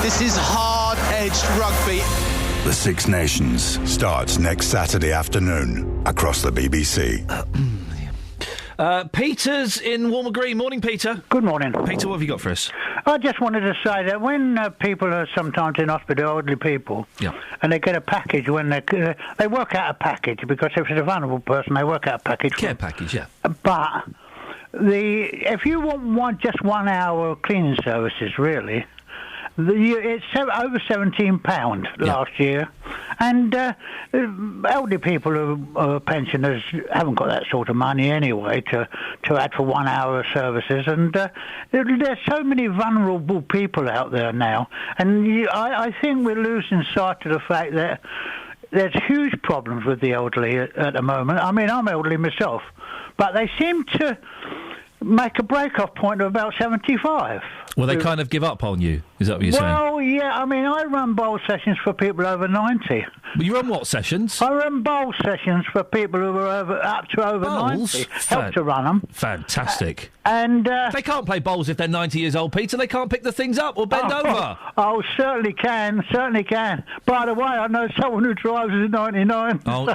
This is hard-edged rugby. The Six Nations starts next Saturday afternoon across the BBC. Peter's in Walmer Green. Morning, Peter. Good morning. Peter, what have you got for us? I just wanted to say that when people are sometimes in hospital, elderly people, and they get a package when they work out a package, because if it's a vulnerable person, they work out a package. Care package, yeah. But if you want just 1 hour cleaning services, really, it's over £17 last year, and elderly people who are pensioners haven't got that sort of money anyway to add for 1 hour of services, and there's so many vulnerable people out there now, and I think we're losing sight of the fact that there's huge problems with the elderly at the moment. I mean, I'm elderly myself, but they seem to make a break-off point of about 75. Well, they kind of give up on you, is that what you're saying? Well, yeah, I mean, I run bowl sessions for people over 90. You run what sessions? I run bowl sessions for people who are up to over 90. Help to run them. Fantastic. And they can't play bowls if they're 90 years old, Peter. They can't pick the things up or bend over. Oh, certainly can. By the way, I know someone who drives is 99. Oh,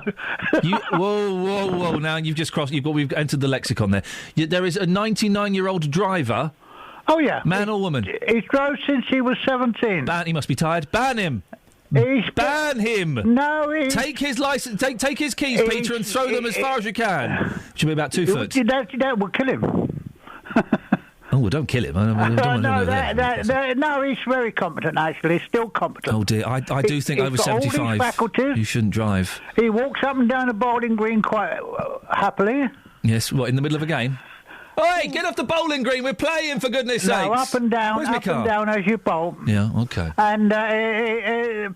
whoa! Now you've just crossed. We've entered the lexicon there. There is a 99-year-old driver. Oh yeah, man or woman? He's drove since he was 17. He must be tired. Ban him. Ban him. No, take his license. Take his keys, Peter, and throw them as far as you can. Should be about 2 foot. That will kill him. Oh, well, don't kill him. No, he's very competent, actually. He's still competent. Oh, dear. I do think over 75, all these faculties. You shouldn't drive. He walks up and down the bowling green quite happily. Yes, what, in the middle of a game? Oi, get off the bowling green, we're playing, for goodness sakes. No, up and down, Where's my car? And down as you bowl. Yeah, OK. And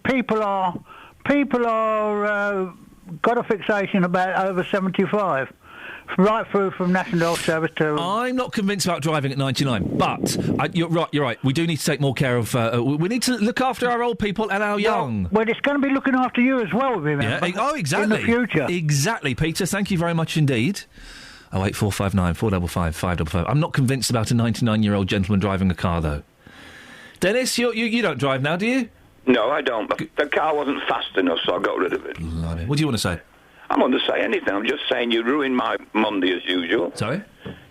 people are got a fixation about over 75. Right through from National Health Service to... I'm not convinced about driving at 99, but you're right. We do need to take more care of... we need to look after our old people and our young. Well, it's going to be looking after you as well, remember? Yeah. Oh, exactly. In the future. Exactly, Peter. Thank you very much indeed. 08459 455 555. I'm not convinced about a 99-year-old gentleman driving a car, though. Dennis, you don't drive now, do you? No, I don't. But the car wasn't fast enough, so I got rid of it. What do you want to say? I want to say anything. I'm just saying you ruined my Monday as usual. Sorry?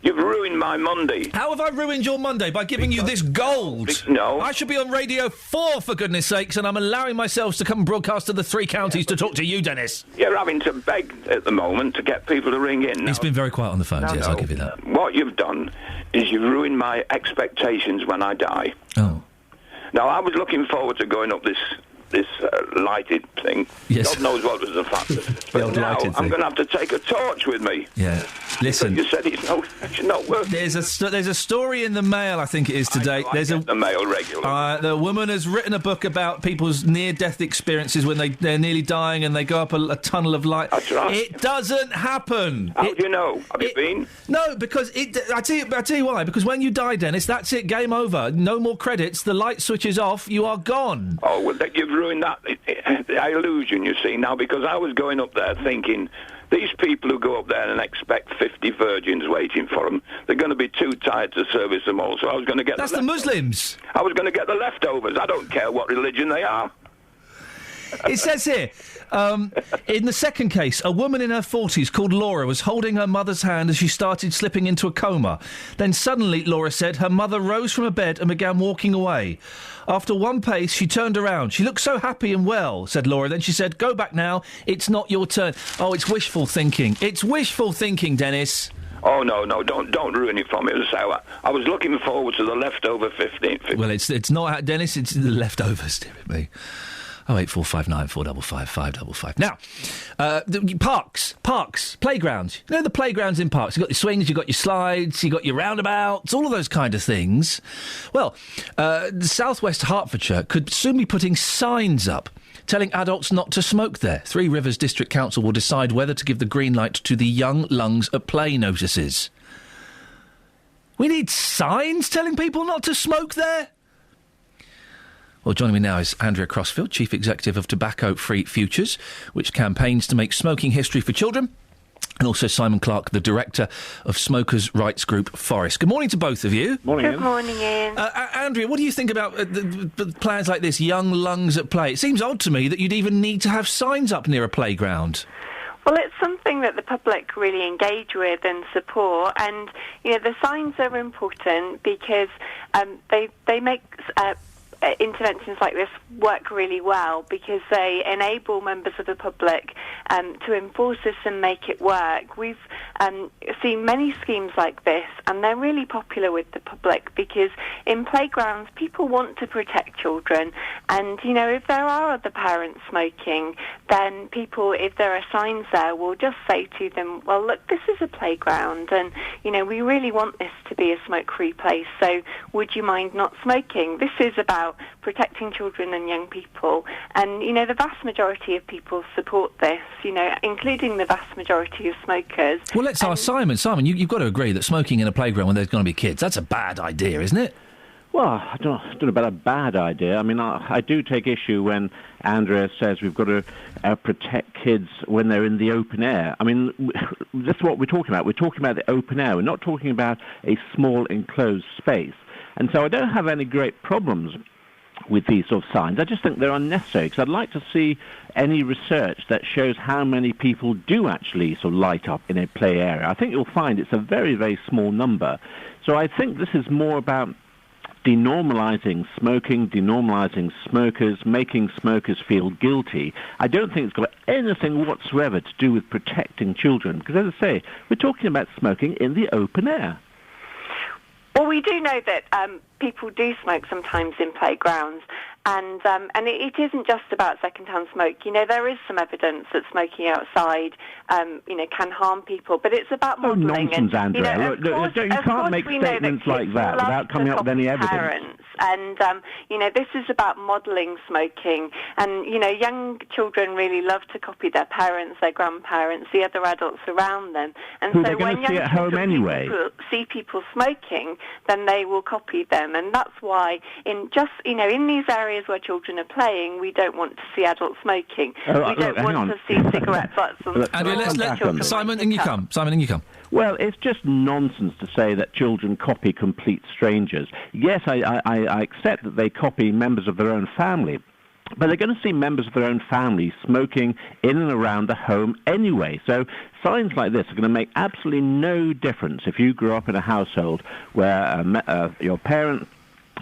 You've ruined my Monday. How have I ruined your Monday? By giving you this gold? No. I should be on Radio 4, for goodness sakes, and I'm allowing myself to come and broadcast to the three counties to talk to you, Dennis. You're having to beg at the moment to get people to ring in. He's been very quiet on the phones, yes, I'll give you that. What you've done is you've ruined my expectations when I die. Oh. Now, I was looking forward to going up this lighted thing. Yes. God knows what was the fact. But now I'm going to have to take a torch with me. Yeah. Listen. You said it's not worth. There's a story in the Mail, I think it is today. There's the Mail regularly. The woman has written a book about people's near-death experiences when they're nearly dying and they go up a tunnel of light. That's right. It doesn't happen. How do you know? Have you been? No, because I tell you why. Because when you die, Dennis, that's it. Game over. No more credits. The light switches off. You are gone. Oh, well, you've ruined that illusion, you see, now, because I was going up there thinking these people who go up there and expect 50 virgins waiting for them, they're going to be too tired to service them all, so I was going to get... That's the Muslims. I was going to get the leftovers. I don't care what religion they are. It says here, in the second case, a woman in her 40s called Laura was holding her mother's hand as she started slipping into a coma. Then suddenly, Laura said, her mother rose from her bed and began walking away. After one pace, she turned around. She looked so happy and well, said Laura. Then she said, go back now. It's not your turn. Oh, it's wishful thinking. It's wishful thinking, Dennis. Oh, no, don't ruin it for me. I was looking forward to the leftover 15th. Well, it's not, Dennis, it's the leftovers, dear me. 08459 455 555. Now, parks, playgrounds. You know the playgrounds in parks? You've got your swings, you've got your slides, you've got your roundabouts, all of those kind of things. Well, the South West Hertfordshire could soon be putting signs up telling adults not to smoke there. Three Rivers District Council will decide whether to give the green light to the young lungs at play notices. We need signs telling people not to smoke there? Well, joining me now is Andrea Crossfield, Chief Executive of Tobacco Free Futures, which campaigns to make smoking history for children, and also Simon Clark, the Director of Smokers' Rights Group Forest. Good morning to both of you. Morning, Good morning, Ian. Andrea, what do you think about the plans like this, young lungs at play? It seems odd to me that you'd even need to have signs up near a playground. Well, it's something that the public really engage with and support, and the signs are important because they make interventions like this work really well because they enable members of the public to enforce this and make it work. We've seen many schemes like this, and they're really popular with the public because in playgrounds people want to protect children, and if there are other parents smoking, then people, if there are signs there, will just say to them, well, look, this is a playground, and we really want this to be a smoke-free place, so would you mind not smoking? This is about protecting children and young people, and the vast majority of people support this, including the vast majority of smokers. Well, let's ask Simon. Simon, you've got to agree that smoking in a playground when there's going to be kids, that's a bad idea, isn't it? Well, I don't know about a bad idea. I mean, I do take issue when Andrea says we've got to protect kids when they're in the open air. I mean, that's what we're talking about. We're talking about the open air. We're not talking about a small enclosed space. And so I don't have any great problems with these sort of signs. I just think they're unnecessary because I'd like to see any research that shows how many people do actually sort of light up in a play area. I think you'll find it's a very, very small number. So I think this is more about denormalising smoking, denormalising smokers, making smokers feel guilty. I don't think it's got anything whatsoever to do with protecting children because, as I say, we're talking about smoking in the open air. Well, we do know that people do smoke sometimes in playgrounds, and it isn't just about second-hand smoke. There is some evidence that smoking outside, can harm people, but it's about modelling. Oh, nonsense, Andrea. Look, you can't make statements like that without coming up with any evidence. Parents. And, this is about modelling smoking. And, young children really love to copy their parents, their grandparents, the other adults around them. And who so they're going to see at home anyway. See people smoking, then they will copy them. And that's why in these areas where children are playing, we don't want to see adults smoking. We don't want to see cigarette butts on Andrea, let's let Simon, in you come. Simon, in you come. Well, it's just nonsense to say that children copy complete strangers. Yes, I accept that they copy members of their own family, but they're going to see members of their own family smoking in and around the home anyway. So signs like this are going to make absolutely no difference if you grew up in a household where your parent,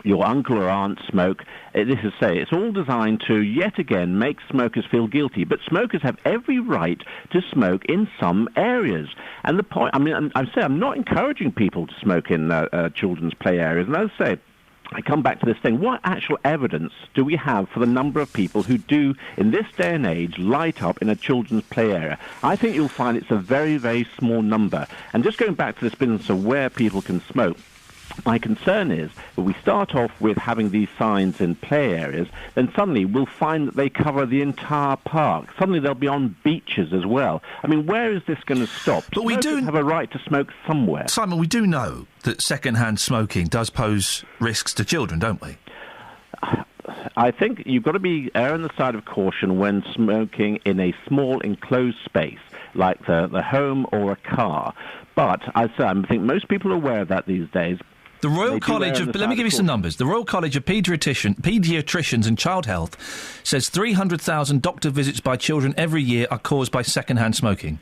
your uncle or aunt smoke. This is it's all designed to, yet again, make smokers feel guilty. But smokers have every right to smoke in some areas. And the point, I'm not encouraging people to smoke in children's play areas. And as I say, I come back to this thing. What actual evidence do we have for the number of people who do, in this day and age, light up in a children's play area? I think you'll find it's a very, very small number. And just going back to this business of where people can smoke, my concern is that we start off with having these signs in play areas, then suddenly we'll find that they cover the entire park. Suddenly they'll be on beaches as well. I mean, where is this going to stop? But we do have a right to smoke somewhere. Simon, we do know that second-hand smoking does pose risks to children, don't we? I think you've got to be err on the side of caution when smoking in a small enclosed space, like the home or a car. But I think most people are aware of that these days. The Royal College of... Let me give you some numbers. The Royal College of Paediatricians and Child Health says 300,000 doctor visits by children every year are caused by second-hand smoking.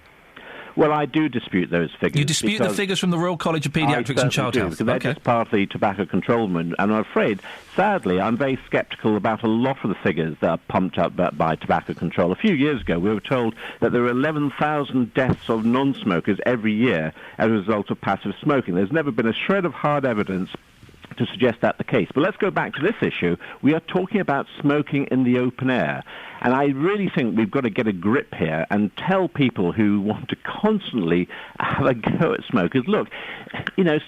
Well, I do dispute those figures. You dispute the figures from the Royal College of Paediatrics and Child Health? Because they're just part of the tobacco control movement. And I'm afraid, sadly, I'm very sceptical about a lot of the figures that are pumped up by tobacco control. A few years ago, we were told that there were 11,000 deaths of non-smokers every year as a result of passive smoking. There's never been a shred of hard evidence to suggest that's the case. But let's go back to this issue. We are talking about smoking in the open air. And I really think we've got to get a grip here and tell people who want to constantly have a go at smokers, look,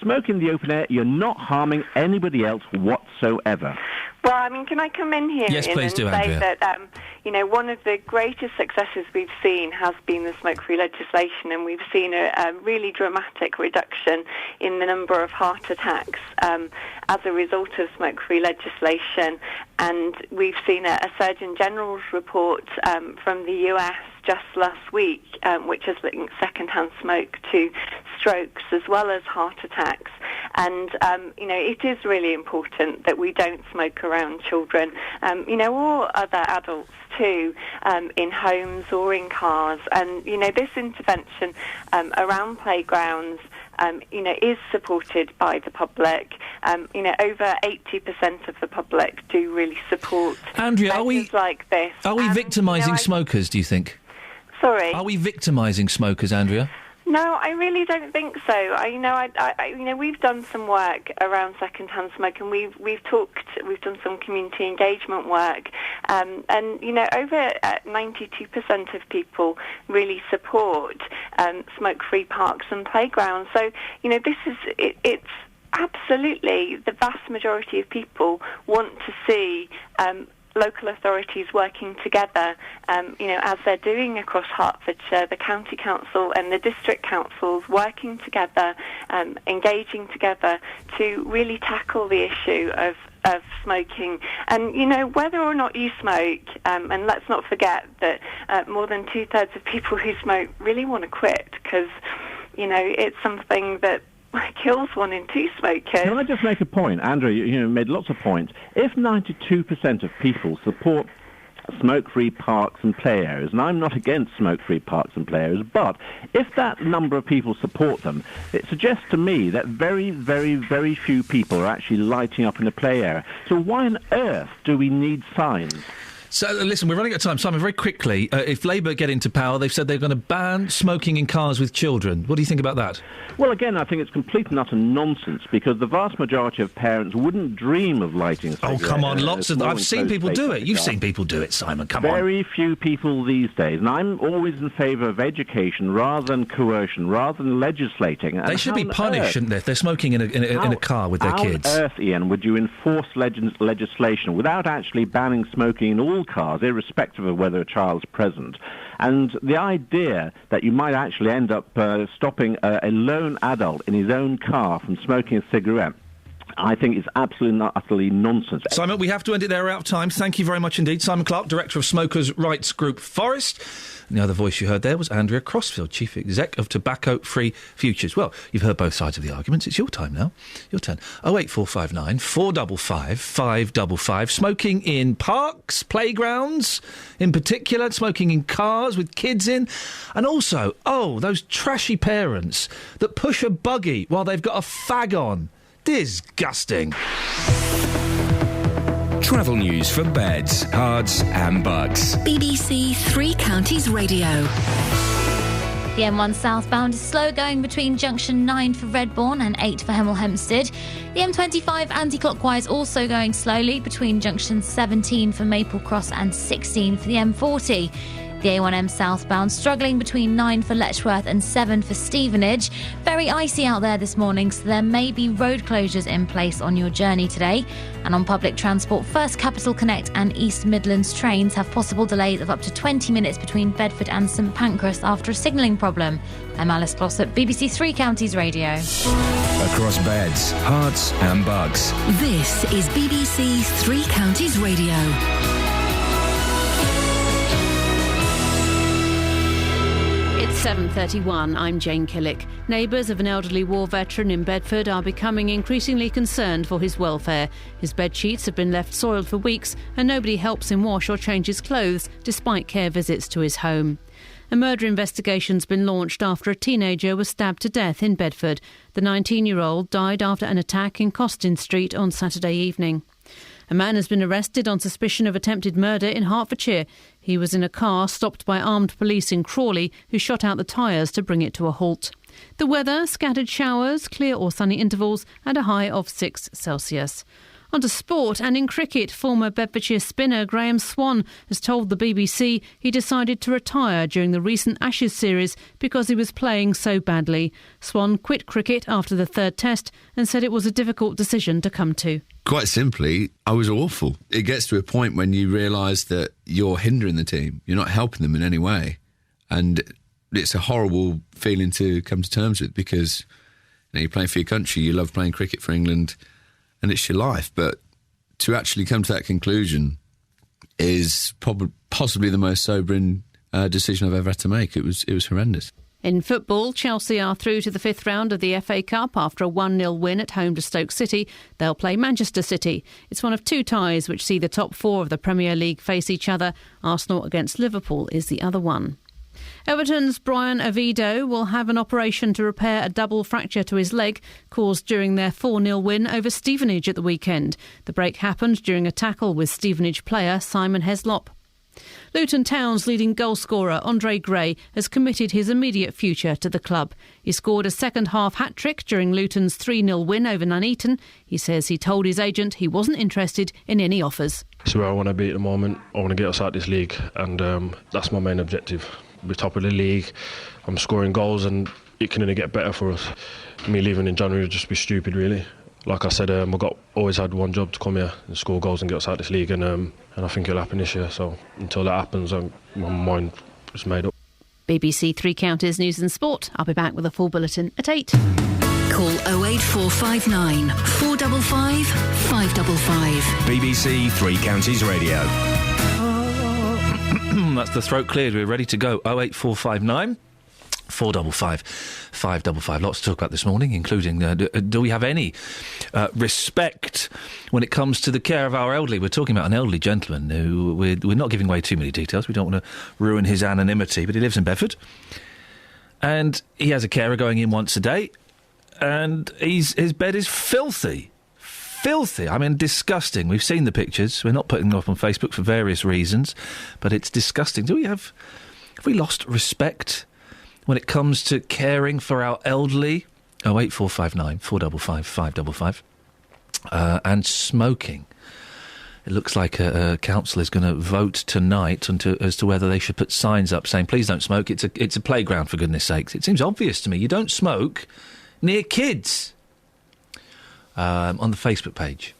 smoke in the open air, you're not harming anybody else whatsoever. Well, I mean, can I come in here yes, please and do, say Andrea. that, one of the greatest successes we've seen has been the smoke-free legislation, and we've seen a really dramatic reduction in the number of heart attacks as a result of smoke-free legislation. And we've seen a Surgeon General's report from the US just last week, which has linked second-hand smoke to strokes as well as heart attacks. And, it is really important that we don't smoke around children, or other adults too, in homes or in cars. And, this intervention around playgrounds, is supported by the public. Over 80% of the public do really support Andrea, measures like this. Are we victimising smokers, do you think? Sorry? Are we victimising smokers, Andrea? No, I really don't think so. We've done some work around second-hand smoke, and we've done some community engagement work, and over 92% of people really support smoke-free parks and playgrounds. So it's absolutely the vast majority of people want to see local authorities working together, as they're doing across Hertfordshire, the county council and the district councils working together, engaging together to really tackle the issue of smoking. And, whether or not you smoke, and let's not forget that more than 2/3 of people who smoke really want to quit because, it's something that kills 1 in 2 smokers. Can I just make a point? Andrew, you made lots of points. If 92% of people support smoke-free parks and play areas, and I'm not against smoke-free parks and play areas, but if that number of people support them, it suggests to me that very, very, very few people are actually lighting up in a play area. So why on earth do we need signs? So, listen, we're running out of time. Simon, very quickly, if Labour get into power, they've said they're going to ban smoking in cars with children. What do you think about that? Well, again, I think it's complete and utter nonsense, because the vast majority of parents wouldn't dream of lighting a cigarette. Oh, come on, I've seen people do it. You've seen people do it, Simon, come on. Very few people these days, and I'm always in favour of education rather than coercion, rather than legislating. They should be punished, shouldn't they, if they're smoking in a car with their kids? How on earth, Iain, would you enforce legislation without actually banning smoking in all cars, irrespective of whether a child's present? And the idea that you might actually end up stopping a lone adult in his own car from smoking a cigarette, I think it's absolutely not utterly nonsense. Simon, we have to end it there. We're out of time. Thank you very much indeed. Simon Clarke, Director of Smokers' Rights Group Forest. And the other voice you heard there was Andrea Crossfield, Chief Exec of Tobacco Free Futures. Well, you've heard both sides of the arguments. It's your time now. Your turn. 08459 455 555. Smoking in parks, playgrounds, in particular, smoking in cars with kids in. And also, those trashy parents that push a buggy while they've got a fag on. Disgusting. Travel news for beds, cards and bugs. BBC Three Counties Radio. The M1 southbound is slow going between junction 9 for Redbourne and 8 for Hemel Hempstead. The M25 anti-clockwise also going slowly between junction 17 for Maple Cross and 16 for the M40. The A1M southbound struggling between 9 for Letchworth and 7 for Stevenage. Very icy out there this morning, so there may be road closures in place on your journey today. And on public transport, First Capital Connect and East Midlands trains have possible delays of up to 20 minutes between Bedford and St Pancras after a signalling problem. I'm Alice Glossop, BBC Three Counties Radio. Across beds, hearts and bugs. This is BBC Three Counties Radio. It's 7:31, I'm Jane Killick. Neighbours of an elderly war veteran in Bedford are becoming increasingly concerned for his welfare. His bedsheets have been left soiled for weeks and nobody helps him wash or change his clothes despite care visits to his home. A murder investigation's been launched after a teenager was stabbed to death in Bedford. The 19-year-old died after an attack in Costin Street on Saturday evening. A man has been arrested on suspicion of attempted murder in Hertfordshire. He was in a car stopped by armed police in Crawley, who shot out the tyres to bring it to a halt. The weather, scattered showers, clear or sunny intervals, and a high of 6 Celsius. On to sport, and in cricket, former Bedfordshire spinner Graham Swann has told the BBC he decided to retire during the recent Ashes series because he was playing so badly. Swann quit cricket after the third test and said it was a difficult decision to come to. Quite simply, I was awful. It gets to a point when you realise that you're hindering the team. You're not helping them in any way. And it's a horrible feeling to come to terms with because you're playing for your country, you love playing cricket for England, and it's your life. But to actually come to that conclusion is possibly the most sobering decision I've ever had to make. It was horrendous. In football, Chelsea are through to the 5th round of the FA Cup after a 1-0 win at home to Stoke City. They'll play Manchester City. It's one of 2 ties which see the top 4 of the Premier League face each other. Arsenal against Liverpool is the other one. Everton's Brian Oviedo will have an operation to repair a double fracture to his leg caused during their 4-0 win over Stevenage at the weekend. The break happened during a tackle with Stevenage player Simon Heslop. Luton Town's leading goalscorer Andre Gray has committed his immediate future to the club. He scored a second-half hat-trick during Luton's 3-0 win over Nuneaton. He says he told his agent he wasn't interested in any offers. It's where I want to be at the moment. I want to get us out of this league, and that's my main objective. We're top of the league, I'm scoring goals, and it can only get better for us. Me leaving in January would just be stupid, really. Like I said, always had one job to come here and score goals and get us out of this league, and I think it'll happen this year. So until that happens, my mind is made up. BBC Three Counties News and Sport. I'll be back with a full bulletin at 8. Call 08459 455 555. BBC Three Counties Radio. That's the throat cleared. We're ready to go. 08459 455 555. Lots to talk about this morning, including do we have any respect when it comes to the care of our elderly? We're talking about an elderly gentleman who we're not giving away too many details. We don't want to ruin his anonymity, but he lives in Bedford and he has a carer going in once a day, and his bed is filthy. I mean, disgusting. We've seen the pictures. We're not putting them up on Facebook for various reasons, but it's disgusting. Have we lost respect when it comes to caring for our elderly? 08459 455 555. And smoking. It looks like a council is going to vote tonight as to whether they should put signs up saying, please don't smoke, it's a playground, for goodness sakes. It seems obvious to me. You don't smoke near kids. On the Facebook page,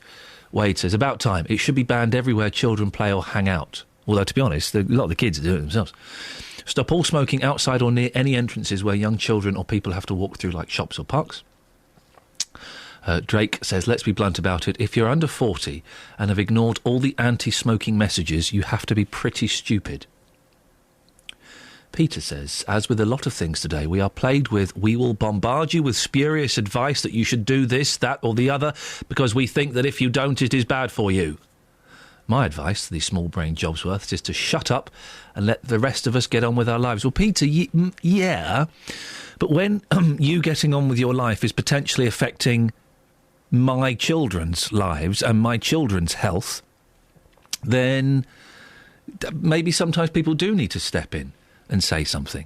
Wade says, about time. It should be banned everywhere children play or hang out. Although, to be honest, a lot of the kids are doing it themselves. Stop all smoking outside or near any entrances where young children or people have to walk through, like shops or parks. Drake says, let's be blunt about it. If you're under 40 and have ignored all the anti-smoking messages, you have to be pretty stupid. Peter says, as with a lot of things today, we are plagued with, we will bombard you with spurious advice that you should do this, that or the other, because we think that if you don't, it is bad for you. My advice to these small-brained Jobsworths is to shut up and let the rest of us get on with our lives. Well, Peter, yeah, but when you getting on with your life is potentially affecting my children's lives and my children's health, then maybe sometimes people do need to step in and say something.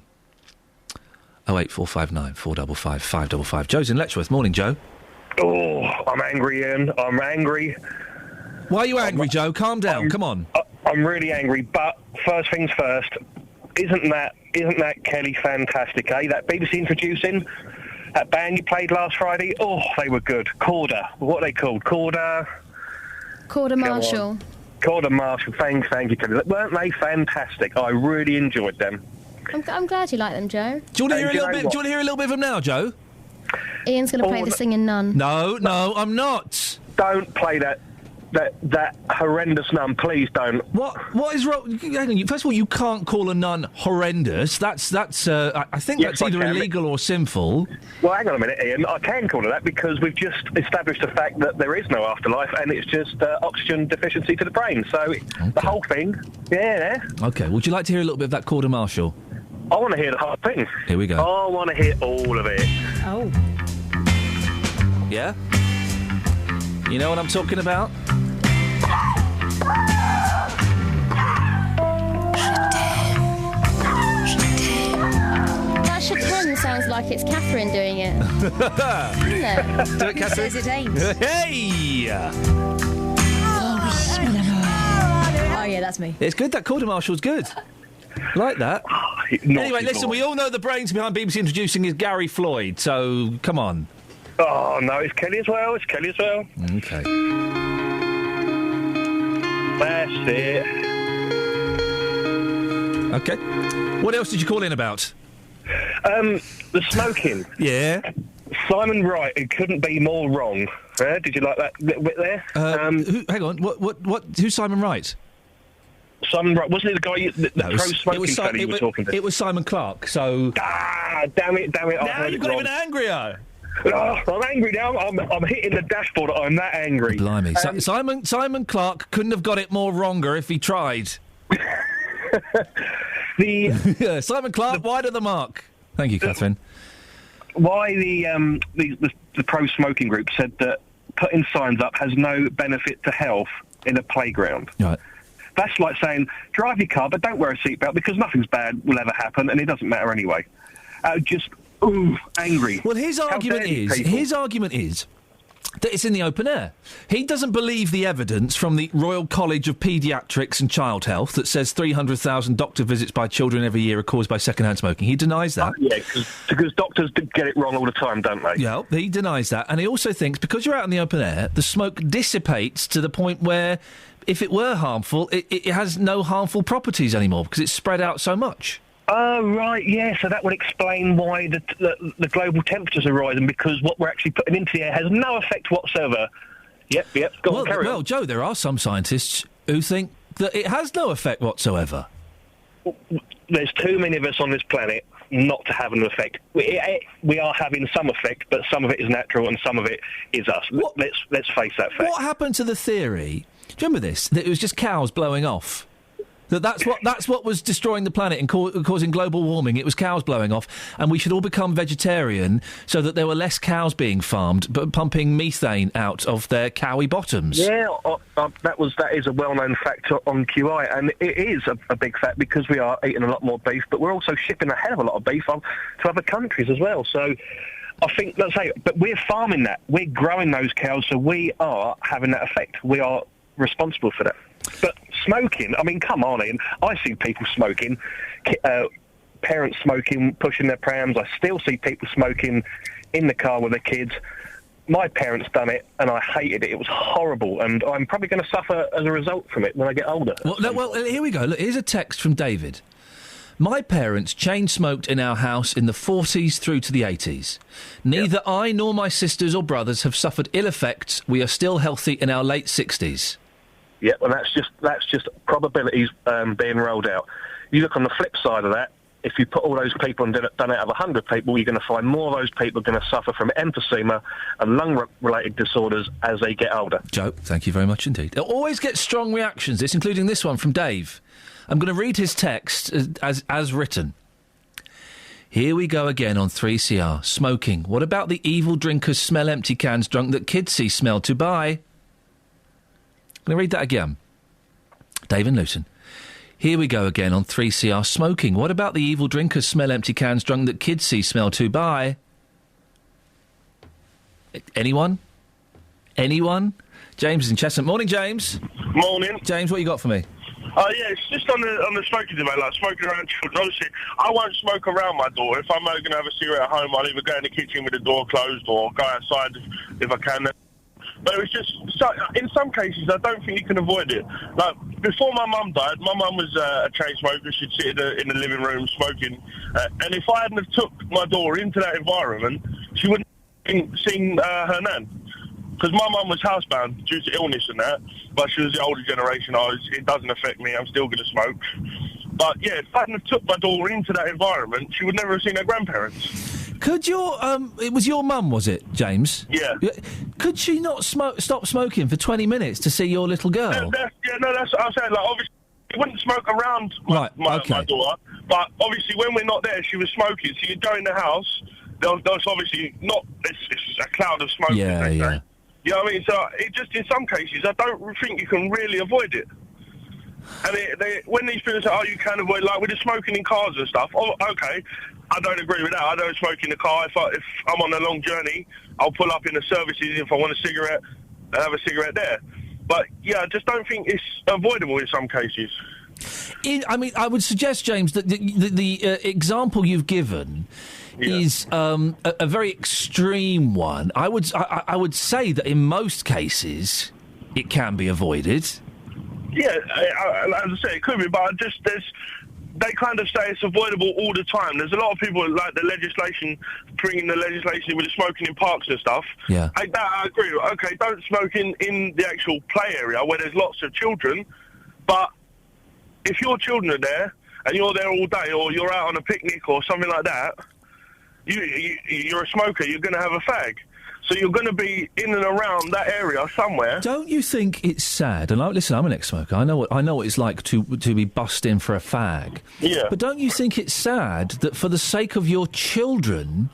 08459 455 555. Joe's in Letchworth. Morning, Joe. Oh, I'm angry, Ian. I'm angry. Why are you angry, Joe? Calm down. Come on. I'm really angry. But first things first. Isn't that Kelly fantastic? That BBC introducing that band you played last Friday. Oh, they were good. Corda. What are they called? Corda Marshall. Corda Marshall, thank you, Kelly. Weren't they fantastic? I really enjoyed them. I'm glad you like them, Joe. Do you want to hear a little bit? Do you want to hear a little bit of them now, Joe? Ian's going to play the Singing Nun. No, I'm not. Don't play that. that horrendous nun. Please don't. What is wrong? Hang on, first of all, you can't call a nun horrendous. I think Yes, that's either I can. illegal or sinful. Well, hang on a minute, Ian. I can call it that because we've just established the fact that there is no afterlife and it's just oxygen deficiency to the brain. So the whole thing, yeah. Okay, would you like to hear a little bit of that Quarter Marshal? I want to hear the whole thing. Here we go. I want to hear all of it. Oh. Yeah? You know what I'm talking about? That Chatem sounds like it's Catherine doing it. Doesn't it? Do it, Catherine. Says it ain't. Hey! Oh, yeah, that's me. It's good, that Quarter Marshal's good. Like that. Anyway, listen, we all know the brains behind BBC Introducing is Gary Floyd, so come on. Oh, no, it's Kelly as well. Okay. That's it. Okay. What else did you call in about? The smoking. Yeah. Simon Wright, it couldn't be more wrong. Did you like that little bit there? Hang on. Who's Simon Wright? Simon Wright, wasn't it the guy, the pro-smoking fella you were talking to? It was Simon Clark, so... Ah, damn it, I now heard you've it got wrong. even angrier. Oh, I'm angry now. I'm hitting the dashboard. I'm that angry. Blimey. Simon Clark couldn't have got it more wronger if he tried. Simon Clark, wide of the mark. Thank you, Catherine. Why the pro-smoking group said that putting signs up has no benefit to health in a playground. Right. That's like saying, drive your car, but don't wear a seatbelt because nothing's bad will ever happen and it doesn't matter anyway. Angry. Well, his argument is that it's in the open air. He doesn't believe the evidence from the Royal College of Paediatrics and Child Health that says 300,000 doctor visits by children every year are caused by second-hand smoking. He denies that. Yeah, because doctors get it wrong all the time, don't they? Yeah, he denies that. And he also thinks because you're out in the open air, the smoke dissipates to the point where if it were harmful, it has no harmful properties anymore because it's spread out so much. Oh, right, yeah, so that would explain why the global temperatures are rising, because what we're actually putting into the air has no effect whatsoever. Yep, go on, carry on. Well, Joe, there are some scientists who think that it has no effect whatsoever. There's too many of us on this planet not to have an effect. We are having some effect, but some of it is natural and some of it is us. Let's face that fact. What happened to the theory, do you remember this, that it was just cows blowing off? That's what was destroying the planet and causing global warming. It was cows blowing off, and we should all become vegetarian so that there were less cows being farmed, but pumping methane out of their cowy bottoms. Yeah, that is a well-known fact on QI, and it is a big fact because we are eating a lot more beef, but we're also shipping a hell of a lot of beef to other countries as well. So I think, but we're farming that. We're growing those cows, so we are having that effect. We are responsible for that. But smoking, I mean, come on, Ian. I see people smoking, parents smoking, pushing their prams. I still see people smoking in the car with their kids. My parents done it, and I hated it. It was horrible, and I'm probably going to suffer as a result from it when I get older. Well, here we go. Look, here's a text from David. My parents chain-smoked in our house in the 40s through to the 80s. Neither I nor my sisters or brothers have suffered ill effects. We are still healthy in our late 60s. Yeah, well, that's just probabilities being rolled out. You look on the flip side of that. If you put all those people and done it out of 100 people, you're going to find more of those people are going to suffer from emphysema and lung-related disorders as they get older. Joe, thank you very much indeed. They'll always get strong reactions, including this one from Dave. I'm going to read his text as written. Here we go again on 3CR. Smoking. What about the evil drinkers smell empty cans drunk that kids see smell to buy? I'm going to read that again. Dave in Luton. Here we go again on 3CR. Smoking. What about the evil drinkers smell empty cans drunk that kids see smell to buy? Anyone? James is in Chestnut. Morning, James. Morning. James, what you got for me? Yeah, it's just on the smoking debate, like smoking around children. Obviously, I won't smoke around my daughter. If I'm going to have a cigarette at home, I'll either go in the kitchen with the door closed or go outside if I can. But it's just, in some cases, I don't think you can avoid it. Like, before my mum died, my mum was a chain smoker. She'd sit in the living room smoking. And if I hadn't have took my daughter into that environment, she wouldn't have seen her nan. because my mum was housebound due to illness and that, but she was the older generation. It doesn't affect me. I'm still going to smoke. But yeah, if I hadn't have took my daughter into that environment, she would never have seen her grandparents. Could your it was your mum, was it, James? Yeah. Could she not stop smoking for 20 minutes to see your little girl? That's what I'm saying. Like, obviously, she wouldn't smoke around my daughter, but obviously when we're not there, she was smoking. So you'd go in the house, there's obviously not, it's a cloud of smoke. Yeah. You know what I mean? So it just, in some cases, I don't think you can really avoid it. And when these people say, you can avoid, like with the smoking in cars and stuff, okay, I don't agree with that. I don't smoke in the car. If I'm on a long journey, I'll pull up in the services if I want a cigarette and have a cigarette there. But, yeah, I just don't think it's avoidable in some cases. I would suggest, James, that the example you've given is a very extreme one. I would say that in most cases it can be avoided. Yeah, as I say, it could be, but they kind of say it's avoidable all the time. There's a lot of people like the legislation, bringing the legislation with the smoking in parks and stuff. Yeah. I agree. Okay, don't smoke in the actual play area where there's lots of children, but if your children are there and you're there all day, or you're out on a picnic or something like that, you're a smoker, you're going to have a fag. So you're going to be in and around that area somewhere. Don't you think it's sad? And listen, I'm an ex-smoker. I know what it's like to be bussed in for a fag. Yeah. But don't you think it's sad that for the sake of your children,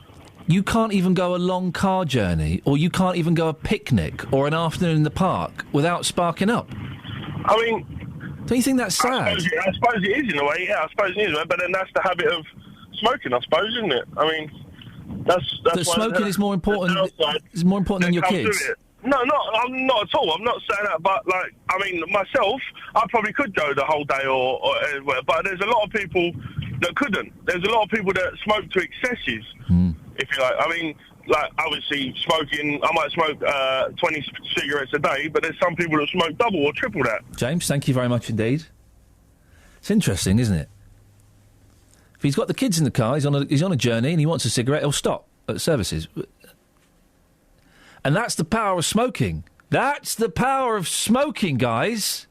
you can't even go a long car journey, or you can't even go a picnic or an afternoon in the park without sparking up? I mean, don't you think that's sad? I suppose it is in a way. Yeah, I suppose it is. But then that's the habit of smoking, I suppose, isn't it? I mean. That's that smoking is more important. Is more important than your kids. No, not at all. I'm not saying that, but I mean, myself, I probably could go the whole day or anywhere. But there's a lot of people that couldn't. There's a lot of people that smoke to excesses, if you like. I mean, obviously smoking. I might smoke 20 cigarettes a day, but there's some people that smoke double or triple that. James, thank you very much indeed. It's interesting, isn't it? If he's got the kids in the car, he's on a journey and he wants a cigarette, he'll stop at services. And that's the power of smoking. That's the power of smoking, guys.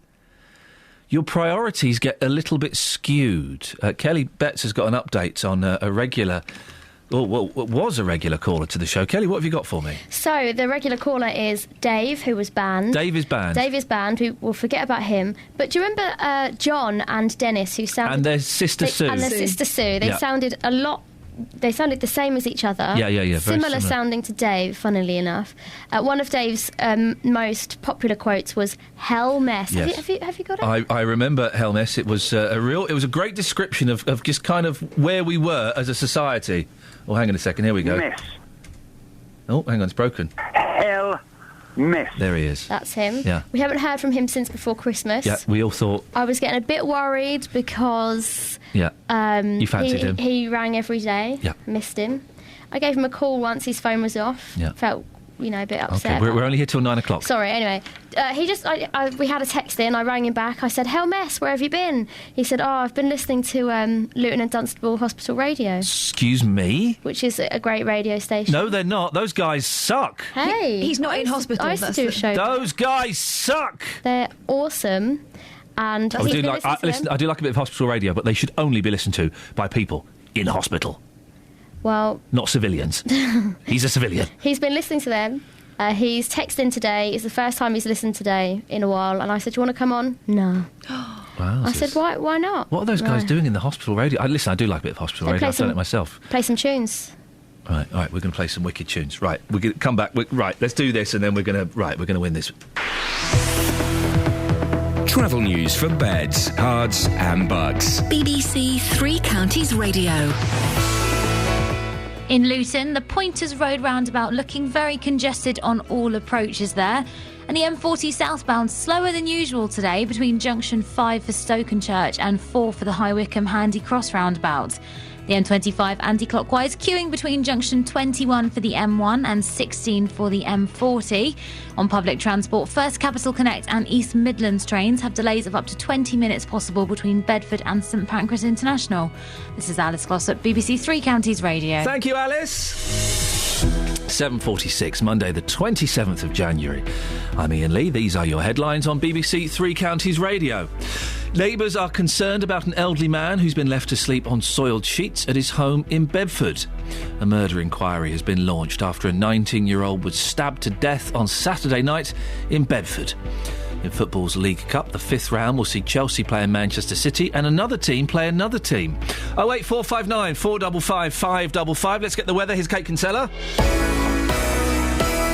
Your priorities get a little bit skewed. Kelly Betts has got an update on a regular... was a regular caller to the show. Kelly, what have you got for me? So, the regular caller is Dave, who was banned. Dave is banned. We'll forget about him. But do you remember John and Dennis, who sounded... And their sister Sue. They sounded a lot... They sounded the same as each other. Yeah. Similar sounding to Dave, funnily enough. One of Dave's most popular quotes was "Hell mess." Yes. Have you got it? I remember Hell mess. It was it was a great description of just kind of where we were as a society. Oh, hang on a second. Here we go. Mess. Oh, hang on. It's broken. Hell mess. There he is. That's him. Yeah. We haven't heard from him since before Christmas. Yeah, we all thought... I was getting a bit worried because... Yeah. You fancied him. He rang every day. Yeah. Missed him. I gave him a call once his phone was off. Yeah. Felt, a bit upset. Okay, we're only here till 9 o'clock. Sorry, anyway. We had a text in, I rang him back. I said, "Hell mess, where have you been?" He said, I've been listening to Luton and Dunstable Hospital Radio. Excuse me? Which is a great radio station. No, they're not. Those guys suck. Hey. He's not in hospital. I used to do a show. Those guys suck. They're awesome. And I do like a bit of hospital radio, but they should only be listened to by people in hospital. Well... Not civilians. He's a civilian. He's been listening to them. He's texted in today. It's the first time he's listened today in a while. And I said, "Do you want to come on?" No. Wow. I said, why not? What are those guys doing in the hospital radio? I do like a bit of hospital radio. I've done it myself. Play some tunes. All right, we're going to play some wicked tunes. Right, we're going to come back. Right, let's do this, and then we're going to win this. Travel news for beds, cards and bugs. BBC Three Counties Radio. In Luton, the Pointers Road roundabout looking very congested on all approaches there. And the M40 southbound slower than usual today between junction 5 for Stokenchurch and 4 for the High Wycombe Handy Cross roundabout. The M25 anti-clockwise queuing between junction 21 for the M1 and 16 for the M40. On public transport, First Capital Connect and East Midlands trains have delays of up to 20 minutes possible between Bedford and St Pancras International. This is Alice Glossop, BBC Three Counties Radio. Thank you, Alice. 7:46, Monday the 27th of January. I'm Iain Lee. These are your headlines on BBC Three Counties Radio. Neighbours are concerned about an elderly man who's been left to sleep on soiled sheets at his home in Bedford. A murder inquiry has been launched after a 19-year-old was stabbed to death on Saturday night in Bedford. In football's League Cup, the fifth round will see Chelsea play Manchester City and another team play another team. 08459 455 555. Let's get the weather. Here's Kate Kinsella.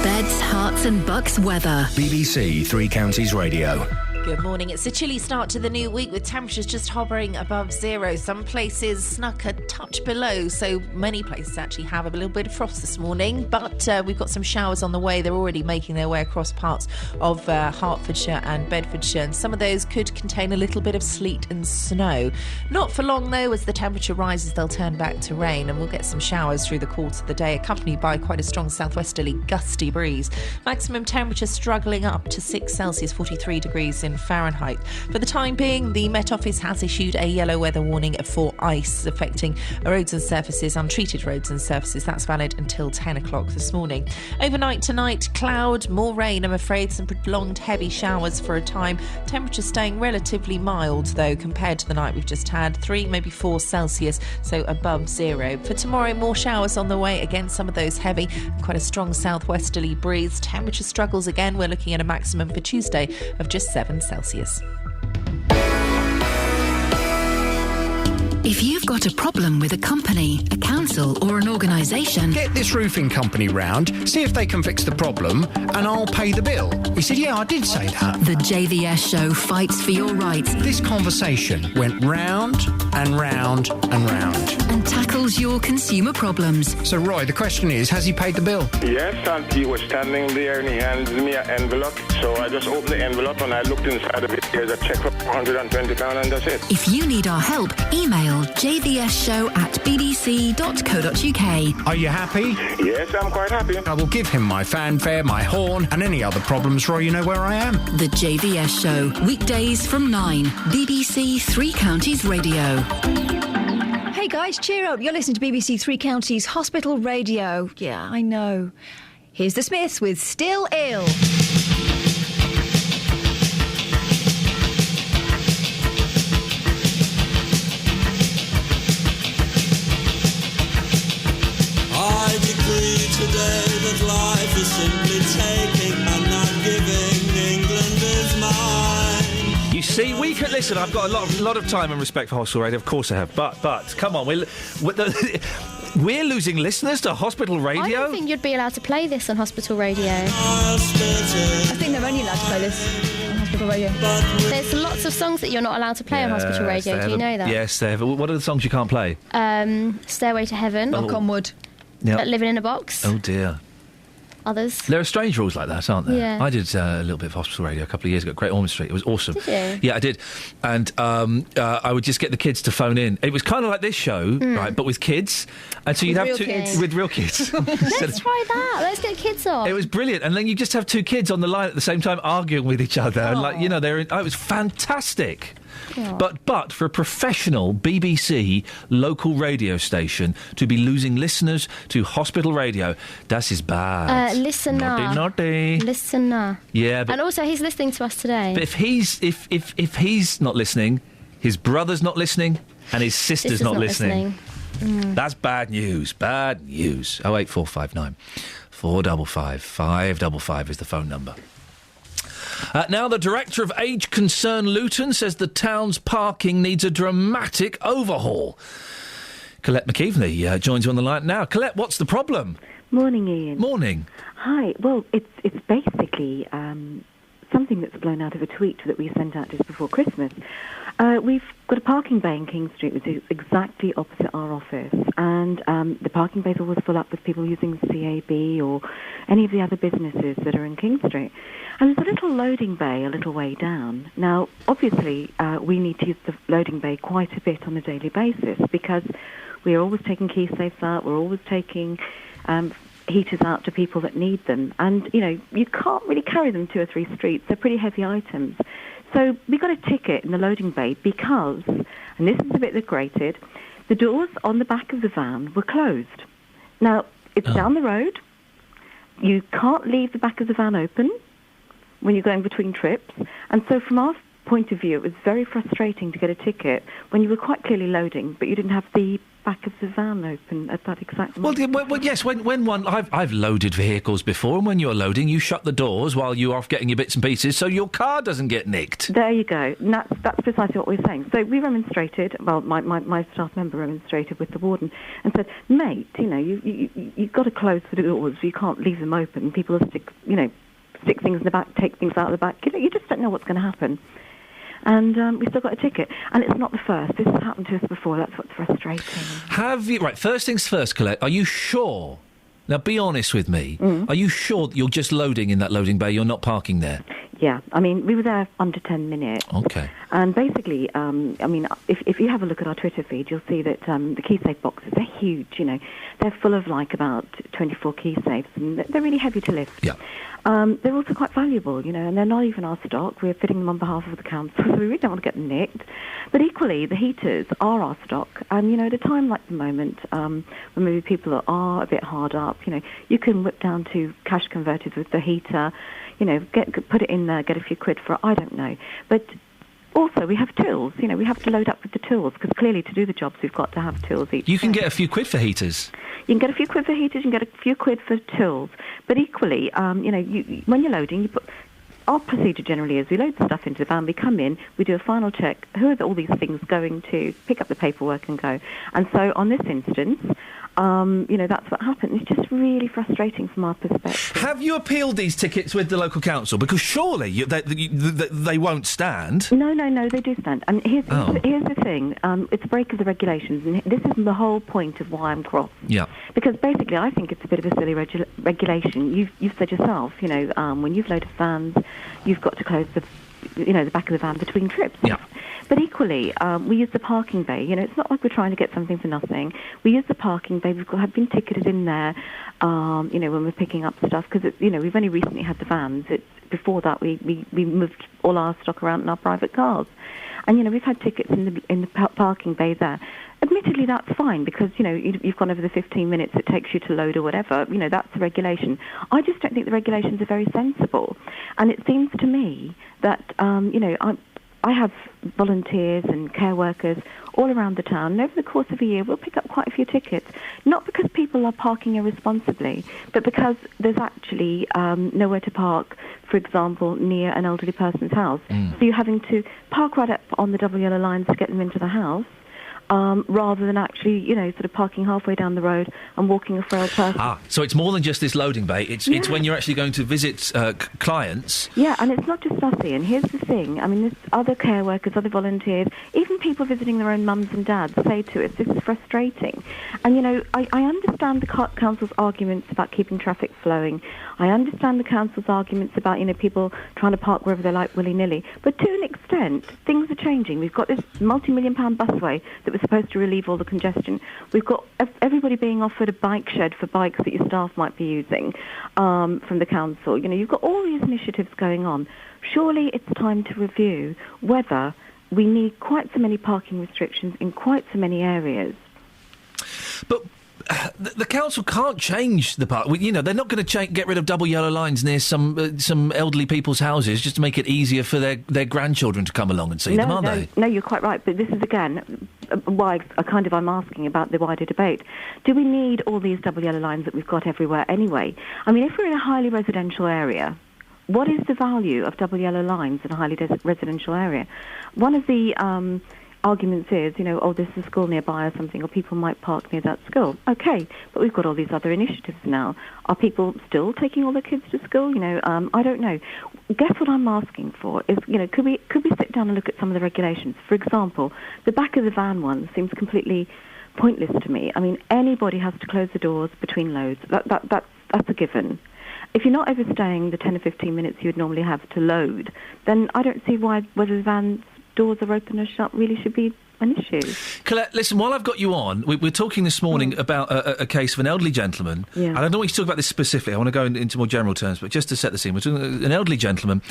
Beds, Herts and Bucks weather. BBC Three Counties Radio. Good morning. It's a chilly start to the new week with temperatures just hovering above zero. Some places snuck a touch below, so many places actually have a little bit of frost this morning. But we've got some showers on the way. They're already making their way across parts of Hertfordshire and Bedfordshire, and some of those could contain a little bit of sleet and snow. Not for long, though. As the temperature rises, they'll turn back to rain, and we'll get some showers through the course of the day, accompanied by quite a strong southwesterly gusty breeze. Maximum temperature struggling up to 6 Celsius, 43 degrees in Fahrenheit. For the time being, the Met Office has issued a yellow weather warning for ice affecting roads and surfaces, untreated roads and surfaces. That's valid until 10 o'clock this morning. Overnight tonight, cloud, more rain, I'm afraid, some prolonged heavy showers for a time. Temperature staying relatively mild, though, compared to the night we've just had. 3, maybe 4 Celsius, so above zero. For tomorrow, more showers on the way. Again, some of those heavy, quite a strong southwesterly breeze. Temperature struggles again. We're looking at a maximum for Tuesday of just 7 Celsius. If you've got a problem with a company, a council or an organisation... Get this roofing company round, see if they can fix the problem, and I'll pay the bill. He said, yeah, I did say that. The JVS show fights for your rights. This conversation went round and round and round. And tackles your consumer problems. So, Roy, the question is, has he paid the bill? Yes, and he was standing there and he handed me an envelope. So I just opened the envelope and I looked inside of it. There's a cheque for £120 and that's it. If you need our help, email jvsshow@bbc.co.uk. Are you happy? Yes, I'm quite happy. I will give him my fanfare, my horn, and any other problems, Roy, you know where I am. The JVS Show, weekdays from 9, BBC Three Counties Radio. Hey guys, cheer up. You're listening to BBC Three Counties Hospital Radio. Yeah, I know. Here's the Smiths with Still Ill. I decree today that life is simply taking and not giving. England is mine. You see, we could listen. I've got a lot of time and respect for hospital radio. Of course I have. But come on, we're losing listeners to hospital radio. I don't think you'd be allowed to play this on hospital radio. I think they're only allowed to play this on hospital radio. There's lots of songs that you're not allowed to play on hospital radio. Do you know that? Yes, they have. What are the songs you can't play? Stairway to Heaven. Knock on wood. Yep. Living in a Box. Oh dear. Others. There are strange rules like that, aren't there? Yeah. I did a little bit of hospital radio a couple of years ago at Great Ormond Street. It was awesome. Did you? Yeah, I did. And I would just get the kids to phone in. It was kind of like this show, right, but with kids. And so you'd have two kids. with real kids. Let's try that. Let's get kids on. It was brilliant. And then you just have two kids on the line at the same time arguing with each other. And it was fantastic. Aww. But for a professional BBC local radio station to be losing listeners to hospital radio, that is bad. Listener. Naughty. Listener. Yeah, but and also he's listening to us today. But if he's not listening, his brother's not listening, and his sister's not listening. That's bad news. Bad news. 08459 455 555 is the phone number. Now, the director of Age Concern Luton says the town's parking needs a dramatic overhaul. Colette McKeveney joins you on the line now. Colette, what's the problem? Morning, Ian. Morning. Hi. Well, it's basically something that's blown out of a tweet that we sent out just before Christmas. We've got a parking bay in King Street, which is exactly opposite our office, and the parking bay's always full up with people using CAB or any of the other businesses that are in King Street. And there's a little loading bay a little way down. Now, obviously, we need to use the loading bay quite a bit on a daily basis because we're always taking key safes out, we're always taking heaters out to people that need them. And, you can't really carry them 2 or 3 streets. They're pretty heavy items. So we got a ticket in the loading bay because, and this is a bit that grated, the doors on the back of the van were closed. Now, it's down the road, You can't leave the back of the van open when you're going between trips. And so from our point of view, it was very frustrating to get a ticket when you were quite clearly loading, but you didn't have the back of the van open at that exact moment. Well, yes, when one... I've loaded vehicles before, and when you're loading, you shut the doors while you're off getting your bits and pieces so your car doesn't get nicked. There you go. And that's precisely what we're saying. So we remonstrated, well, my staff member remonstrated with the warden and said, mate, you've got to close the doors. You can't leave them open. People will stick things in the back, take things out of the back. You just don't know what's going to happen. And we still got a ticket. And it's not the first. This has happened to us before. That's what's frustrating. Have you... Right, first things first, Colette, are you sure... Now, be honest with me. Are you sure that you're just loading in that loading bay, you're not parking there? Yeah. I mean, we were there under 10 minutes. OK. And basically, if you have a look at our Twitter feed, you'll see that the key safe boxes, they're huge, They're full of, about 24 key safes, and they're really heavy to lift. Yeah. They're also quite valuable, and they're not even our stock. We're fitting them on behalf of the council, so we really don't want to get them nicked. But equally, the heaters are our stock. And, at a time like the moment, when maybe people are a bit hard up, you can whip down to cash converters with the heater, put it in there, get a few quid for it, I don't know. But also, we have tools. We have to load up with the tools, because clearly to do the jobs, we've got to have tools each You can day. get a few quid for heaters. You can get a few quid for heaters, you can get a few quid for tools. But equally, when you're loading, our procedure generally is we load the stuff into the van, we come in, we do a final check, who are all these things going to, pick up the paperwork and go. And so on this instance, that's what happened. It's just really frustrating from our perspective. Have you appealed these tickets with the local council? Because surely they won't stand. No, they do stand. And here's the thing. It's a break of the regulations, and this is the whole point of why I'm cross. Yeah. Because basically I think it's a bit of a silly regulation. You've said yourself, when you've loaded vans, you've got to close the back of the van between trips. Yeah. But equally, we use the parking bay. It's not like we're trying to get something for nothing. We use the parking bay. Have been ticketed in there, when we're picking up stuff, because, we've only recently had the vans. Before that, we moved all our stock around in our private cars. And, we've had tickets in the parking bay there. Admittedly, that's fine, because, you've gone over the 15 minutes it takes you to load or whatever. That's the regulation. I just don't think the regulations are very sensible. And it seems to me that, I have volunteers and care workers all around the town, and over the course of a year we'll pick up quite a few tickets, not because people are parking irresponsibly, but because there's actually nowhere to park, for example, near an elderly person's house. So you're having to park right up on the double yellow lines to get them into the house, rather than actually, sort of parking halfway down the road and walking a frail person. So it's more than just this loading bay. It's when you're actually going to visit clients. Yeah, and it's not just us, Ian. Here's the thing. I mean, there's other care workers, other volunteers, even people visiting their own mums and dads say to us, this is frustrating. And, I understand the council's arguments about keeping traffic flowing. I understand the council's arguments about, people trying to park wherever they like willy-nilly. But to an extent, things are changing. We've got this multi-million-pound busway that was supposed to relieve all the congestion. We've got everybody being offered a bike shed for bikes that your staff might be using from the council. You've got all these initiatives going on. Surely it's time to review whether we need quite so many parking restrictions in quite so many areas. But the council can't change the park. They're not going to get rid of double yellow lines near some elderly people's houses just to make it easier for their grandchildren to come along and see them, aren't they? No, you're quite right. But this is, again, why I'm asking about the wider debate. Do we need all these double yellow lines that we've got everywhere anyway? I mean, if we're in a highly residential area, what is the value of double yellow lines in a highly residential area? One of the arguments is, there's a school nearby or something, or people might park near that school. OK, but we've got all these other initiatives now. Are people still taking all their kids to school? I don't know. Guess what I'm asking for is, could we sit down and look at some of the regulations? For example, the back of the van one seems completely pointless to me. I mean, anybody has to close the doors between loads. That's a given. If you're not overstaying the 10 or 15 minutes you would normally have to load, then I don't see whether the van's doors are open or shut really should be an issue. Colette, listen, while I've got you on, we're talking this morning about a case of an elderly gentleman, and I don't want you to talk about this specifically, I want to go into more general terms, but just to set the scene, we're talking about an elderly gentleman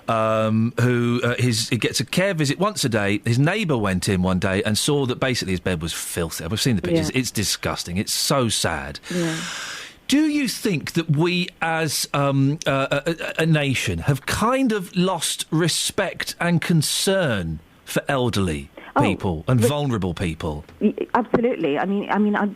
who he gets a care visit once a day. His neighbour went in one day and saw that basically his bed was filthy. We've seen the pictures. It's disgusting. It's so sad. Yeah. Do you think that we, as a nation, have kind of lost respect and concern for elderly people and vulnerable people? Absolutely.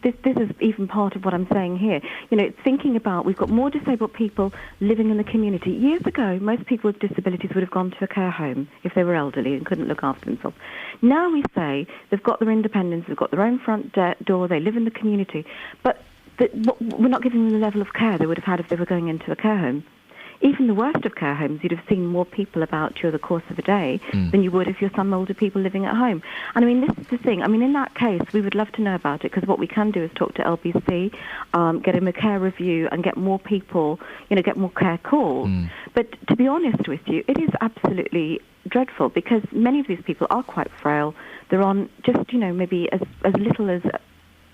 This is even part of what I'm saying here. You know, thinking about, we've got more disabled people living in the community. Years ago, most people with disabilities would have gone to a care home if they were elderly and couldn't look after themselves. Now we say they've got their independence, they've got their own front door, they live in the community, but we're not giving them the level of care they would have had if they were going into a care home. Even the worst of care homes, you'd have seen more people about during the course of a day than you would if you're some older people living at home. And I mean, this is the thing. I mean, in that case, we would love to know about it, because what we can do is talk to LBC, get them a care review and get more people, get more care calls. But to be honest with you, it is absolutely dreadful, because many of these people are quite frail. They're on just, maybe as little as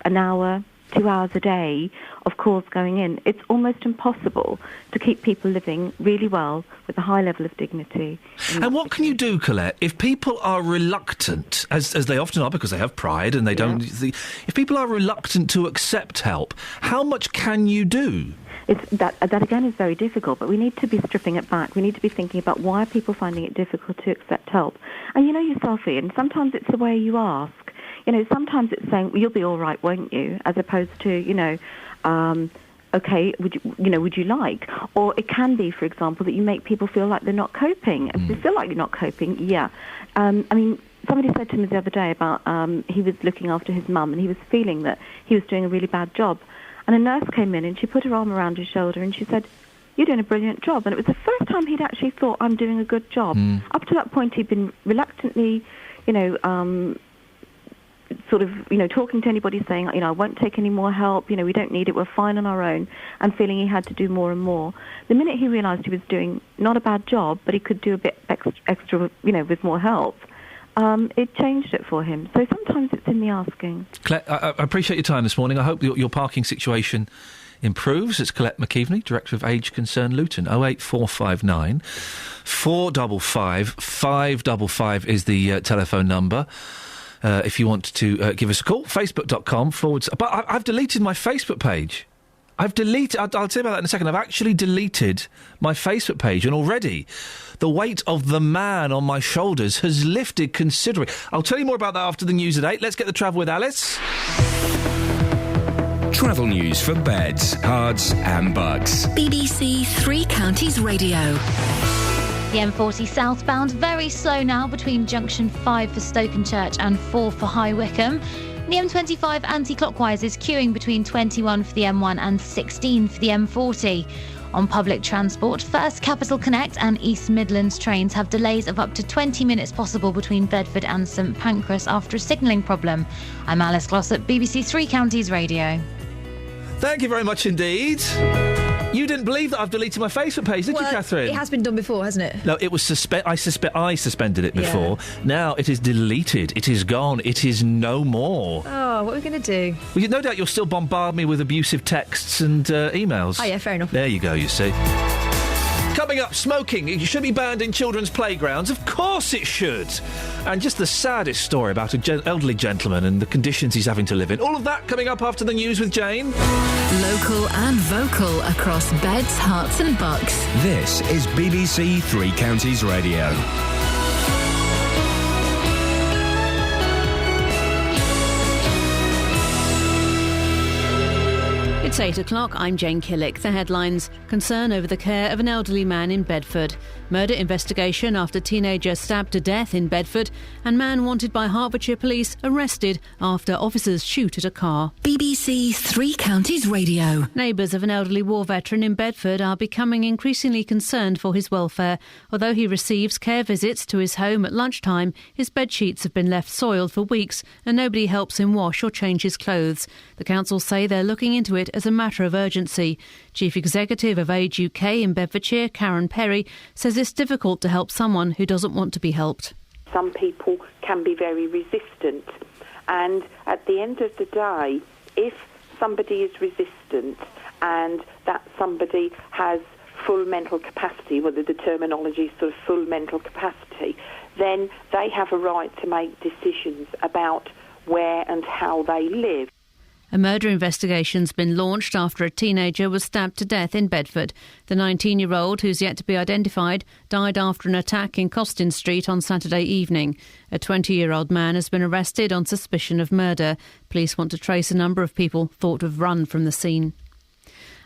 an hour, 2 hours a day of calls going in. It's almost impossible to keep people living really well with a high level of dignity. And what can you do, Colette, if people are reluctant, as they often are because they have pride and they don't... If people are reluctant to accept help, how much can you do? That again is very difficult, but we need to be stripping it back. We need to be thinking about why are people finding it difficult to accept help. And you know yourself, Ian, sometimes it's the way you ask. Sometimes it's saying, well, you'll be all right, won't you? As opposed to, okay, would you like? Or it can be, for example, that you make people feel like they're not coping. If they feel like you're not coping, somebody said to me the other day about he was looking after his mum and he was feeling that he was doing a really bad job. And a nurse came in and she put her arm around his shoulder and she said, "You're doing a brilliant job." And it was the first time he'd actually thought, "I'm doing a good job." Up to that point, he'd been reluctantly, talking to anybody saying, I won't take any more help, we don't need it, we're fine on our own, and feeling he had to do more and more. The minute he realised he was doing not a bad job, but he could do a bit extra, with more help, it changed it for him. So sometimes it's in the asking. Colette, I appreciate your time this morning. I hope your parking situation improves. It's Colette McKeveney, Director of Age Concern Luton. 08459 455 555 is the telephone number. If you want to give us a call, facebook.com/ But I've deleted my Facebook page. I'll tell you about that in a second. I've actually deleted my Facebook page, and already the weight of the man on my shoulders has lifted considerably. I'll tell you more about that after the news at 8. Let's get the travel with Alice. Travel news for beds, cards and bugs. BBC Three Counties Radio. The M40 southbound, very slow now between junction 5 for Stokenchurch and 4 for High Wycombe. The M25 anti-clockwise is queuing between 21 for the M1 and 16 for the M40. On public transport, First Capital Connect and East Midlands trains have delays of up to 20 minutes possible between Bedford and St Pancras after a signalling problem. I'm Alice Glossop, BBC Three Counties Radio. Thank you very much indeed. You didn't believe that I've deleted my Facebook page, did you, Catherine? It has been done before, hasn't it? No, it was I suspended it before. Yeah. Now it is deleted. It is gone. It is no more. Oh, what are we going to do? Well, no doubt you'll still bombard me with abusive texts and emails. Oh, yeah, fair enough. There you go, you see. Coming up, smoking. It should be banned in children's playgrounds. Of course it should. And just the saddest story about an elderly gentleman and the conditions he's having to live in. All of that coming up after the news with Jane. Local and vocal across beds, hearts and bucks. This is BBC Three Counties Radio. It's 8 o'clock. I'm Jane Killick. The headlines: concern over the care of an elderly man in Bedford. Murder investigation after teenager stabbed to death in Bedford. And man wanted by Hertfordshire police arrested after officers shoot at a car. BBC Three Counties Radio. Neighbours of an elderly war veteran in Bedford are becoming increasingly concerned for his welfare. Although he receives care visits to his home at lunchtime, his bedsheets have been left soiled for weeks and nobody helps him wash or change his clothes. The council say they're looking into it as a matter of urgency. Chief Executive of Age UK in Bedfordshire, Karen Perry, says it's difficult to help someone who doesn't want to be helped. Some people can be very resistant, and at the end of the day, if somebody is resistant and that somebody has full mental capacity, whether the terminology is sort of full mental capacity, then they have a right to make decisions about where and how they live. A murder investigation's been launched after a teenager was stabbed to death in Bedford. The 19-year-old, who's yet to be identified, died after an attack in Costin Street on Saturday evening. A 20-year-old man has been arrested on suspicion of murder. Police want to trace a number of people thought to have run from the scene.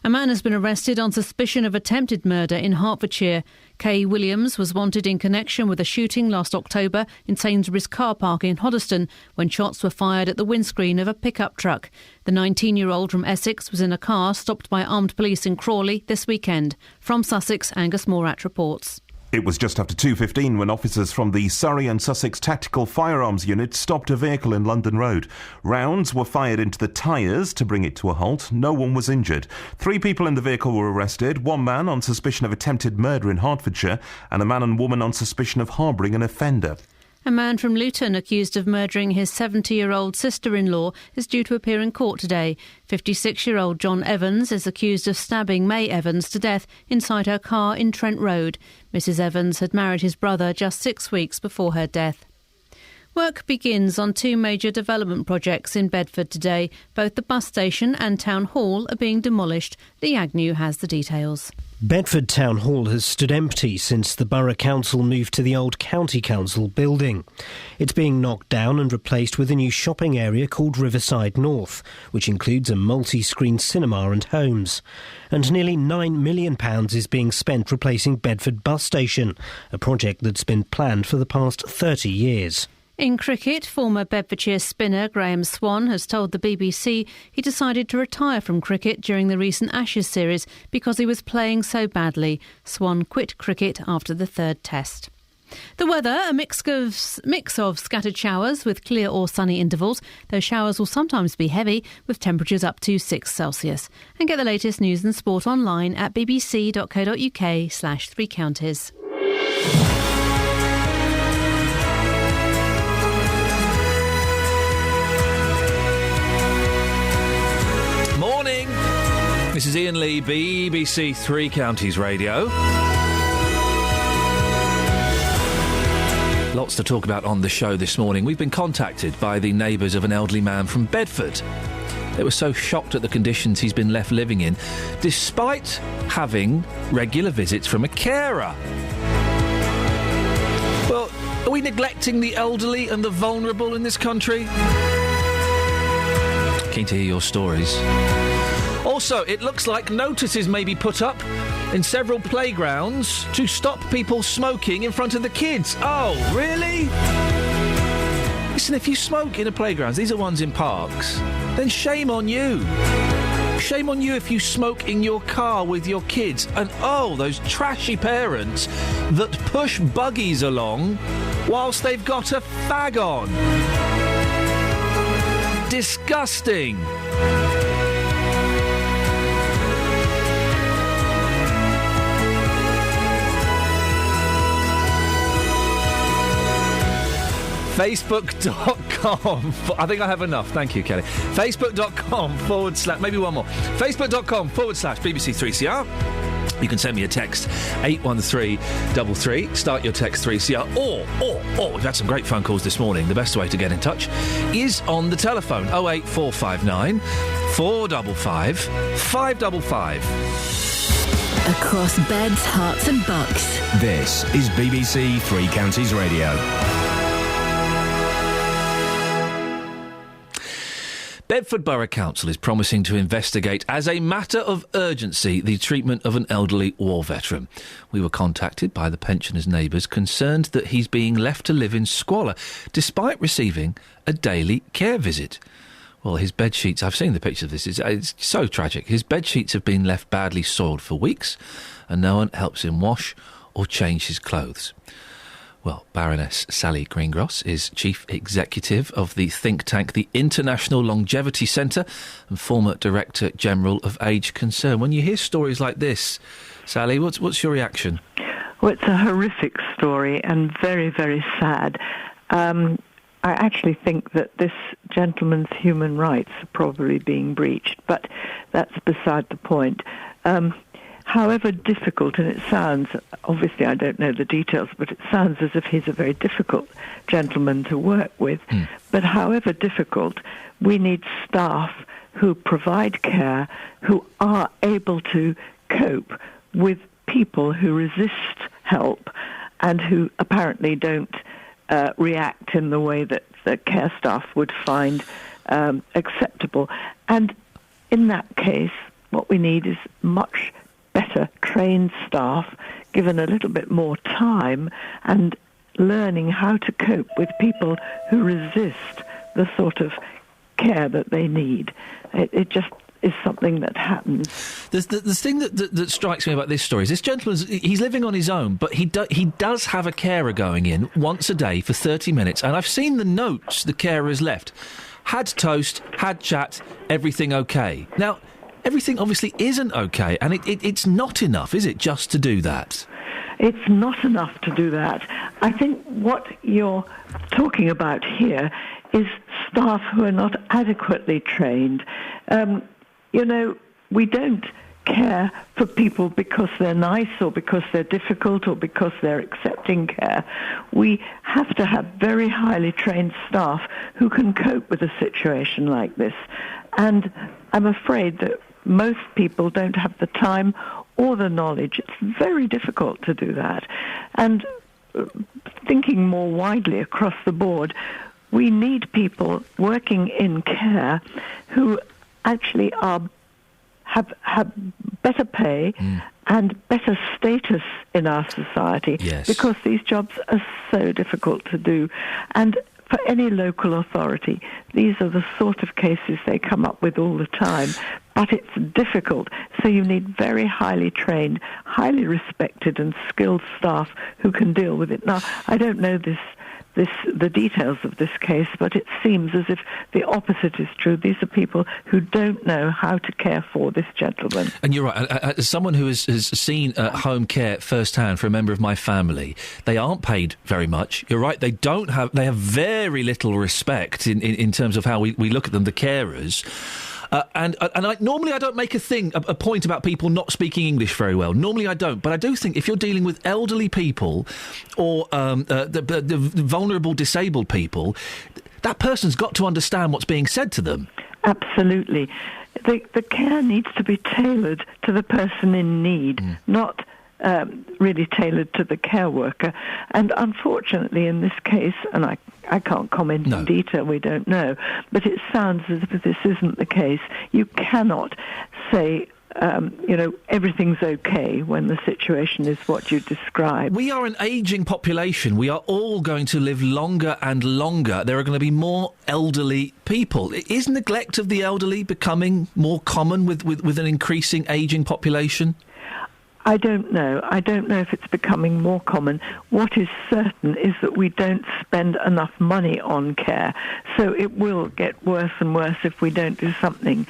A man has been arrested on suspicion of attempted murder in Hertfordshire. Kay Williams was wanted in connection with a shooting last October in Sainsbury's car park in Hoddesdon when shots were fired at the windscreen of a pickup truck. The 19-year-old from Essex was in a car stopped by armed police in Crawley this weekend. From Sussex, Angus Morat reports. It was just after 2:15 when officers from the Surrey and Sussex Tactical Firearms Unit stopped a vehicle in London Road. Rounds were fired into the tyres to bring it to a halt. No one was injured. 3 people in the vehicle were arrested, 1 man on suspicion of attempted murder in Hertfordshire and a man and woman on suspicion of harbouring an offender. A man from Luton accused of murdering his 70-year-old sister-in-law is due to appear in court today. 56-year-old John Evans is accused of stabbing May Evans to death inside her car in Trent Road. Mrs Evans had married his brother just 6 weeks before her death. Work begins on 2 major development projects in Bedford today. Both the bus station and Town Hall are being demolished. Lee Agnew has the details. Bedford Town Hall has stood empty since the Borough Council moved to the old County Council building. It's being knocked down and replaced with a new shopping area called Riverside North, which includes a multi-screen cinema and homes. And nearly £9 million is being spent replacing Bedford Bus Station, a project that's been planned for the past 30 years. In cricket, former Bedfordshire spinner Graham Swan has told the BBC he decided to retire from cricket during the recent Ashes series because he was playing so badly. Swan quit cricket after the 3rd test. The weather, a mix of scattered showers with clear or sunny intervals. Those showers will sometimes be heavy, with temperatures up to 6 Celsius. And get the latest news and sport online at bbc.co.uk/3 counties. Morning. This is Iain Lee, BBC 3 Counties Radio. Lots to talk about on the show this morning. We've been contacted by the neighbours of an elderly man from Bedford. They were so shocked at the conditions he's been left living in, despite having regular visits from a carer. Well, are we neglecting the elderly and the vulnerable in this country? Keen to hear your stories. Also, it looks like notices may be put up in several playgrounds to stop people smoking in front of the kids. Oh, really? Listen, if you smoke in a playground, these are ones in parks, then shame on you. Shame on you if you smoke in your car with your kids. And oh, those trashy parents that push buggies along whilst they've got a fag on. Disgusting. Facebook.com. I think I have enough. Thank you, Kelly. Facebook.com/ maybe one more. Facebook.com/BBC3CR. You can send me a text, 81333. Start your text 3CR. Or, we've had some great phone calls this morning. The best way to get in touch is on the telephone, 08459 455 555. Across beds, hearts and bucks. This is BBC 3 Counties Radio. Bedford Borough Council is promising to investigate as a matter of urgency the treatment of an elderly war veteran. We were contacted by the pensioner's neighbours concerned that he's being left to live in squalor despite receiving a daily care visit. Well, his bedsheets, I've seen the picture of this, it's so tragic. His bedsheets have been left badly soiled for weeks and no one helps him wash or change his clothes. Well, Baroness Sally Greengross is Chief Executive of the think tank, the International Longevity Centre, and former Director General of Age Concern. When you hear stories like this, Sally, what's your reaction? Well, it's a horrific story and very, very sad. I actually think that this gentleman's human rights are probably being breached, but that's beside the point. However difficult, and it sounds, obviously I don't know the details, but it sounds as if he's a very difficult gentleman to work with. But however difficult, we need staff who provide care who are able to cope with people who resist help and who apparently don't react in the way that the care staff would find acceptable. And in that case, what we need is much better trained staff, given a little bit more time and learning how to cope with people who resist the sort of care that they need. It just is something that happens. The thing that strikes me about this story is this gentleman, he's living on his own, but he does have a carer going in once a day for 30 minutes, and I've seen the notes the carer has left. Had toast, had chat, everything okay. Now, everything obviously isn't okay, and it's not enough, is it, just to do that? It's not enough to do that. I think what you're talking about here is staff who are not adequately trained. We don't care for people because they're nice or because they're difficult or because they're accepting care. We have to have very highly trained staff who can cope with a situation like this. And I'm afraid that most people don't have the time or the knowledge. It's very difficult to do that. And thinking more widely across the board, we need people working in care who actually have better pay and better status in our society, because these jobs are so difficult to do. And for any local authority, these are the sort of cases they come up with all the time. But it's difficult, so you need very highly trained, highly respected and skilled staff who can deal with it. Now, I don't know the details of this case, but it seems as if the opposite is true. These are people who don't know how to care for this gentleman. And you're right. As someone who has seen home care firsthand for a member of my family, they aren't paid very much. You're right. They have very little respect in terms of how we look at them, the carers. Normally I don't make a point about people not speaking English very well. Normally I don't, but I do think if you're dealing with elderly people or the vulnerable disabled people, that person's got to understand what's being said to them. Absolutely. The care needs to be tailored to the person in need, not really tailored to the care worker. And unfortunately in this case, and I can't comment in detail, we don't know, but it sounds as if this isn't the case. You cannot say, everything's okay when the situation is what you describe. We are an ageing population. We are all going to live longer and longer. There are going to be more elderly people. Is neglect of the elderly becoming more common with an increasing ageing population? I don't know. I don't know if it's becoming more common. What is certain is that we don't spend enough money on care. So it will get worse and worse if we don't do something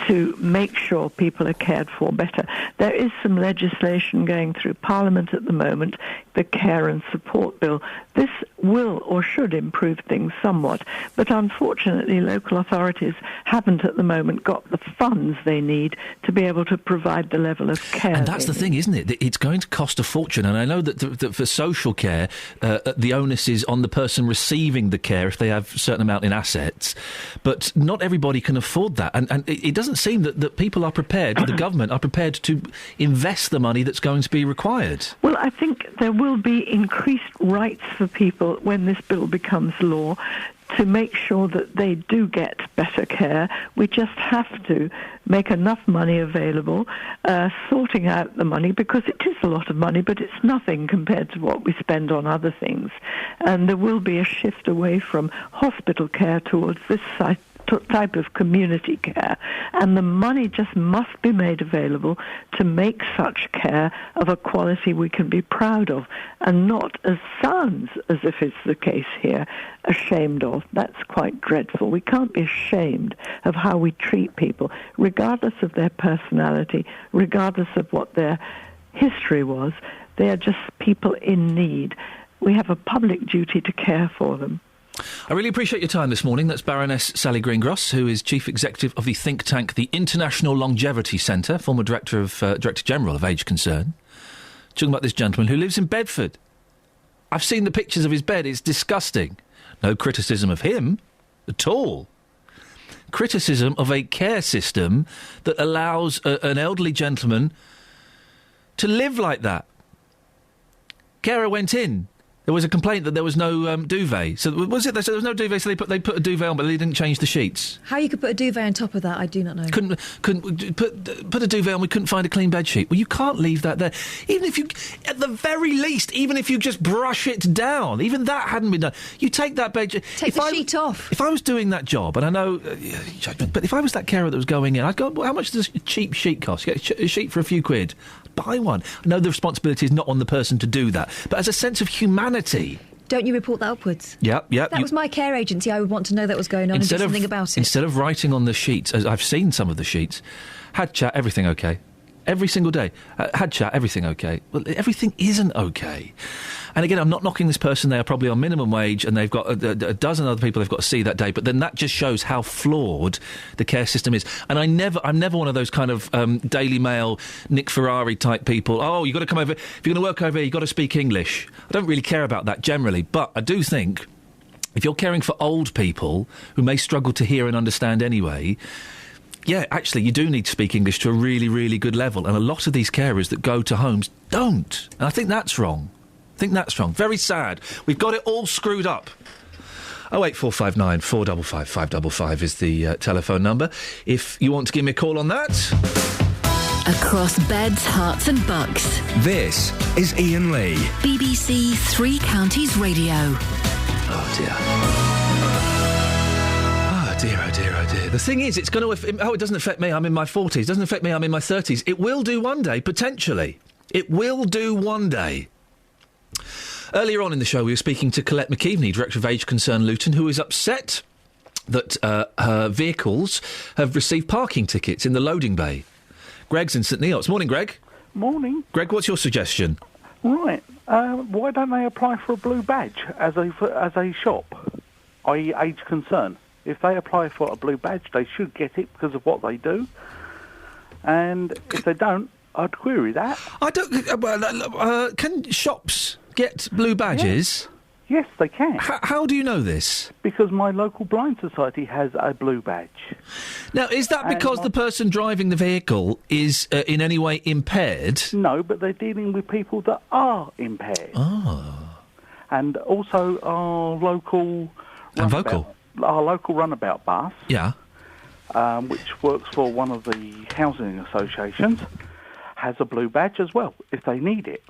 to make sure people are cared for better. There is some legislation going through Parliament at the moment, the Care and Support Bill. This will or should improve things somewhat. But unfortunately, local authorities haven't at the moment got the funds they need to be able to provide the level of care. And that's the thing, isn't it? It's going to cost a fortune. And I know that for social care, the onus is on the person receiving the care if they have a certain amount in assets. But not everybody can afford that. And it doesn't seem that people are prepared, the government are prepared to invest the money that's going to be required. Well, I think there will be increased rights for people when this bill becomes law to make sure that they do get better care. We just have to make enough money available, sorting out the money, because it is a lot of money, but it's nothing compared to what we spend on other things. And there will be a shift away from hospital care towards this type of community care, and the money just must be made available to make such care of a quality we can be proud of, and not, as sounds as if it's the case here, ashamed of. That's quite dreadful. We can't be ashamed of how we treat people, regardless of their personality, regardless of what their history was. They are just people in need. We have a public duty to care for them. I really appreciate your time this morning. That's Baroness Sally Greengross, who is Chief Executive of the think tank, the International Longevity Centre, former Director General of Age Concern. Talking about this gentleman who lives in Bedford. I've seen the pictures of his bed. It's disgusting. No criticism of him at all. criticism of a care system that allows an elderly gentleman to live like that. Carer went in. There was a complaint that there was no duvet. So was it? They said there was no duvet, so they put a duvet on, but they didn't change the sheets. How you could put a duvet on top of that, I do not know. Couldn't put a duvet on. We couldn't find a clean bed sheet. Well, you can't leave that there. Even if you, at the very least, even if you just brush it down, even that hadn't been done. You take that bed. Take the sheet off. If I was doing that job, and I know, but if I was that carer that was going in, I'd go, well, how much does a cheap sheet cost? You get a sheet for a few quid. Buy one. I know the responsibility is not on the person to do that, but as a sense of humanity. Don't you report that upwards? Yep. That was my care agency. I would want to know that was going on and do something about it. Instead of writing on the sheets, as I've seen some of the sheets, had chat, everything okay. Every single day. Had chat, everything okay. Well, everything isn't okay. And again, I'm not knocking this person. They are probably on minimum wage and they've got a dozen other people they've got to see that day. But then that just shows how flawed the care system is. And I'm never one of those kind of Daily Mail, Nick Ferrari type people. Oh, you've got to come over. If you're going to work over here, you've got to speak English. I don't really care about that generally. But I do think if you're caring for old people who may struggle to hear and understand anyway, yeah, actually, you do need to speak English to a really, really good level. And a lot of these carers that go to homes don't. And I think that's wrong. Very sad. We've got it all screwed up. 08459 455 555 is the telephone number. If you want to give me a call on that. Across beds, hearts and bucks. This is Iain Lee. BBC Three Counties Radio. Oh, dear. Oh, dear. The thing is, it's going to... it doesn't affect me. I'm in my 40s. It doesn't affect me. I'm in my 30s. It will do one day, potentially. It will do one day. Earlier on in the show, we were speaking to Colette McKeveney, Director of Age Concern Luton, who is upset that her vehicles have received parking tickets in the loading bay. Greg's in St Neots. Morning, Greg. Morning. Greg, what's your suggestion? Right. Why don't they apply for a blue badge as a shop, i.e. Age Concern? If they apply for a blue badge, they should get it because of what they do. And if they don't, I'd query that. I don't... can shops get blue badges? Yes, they can. How do you know this? Because my local blind society has a blue badge. Now, is that because the person driving the vehicle is in any way impaired? No, but they're dealing with people that are impaired. Oh. And also our local... And vocal. Our local runabout bus. Yeah. Which works for one of the housing associations, has a blue badge as well, if they need it.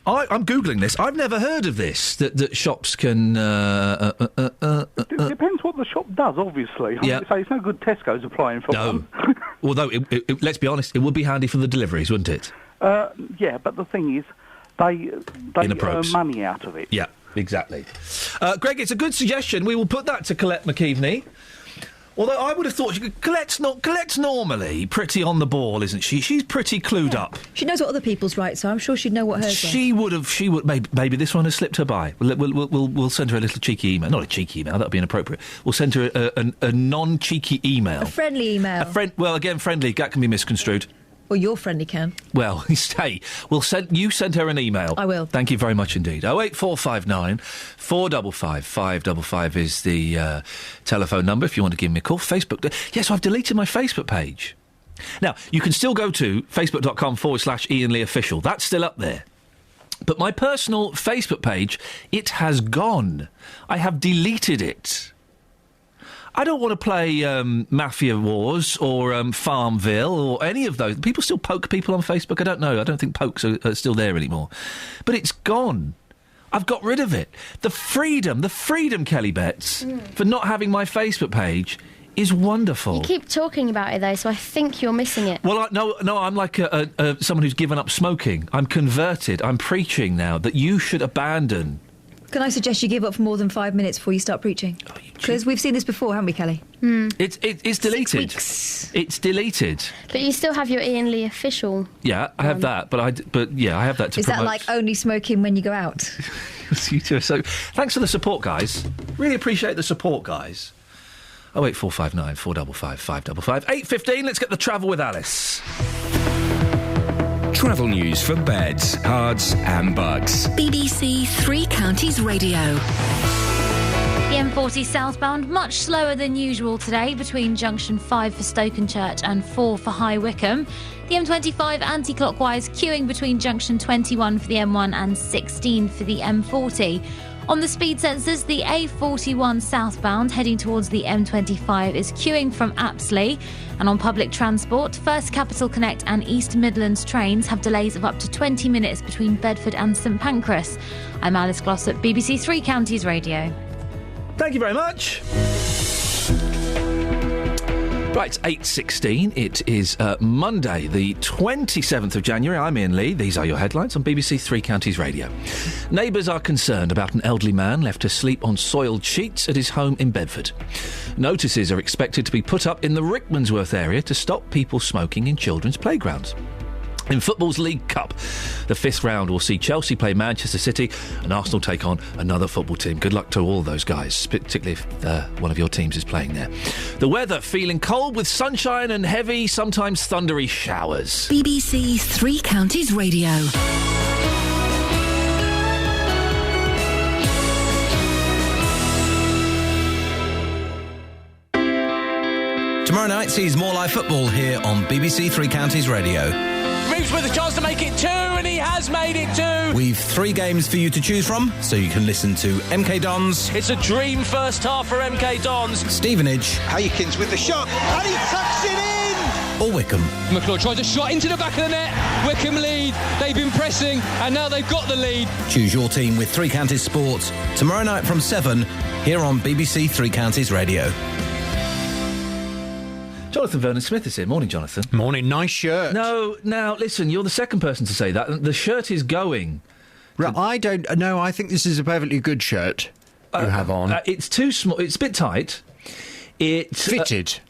I'm Googling this. I've never heard of this, that shops can... It depends what the shop does, obviously. Yeah. So it's no good Tesco's applying for one. Although, let's be honest, it would be handy for the deliveries, wouldn't it? Yeah, but the thing is, they earn money out of it. Yeah, exactly. Greg, it's a good suggestion. We will put that to Colette McKeveney. Although I would have thought Colette's normally pretty on the ball, isn't she? She's pretty clued up. She knows what other people's rights are. I'm sure she'd know what hers are. She would. Maybe this one has slipped her by. We'll send her a little cheeky email. Not a cheeky email. That would be inappropriate. We'll send her a non-cheeky email. A friendly email. Well, again, friendly. That can be misconstrued. Well, your friendly can. Well, hey, you send her an email. I will. Thank you very much indeed. 08459 455 555 is the telephone number if you want to give me a call. Facebook. Yes, I've deleted my Facebook page. Now, you can still go to facebook.com/Iain Lee Official. That's still up there. But my personal Facebook page, it has gone. I have deleted it. I don't want to play Mafia Wars or Farmville or any of those. People still poke people on Facebook? I don't know. I don't think pokes are still there anymore. But it's gone. I've got rid of it. The freedom, Kelly Betts, for not having my Facebook page is wonderful. You keep talking about it, though, so I think you're missing it. Well, no, I'm like someone who's given up smoking. I'm converted. I'm preaching now that you should abandon... Can I suggest you give up for more than 5 minutes before you start preaching? Because we've seen this before, haven't we, Kelly? It's deleted. 6 weeks. It's deleted. But you still have your Iain Lee Official. Yeah, I have that. But I have that to Is promote. that like only smoking when you go out? You too. So, thanks for the support, guys. Really appreciate the support, guys. 08459 455 555 8:15. Let's get the travel with Alice. Travel news for beds, cards and bugs. BBC Three Counties Radio. The M40 southbound much slower than usual today between junction 5 for Stokenchurch and 4 for High Wycombe. The M25 anti-clockwise queuing between junction 21 for the M1 and 16 for the M40. On the speed sensors, the A41 southbound heading towards the M25 is queuing from Apsley. And on public transport, First Capital Connect and East Midlands trains have delays of up to 20 minutes between Bedford and St Pancras. I'm Alice Glossop, BBC Three Counties Radio. Thank you very much. Right, it's 8:16. It is Monday, the 27th of January. I'm Iain Lee. These are your headlines on BBC Three Counties Radio. Neighbours are concerned about an elderly man left to sleep on soiled sheets at his home in Bedford. Notices are expected to be put up in the Rickmansworth area to stop people smoking in children's playgrounds. In football's League Cup, the fifth round will see Chelsea play Manchester City and Arsenal take on another football team. Good luck to all those guys, particularly if one of your teams is playing there. The weather, feeling cold with sunshine and heavy, sometimes thundery showers. BBC Three Counties Radio. Tomorrow night sees more live football here on BBC Three Counties Radio. Reeves with a chance to make it 2, and he has made it 2. We've 3 games for you to choose from, so you can listen to MK Dons. It's a dream first half for MK Dons. Stevenage. Haykins with the shot, and he tucks it in! Or Wycombe. McClure tries a shot into the back of the net. Wycombe lead. They've been pressing, and now they've got the lead. Choose your team with Three Counties Sports. Tomorrow night from 7, here on BBC Three Counties Radio. Jonathan Vernon-Smith is here. Morning, Jonathan. Morning. Nice shirt. No, now, listen, you're the second person to say that. The shirt is going. Right, I don't... No, I think this is a perfectly good shirt you have on. It's too small. It's a bit tight. It's... Fitted.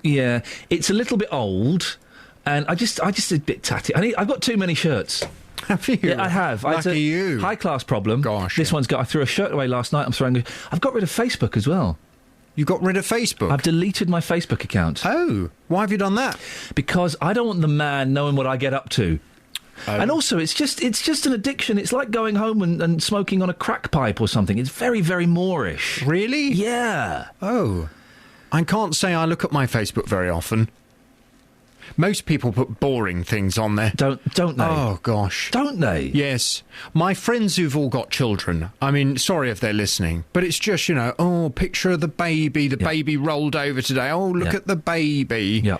Yeah. It's a little bit old, and I just a bit tatty. I've got too many shirts. Have you? Yeah, I have. Lucky you. High-class problem. Gosh. This one's got... I threw a shirt away last night. I've got rid of Facebook as well. You got rid of Facebook? I've deleted my Facebook account. Oh, why have you done that? Because I don't want the man knowing what I get up to. Oh. And also, it's just an addiction. It's like going home and smoking on a crack pipe or something. It's very, very Moorish. Really? Yeah. Oh. I can't say I look at my Facebook very often. Most people put boring things on there. Don't they? Oh, gosh. Don't they? Yes. My friends who've all got children, I mean, sorry if they're listening, but it's just, picture of the baby rolled over today. Oh, look at the baby. Yep.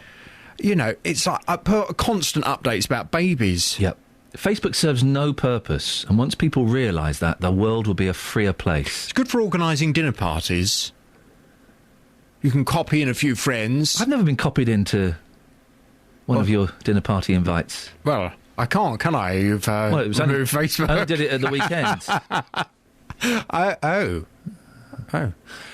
It's like I put constant updates about babies. Yep. Facebook serves no purpose, and once people realise that, the world will be a freer place. It's good for organising dinner parties. You can copy in a few friends. I've never been copied into... one of your dinner party invites. Well, I can't, can I? You've removed Facebook. I did it at the weekend. Oh.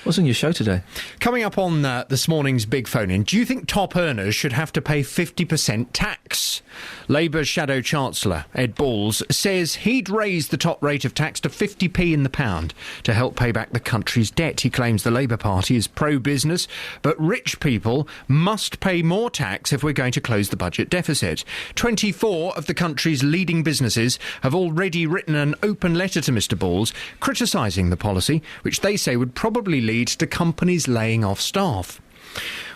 What's on your show today? Coming up on this morning's Big Phone-In, do you think top earners should have to pay 50% tax? Labour's Shadow Chancellor, Ed Balls, says he'd raise the top rate of tax to 50p in the pound to help pay back the country's debt. He claims the Labour Party is pro-business, but rich people must pay more tax if we're going to close the budget deficit. 24 of the country's leading businesses have already written an open letter to Mr Balls criticising the policy, which they say would probably lead to companies laying off staff.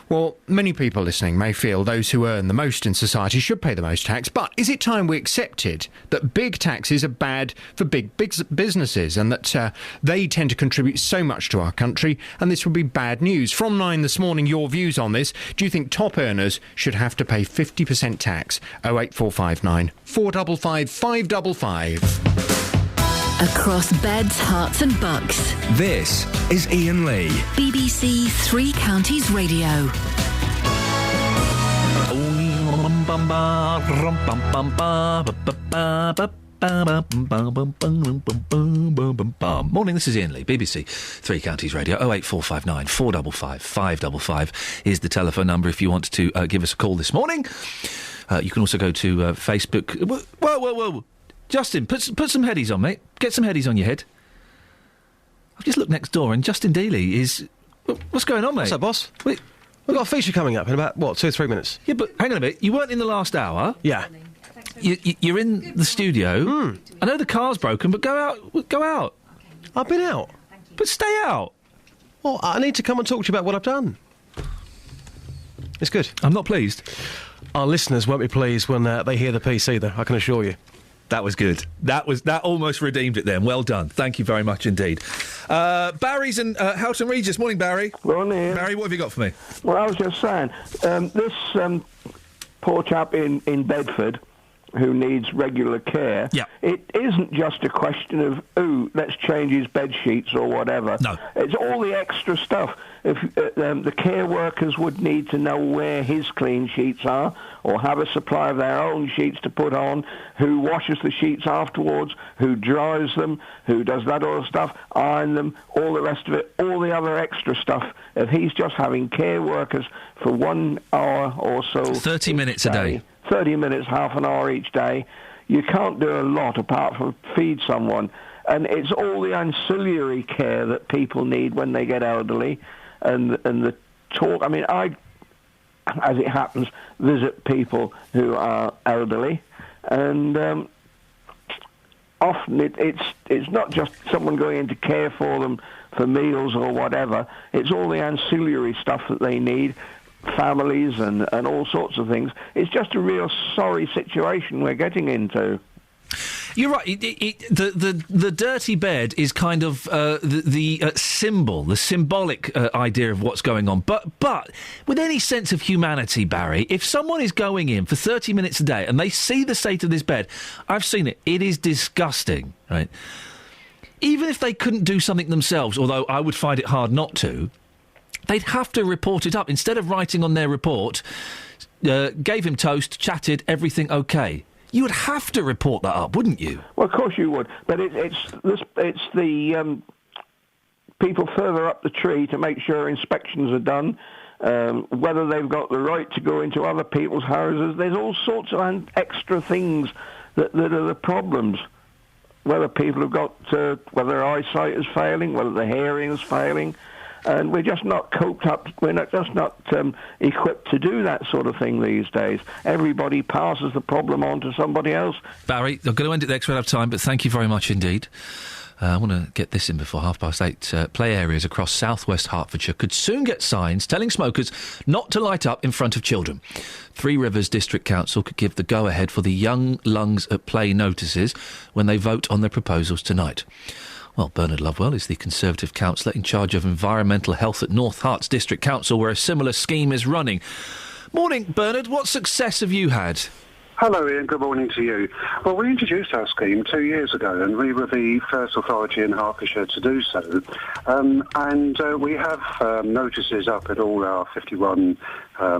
Well, many people listening may feel those who earn the most in society should pay the most tax, but is it time we accepted that big taxes are bad for big businesses and that they tend to contribute so much to our country, and this would be bad news? From 9 this morning, your views on this. Do you think top earners should have to pay 50% tax? 08459 455 555. Across beds, hearts and bucks. This is Iain Lee. BBC Three Counties Radio. Morning, this is Iain Lee, BBC Three Counties Radio. 08459 455 555 is the telephone number if you want to give us a call this morning. You can also go to Facebook. Whoa. Justin, put some headies on, mate. Get some headies on your head. I've just looked next door and Justin Dealey is... What's going on, mate? What's up, boss? We've got a feature coming up in about, 2 or 3 minutes? Yeah, but hang on a bit. You weren't in the last hour. Yeah. You're in the studio. I know the car's broken, but go out. I've been out. But stay out. Well, I need to come and talk to you about what I've done. It's good. I'm not pleased. Our listeners won't be pleased when they hear the piece either, I can assure you. That was good. That almost redeemed it then. Well done. Thank you very much indeed. Barry's in Houghton Regis. Morning, Barry. Morning. Barry, what have you got for me? Well, I was just saying, this poor chap in Bedford who needs regular care, it isn't just a question of, let's change his bed sheets or whatever. No. It's all the extra stuff. If the care workers would need to know where his clean sheets are, or have a supply of their own sheets to put on, who washes the sheets afterwards, who dries them, who does that other stuff, iron them, all the rest of it, all the other extra stuff. If he's just having care workers for 1 hour or so... 30 minutes a day. 30 minutes, half an hour each day, you can't do a lot apart from feed someone. And it's all the ancillary care that people need when they get elderly, and the talk. I mean, I, as it happens, visit people who are elderly, and often it's not just someone going in to care for them for meals or whatever. It's all the ancillary stuff that they need, families and all sorts of things. It's just a real sorry situation we're getting into. You're right. The dirty bed is kind of the symbol, the symbolic idea of what's going on. But with any sense of humanity, Barry, if someone is going in for 30 minutes a day and they see the state of this bed, I've seen it. It is disgusting, right? Even if they couldn't do something themselves, although I would find it hard not to, they'd have to report it up. Instead of writing on their report, gave him toast, chatted, everything okay. You would have to report that up, wouldn't you? Well, of course you would. But it's the people further up the tree to make sure inspections are done, whether they've got the right to go into other people's houses. There's all sorts of extra things that are the problems. Whether people have got, whether their eyesight is failing, whether their hearing is failing. And we're just not coped up, we're not equipped to do that sort of thing these days. Everybody passes the problem on to somebody else. Barry, I'm going to end it there because we don't have time, but thank you very much indeed. I want to get this in before 8:30. Play areas across southwest Hertfordshire could soon get signs telling smokers not to light up in front of children. Three Rivers District Council could give the go-ahead for the Young Lungs at Play notices when they vote on their proposals tonight. Well, Bernard Lovewell is the Conservative councillor in charge of environmental health at North Herts District Council, where a similar scheme is running. Morning, Bernard. What success have you had? Hello, Ian. Good morning to you. Well, we introduced our scheme 2 years ago, and we were the first authority in Hertfordshire to do so. We have notices up at all our 51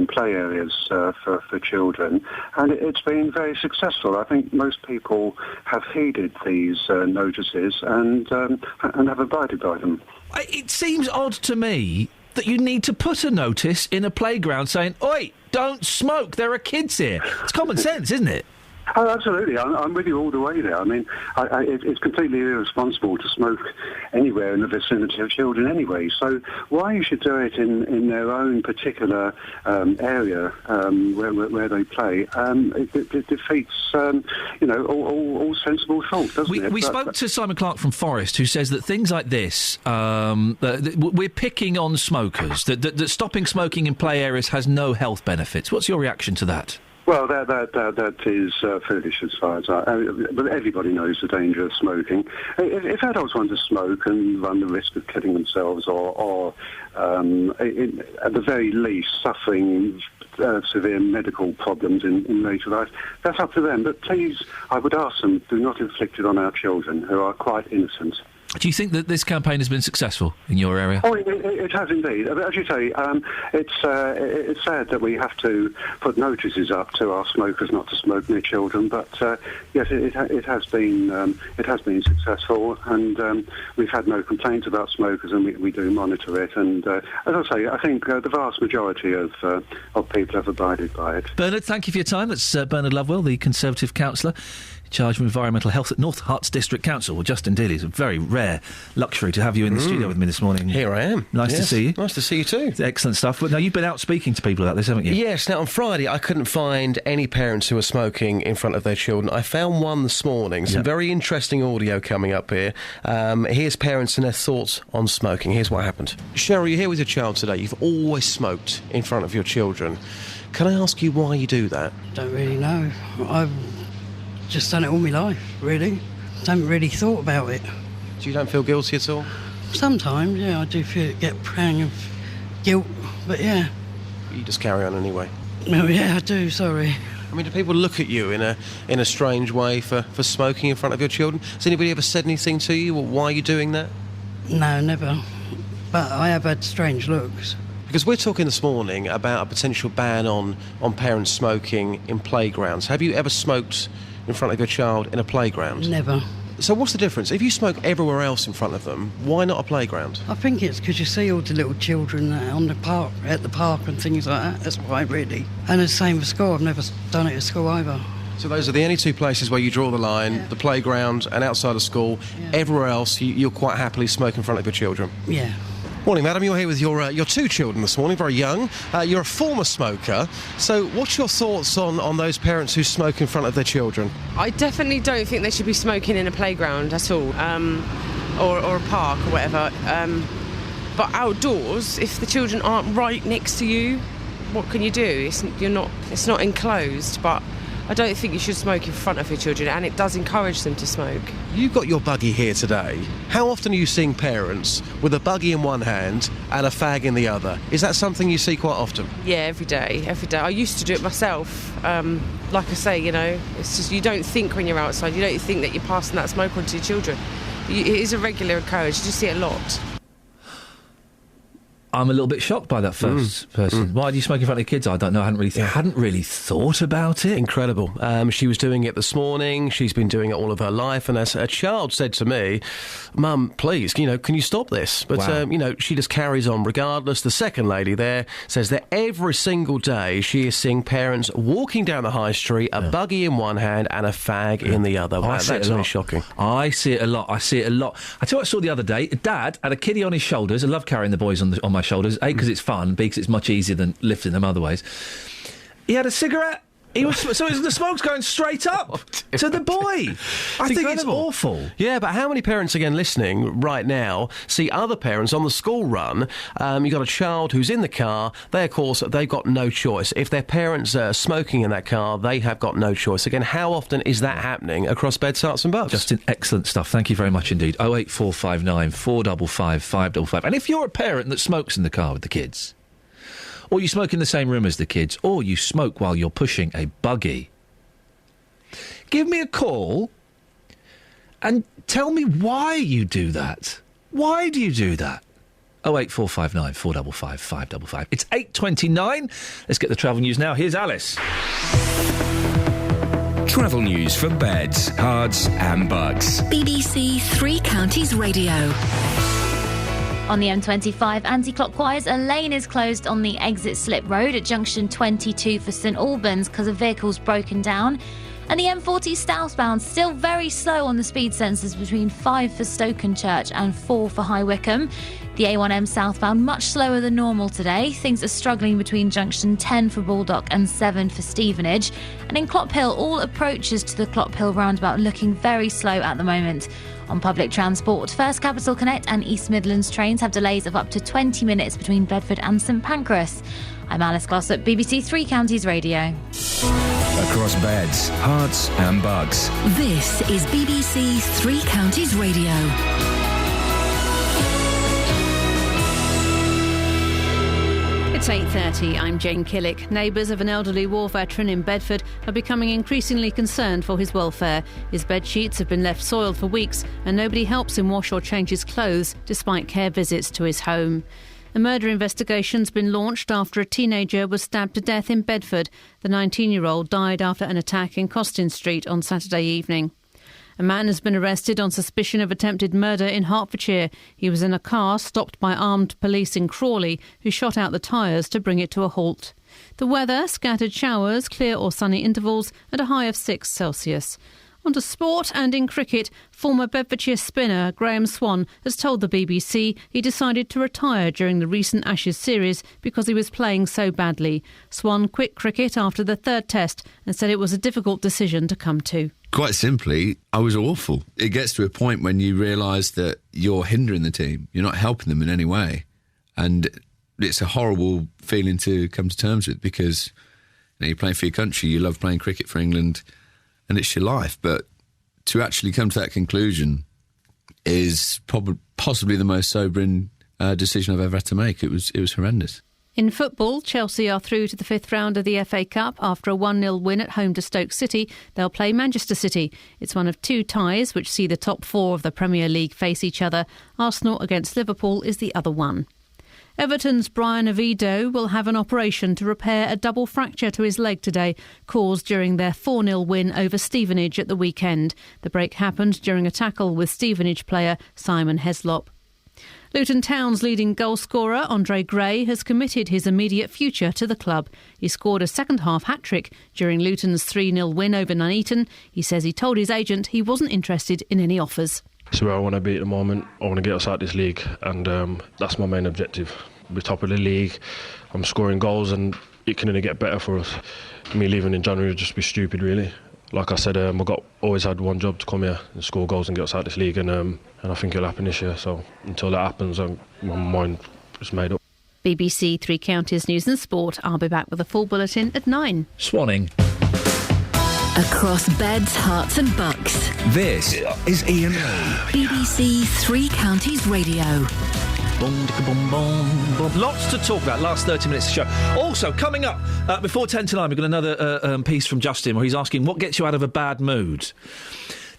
play areas for children, and it's been very successful. I think most people have heeded these notices and have abided by them. It seems odd to me that you need to put a notice in a playground saying, "Oi, don't smoke, there are kids here." It's common sense, isn't it? Oh, absolutely. I'm with you all the way there. I mean, it's completely irresponsible to smoke anywhere in the vicinity of children anyway. So why you should do it in their own particular area where they play, it defeats, all sensible thought, doesn't it? We spoke to Simon Clark from Forest, who says that things like this, we're picking on smokers, that stopping smoking in play areas has no health benefits. What's your reaction to that? Well, that is foolish as far as but everybody knows the danger of smoking. If adults want to smoke and run the risk of killing themselves or at the very least suffering severe medical problems in later life, that's up to them. But please, I would ask them, do not inflict it on our children, who are quite innocent. Do you think that this campaign has been successful in your area? Oh, it has indeed. As you say, it's sad that we have to put notices up to our smokers not to smoke near children. But yes, it has been successful, and we've had no complaints about smokers, and we do monitor it. And as I say, I think the vast majority of people have abided by it. Bernard, thank you for your time. That's Bernard Lovewell, the Conservative councillor Charge of Environmental Health at North Herts District Council. Well, Justin Dealey, it's a very rare luxury to have you in the studio with me this morning. Here I am. Nice to see you. Nice to see you too. Excellent stuff. But now, you've been out speaking to people about this, haven't you? Yes. Now, on Friday, I couldn't find any parents who were smoking in front of their children. I found one this morning. Some very interesting audio coming up here. Here's parents and their thoughts on smoking. Here's what happened. Cheryl, you're here with your child today. You've always smoked in front of your children. Can I ask you why you do that? Don't really know. I've just done it all my life, really. Haven't really thought about it. So you don't feel guilty at all? Sometimes, yeah, I do get a pang of guilt, but yeah. You just carry on anyway? Well, yeah, I do, sorry. I mean, do people look at you in a strange way for smoking in front of your children? Has anybody ever said anything to you, or why are you doing that? No, never. But I have had strange looks. Because we're talking this morning about a potential ban on parents smoking in playgrounds. Have you ever smoked in front of your child in a playground? Never. So what's the difference? If you smoke everywhere else in front of them, why not a playground? I think it's because you see all the little children on the park, at the park and things like that. That's why, really. And the same for school. I've never done it at school either. So those are the only two places where you draw the line, the playground and outside of school. Everywhere else, you'll quite happily smoke in front of your children? Yeah. Morning, madam. You're here with your two children this morning, very young. You're a former smoker. So what's your thoughts on those parents who smoke in front of their children? I definitely don't think they should be smoking in a playground at all, or a park or whatever. But outdoors, if the children aren't right next to you, what can you do? It's not enclosed, but I don't think you should smoke in front of your children, and it does encourage them to smoke. You've got your buggy here today. How often are you seeing parents with a buggy in one hand and a fag in the other? Is that something you see quite often? Yeah, every day. I used to do it myself. Like I say, it's just you don't think when you're outside, you don't think that you're passing that smoke on to your children. It is a regular occurrence, you just see it a lot. I'm a little bit shocked by that first person. Why do you smoke in front of kids? I don't know. I hadn't really thought about it. Incredible. She was doing it this morning. She's been doing it all of her life. And as a child said to me, Mum, please, can you stop this? But, she just carries on regardless. The second lady there says that every single day she is seeing parents walking down the high street, a buggy in one hand and a fag in the other. Wow, that's really shocking. I see it a lot. I tell you what I saw the other day. Dad had a kiddie on his shoulders. I love carrying the boys on my shoulders. A, because it's fun. B, because it's much easier than lifting them other ways. He had a cigarette. The smoke's going straight up to the boy. I think it's awful. Yeah, but how many parents, again, listening right now, see other parents on the school run? You've got a child who's in the car. Of course, they've got no choice. If their parents are smoking in that car, they have got no choice. Again, how often is that happening across beds, Herts and Bucks? Justin, excellent stuff. Thank you very much indeed. 08459 455 555. And if you're a parent that smokes in the car with the kids, or you smoke in the same room as the kids, or you smoke while you're pushing a buggy, give me a call and tell me why you do that. Why do you do that? 08459 455 555. It's 8:29. Let's get the travel news now. Here's Alice. Travel news for beds, cards and Bucks. BBC Three Counties Radio. On the M25 anti-clockwise, a lane is closed on the exit slip road at junction 22 for St Albans because a vehicle's broken down. And the M40 southbound still very slow on the speed sensors between 5 for Stokenchurch and 4 for High Wycombe. The A1M southbound much slower than normal today. Things are struggling between junction 10 for Baldock and 7 for Stevenage. And in Clophill, all approaches to the Clophill roundabout looking very slow at the moment. On public transport, First Capital Connect and East Midlands trains have delays of up to 20 minutes between Bedford and St Pancras. I'm Alice Glossop, BBC Three Counties Radio. Across beds, Herts and Bucks. This is BBC Three Counties Radio. It's 8:30. I'm Jane Killick. Neighbours of an elderly war veteran in Bedford are becoming increasingly concerned for his welfare. His bed sheets have been left soiled for weeks and nobody helps him wash or change his clothes despite care visits to his home. A murder investigation's been launched after a teenager was stabbed to death in Bedford. The 19-year-old died after an attack in Costin Street on Saturday evening. A man has been arrested on suspicion of attempted murder in Hertfordshire. He was in a car stopped by armed police in Crawley, who shot out the tyres to bring it to a halt. The weather, scattered showers, clear or sunny intervals, and a high of 6 Celsius. On to sport, and in cricket, former Bedfordshire spinner Graham Swan has told the BBC he decided to retire during the recent Ashes series because he was playing so badly. Swan quit cricket after the third test and said it was a difficult decision to come to. Quite simply, I was awful. It gets to a point when you realise that you're hindering the team. You're not helping them in any way. And it's a horrible feeling to come to terms with because you're playing for your country, you love playing cricket for England, and it's your life. But to actually come to that conclusion is possibly the most sobering decision I've ever had to make. It was horrendous. In football, Chelsea are through to the fifth round of the FA Cup after a 1-0 win at home to Stoke City. They'll play Manchester City. It's one of two ties which see the top four of the Premier League face each other. Arsenal against Liverpool is the other one. Everton's Brian Oviedo will have an operation to repair a double fracture to his leg today, caused during their 4-0 win over Stevenage at the weekend. The break happened during a tackle with Stevenage player Simon Heslop. Luton Town's leading goalscorer, Andre Gray, has committed his immediate future to the club. He scored a second-half hat-trick during Luton's 3-0 win over Nuneaton. He says he told his agent he wasn't interested in any offers. It's where I want to be at the moment. I want to get us out of this league, and that's my main objective. We're top of the league, I'm scoring goals, and it can only get better for us. Me leaving in January would just be stupid, really. Like I said, always had one job to come here and score goals and get us out of this league, and I think it'll happen this year. So until that happens, my mind is made up. BBC Three Counties News and Sport. I'll be back with a full bulletin at 9. Swanning. Across beds, hearts and bucks. This is Iain Lee. BBC Three Counties Radio. Boom, boom, boom, boom. Lots to talk about. Last 30 minutes of the show. Also, coming up before 10 to 9, we've got another piece from Justin where he's asking what gets you out of a bad mood.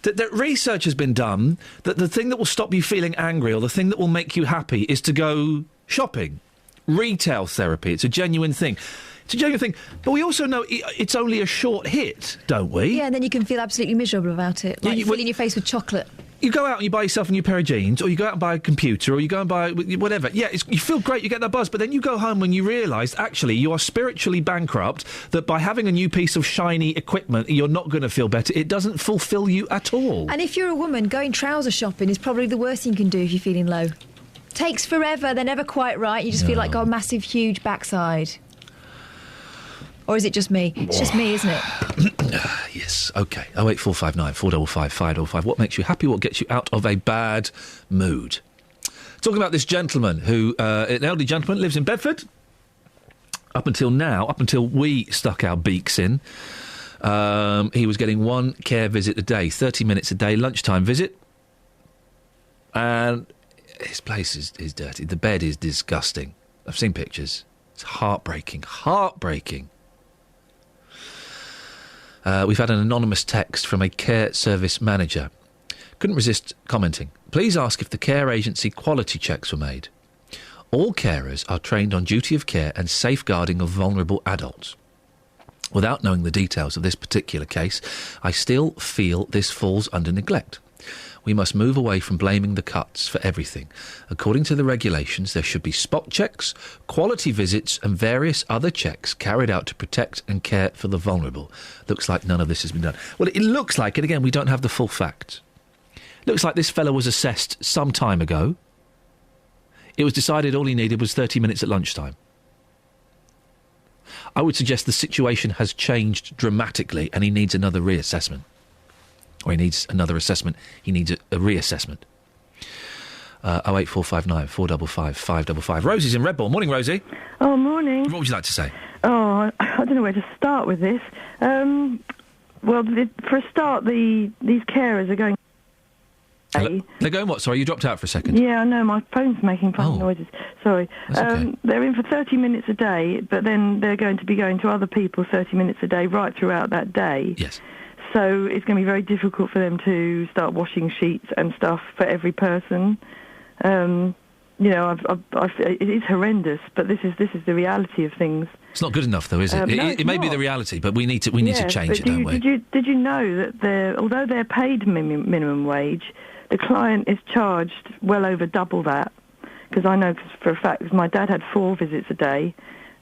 That research has been done that the thing that will stop you feeling angry or the thing that will make you happy is to go shopping. Retail therapy. It's a genuine thing. It's a genuine thing. But we also know it's only a short hit, don't we? Yeah, and then you can feel absolutely miserable about it. Like filling your face with chocolate. You go out and you buy yourself a new pair of jeans, or you go out and buy a computer, or you go and buy whatever. Yeah, you feel great, you get that buzz, but then you go home when you realise, actually, you are spiritually bankrupt, that by having a new piece of shiny equipment, you're not going to feel better. It doesn't fulfil you at all. And if you're a woman, going trouser shopping is probably the worst thing you can do if you're feeling low. Takes forever, they're never quite right, you just feel like got a massive, huge backside. Or is it just me? It's just me, isn't it? Yes, OK. 08459 455 555. What makes you happy? What gets you out of a bad mood? Talking about this gentleman who, an elderly gentleman, lives in Bedford. Up until we stuck our beaks in, he was getting one care visit a day, 30 minutes a day, lunchtime visit. And his place is dirty. The bed is disgusting. I've seen pictures. It's heartbreaking. We've had an anonymous text from a care service manager. Couldn't resist commenting. Please ask if the care agency quality checks were made. All carers are trained on duty of care and safeguarding of vulnerable adults. Without knowing the details of this particular case, I still feel this falls under neglect. We must move away from blaming the cuts for everything. According to the regulations, there should be spot checks, quality visits and various other checks carried out to protect and care for the vulnerable. Looks like none of this has been done. Well, it looks like, and again, we don't have the full facts. Looks like this fellow was assessed some time ago. It was decided all he needed was 30 minutes at lunchtime. I would suggest the situation has changed dramatically and he needs another reassessment. Or he needs another assessment. He needs a reassessment. 08459 455 555. Rosie's in Redbourne. Morning, Rosie. Oh, morning. What would you like to say? Oh, I don't know where to start with this. Well, for a start, these carers are going... Hello? They're going what? Sorry, you dropped out for a second. Yeah, I know. My phone's making funny noises. Sorry. Okay. They're in for 30 minutes a day, but then they're going to be going to other people 30 minutes a day right throughout that day. Yes. So it's going to be very difficult for them to start washing sheets and stuff for every person. It is horrendous, but this is the reality of things. It's not good enough, though, is it? No, it may be the reality, but we need to change it, don't we? Did you know that although they're paid minimum wage, the client is charged well over double that? Because I know for a fact, because my dad had 4 visits a day,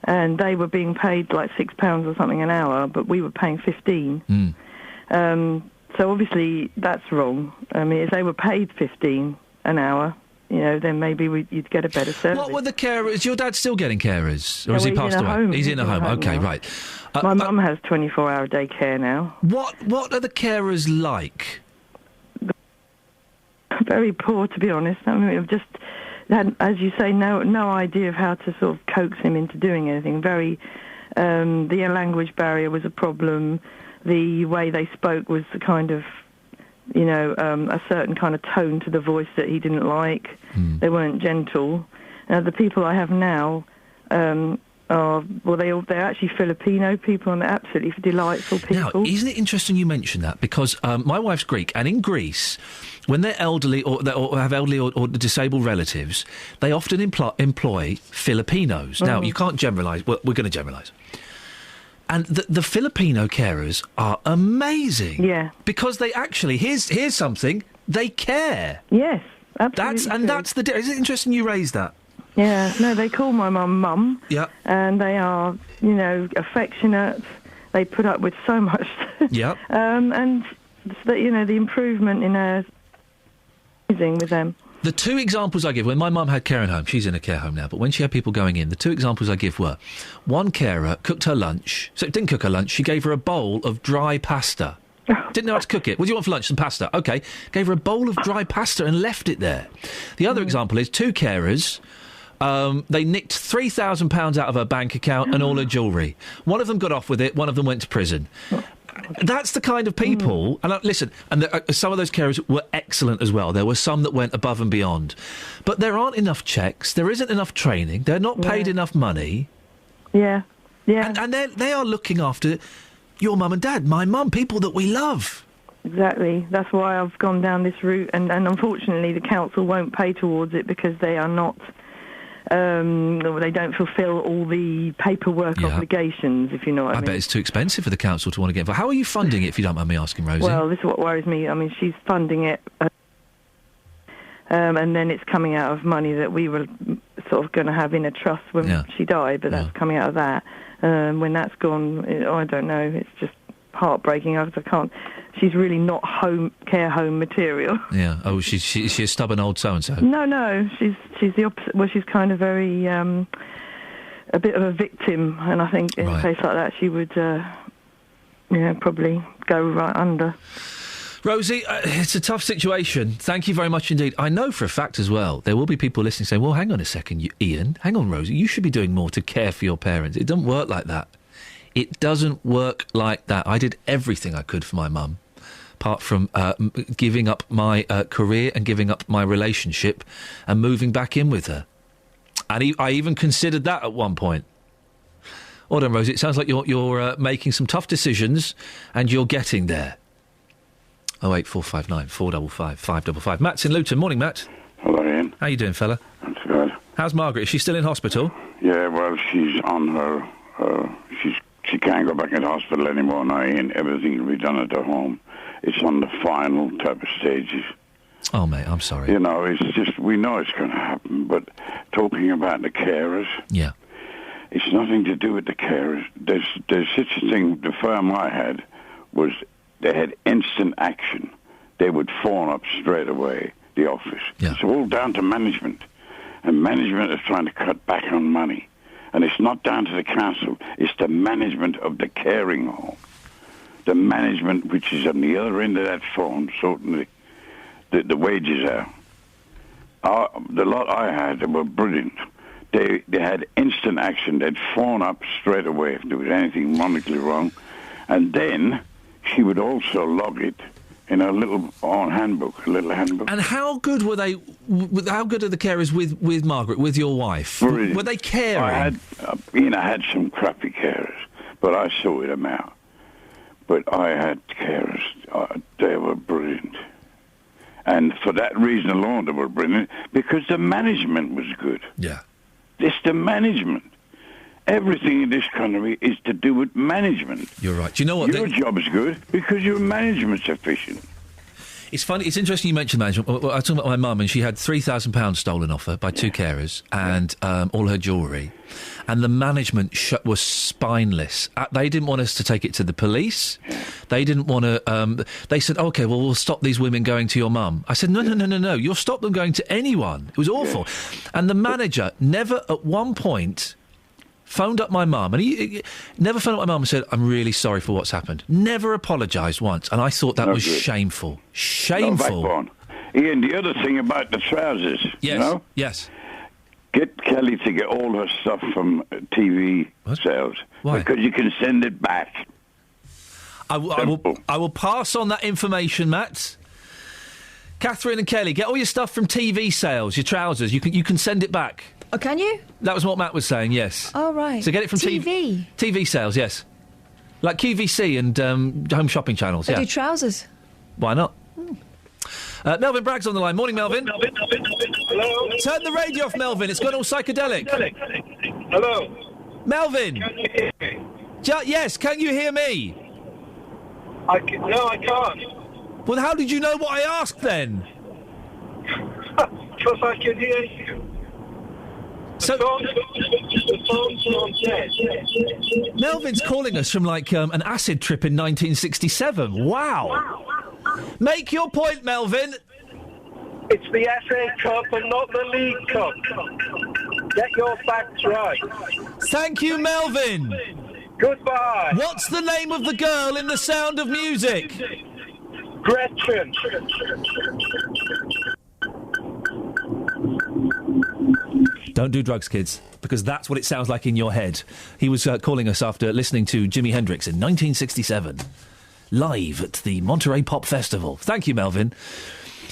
and they were being paid like £6 or something an hour, but we were paying 15. So obviously that's wrong. I mean, if they were paid 15 an hour, then maybe you'd get a better service. What were the carers? Is your dad still getting carers? Or has he he's passed in a away? home. He's in a home. Okay, now. right. My mum has 24-hour day care now. What are the carers like? Very poor, to be honest. I mean, we've just had, as you say, no idea of how to sort of coax him into doing anything. The language barrier was a problem. The way they spoke was the kind of, a certain kind of tone to the voice that he didn't like. They weren't gentle. The people I have now they're actually Filipino people, and they're absolutely delightful people. Now, isn't it interesting you mention that? Because my wife's Greek, and in Greece, when they're elderly or have elderly or disabled relatives, they often employ Filipinos. Now, you can't generalise. Well, we're going to generalise. And the Filipino carers are amazing. Yeah. Because they actually, here's something, they care. Yes, absolutely. That's the... Is it interesting you raised that? Yeah, no, they call my mum. Yeah. And they are, affectionate. They put up with so much. Yeah. And, the improvement in amazing with them. The two examples I give, when my mum had care at home, she's in a care home now, but when she had people going in, the two examples I give were, one carer cooked her lunch, so didn't cook her lunch, she gave her a bowl of dry pasta. Didn't know how to cook it. What do you want for lunch? Some pasta. OK. Gave her a bowl of dry pasta and left it there. The other example is two carers... they nicked £3,000 out of her bank account and all her jewellery. One of them got off with it, one of them went to prison. That's the kind of people... And listen, and some of those carers were excellent as well. There were some that went above and beyond. But there aren't enough checks, there isn't enough training, they're not paid enough money. Yeah, yeah. And they are looking after your mum and dad, my mum, people that we love. Exactly. That's why I've gone down this route. And unfortunately, the council won't pay towards it because they are not... they don't fulfil all the paperwork obligations, if you know what I mean. I bet it's too expensive for the council to want to get involved. How are you funding it, if you don't mind me asking, Rosie? Well, this is what worries me. I mean, she's funding it, and then it's coming out of money that we were sort of going to have in a trust when she died, but that's coming out of that. When that's gone, I don't know, it's just heartbreaking. I can't... She's really not care home material. Yeah. Oh, she's a stubborn old so-and-so. No. She's the opposite. Well, she's kind of very a bit of a victim, and I think in a case like that, she would, probably go right under. Rosie, it's a tough situation. Thank you very much indeed. I know for a fact as well, there will be people listening saying, well, hang on a second, Iain, hang on, Rosie, you should be doing more to care for your parents. It doesn't work like that. It doesn't work like that. I did everything I could for my mum, apart from giving up my career and giving up my relationship and moving back in with her. And I even considered that at one point. Hold on, Rosie, it sounds like you're making some tough decisions and you're getting there. 08459 455 555. Matt's in Luton. Morning, Matt. Hello, Ian. How you doing, fella? Not too bad. How's Margaret? Is she still in hospital? Yeah, well, she's on her... She can't go back into hospital anymore now, Ian. Everything will be done at her home. It's on the final type of stages. Oh, mate, I'm sorry. It's just... We know it's going to happen, but talking about the carers... Yeah. It's nothing to do with the carers. There's such a thing... The firm I had was... They had instant action. They would phone up straight away, the office. Yeah. It's all down to management. And management is trying to cut back on money. And it's not down to the council. It's the management of the caring home. The management which is on the other end of that phone, sorting the wages out. The lot I had, they were brilliant. They had instant action. They'd phone up straight away if there was anything monically wrong. And then she would also log it in a little handbook, And how good were they? How good are the carers with Margaret, with your wife? Brilliant. Were they caring? I had some crappy carers, but I sorted them out. But I had carers; they were brilliant, and for that reason alone, they were brilliant because the management was good. Yeah, it's the management. Everything in this country is to do with management. You're right. Do you know what? Your job is good because your management's efficient. It's funny. It's interesting you mentioned management. I was talking about my mum, and she had £3,000 stolen off her by two carers, and all her jewellery. And the management was spineless. They didn't want us to take it to the police. They didn't want to... they said, OK, well, we'll stop these women going to your mum. I said, no. You'll stop them going to anyone. It was awful. And the manager never at one point phoned up my mum. And he never phoned up my mum and said, I'm really sorry for what's happened. Never apologised once. And I thought that was shameful. Shameful. No backbone. Ian, the other thing about the trousers, Yes, you know? yes. Get Kelly to get all her stuff from TV sales. Why? Because you can send it back. I will pass on that information, Matt. Catherine and Kelly, get all your stuff from TV sales, your trousers. You can send it back. Oh, can you? That was what Matt was saying, yes. Oh, right. So get it from TV? TV sales, yes. Like QVC and home shopping channels, They do trousers. Why not? Melvin Bragg's on the line. Morning, Melvin. Hello? Turn the radio off, Melvin. It's gone all psychedelic. Hello? Melvin. Can you hear me? Yes, can you hear me? No, I can't. Well, how did you know what I asked then? Because I can hear you. So, the phone's not dead. Melvin's calling us from, like, an acid trip in 1967. Wow. Make your point, Melvin. It's the FA Cup and not the League Cup. Get your facts right. Thank you, Melvin. Goodbye. What's the name of the girl in The Sound of Music? Gretchen. Don't do drugs, kids, because that's what it sounds like in your head. He was calling us after listening to Jimi Hendrix in 1967, live at the Monterey Pop Festival. Thank you, Melvin.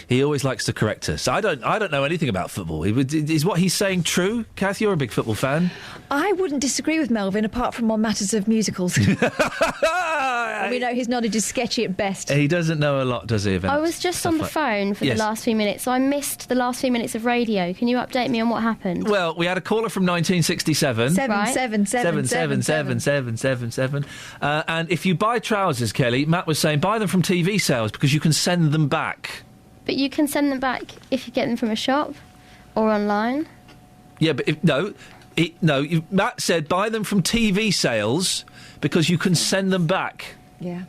He always likes to correct us. I don't know anything about football. Is what he's saying true? Kath, you're a big football fan. I wouldn't disagree with Melvin, apart from on matters of musicals. And we know his knowledge is sketchy at best. He doesn't know a lot, does he? I was just on the phone for the last few minutes, so I missed the last few minutes of radio. Can you update me on what happened? Well, we had a caller from 1967. 777. And if you buy trousers, Kelly, Matt was saying, buy them from TV sales because you can send them back. But you can send them back if you get them from a shop or online. Yeah, but Matt said buy them from TV sales because you can send them back. Yeah.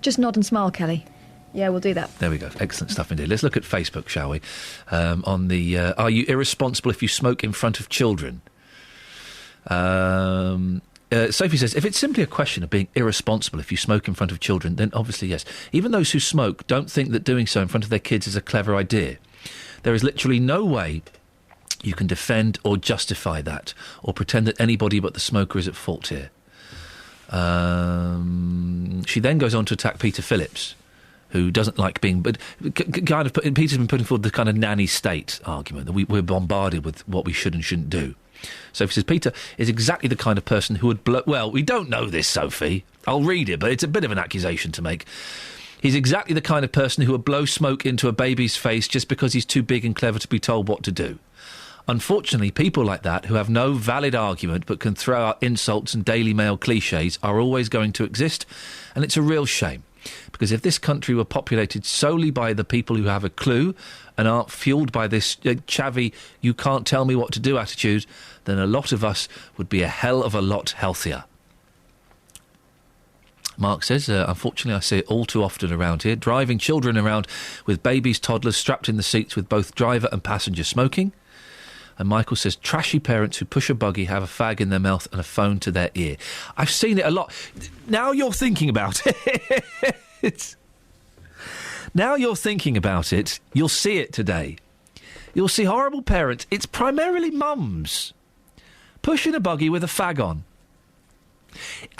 Just nod and smile, Kelly. Yeah, we'll do that. There we go. Excellent stuff indeed. Let's look at Facebook, shall we? On the are you irresponsible if you smoke in front of children? Sophie says, if it's simply a question of being irresponsible if you smoke in front of children, then obviously yes. Even those who smoke don't think that doing so in front of their kids is a clever idea. There is literally no way you can defend or justify that, or pretend that anybody but the smoker is at fault here. She then goes on to attack Peter Phillips, who doesn't like being... But Peter's been putting forward the kind of nanny state argument, that we're bombarded with what we should and shouldn't do. Sophie says, Peter is exactly the kind of person who would blow... Well, we don't know this, Sophie. I'll read it, but it's a bit of an accusation to make. He's exactly the kind of person who would blow smoke into a baby's face just because he's too big and clever to be told what to do. Unfortunately, people like that, who have no valid argument but can throw out insults and Daily Mail clichés, are always going to exist, and it's a real shame. Because if this country were populated solely by the people who have a clue and aren't fuelled by this chavvy, you can't tell me what to do attitude, then a lot of us would be a hell of a lot healthier. Mark says, unfortunately I see it all too often around here, driving children around with babies, toddlers strapped in the seats with both driver and passenger smoking. And Michael says, trashy parents who push a buggy, have a fag in their mouth and a phone to their ear. I've seen it a lot. Now you're thinking about it. Now you're thinking about it, you'll see it today. You'll see horrible parents. It's primarily mums pushing a buggy with a fag on.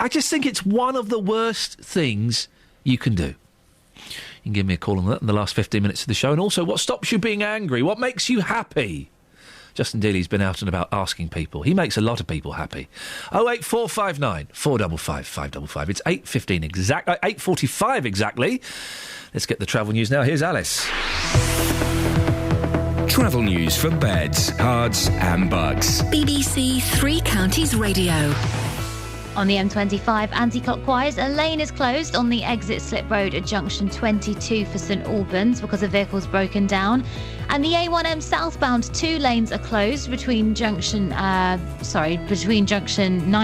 I just think it's one of the worst things you can do. You can give me a call on that in the last 15 minutes of the show. And also, what stops you being angry? What makes you happy? Justin Dealey's been out and about asking people. He makes a lot of people happy. 08459 455 555. It's 8:45 exactly. Let's get the travel news now. Here's Alice. Travel news for beds, cards and bugs. BBC Three Counties Radio. On the M25 anti-clockwise, a lane is closed on the exit slip road at junction 22 for St Albans because a vehicle's broken down. And the A1M southbound, 2 lanes are closed between junction 9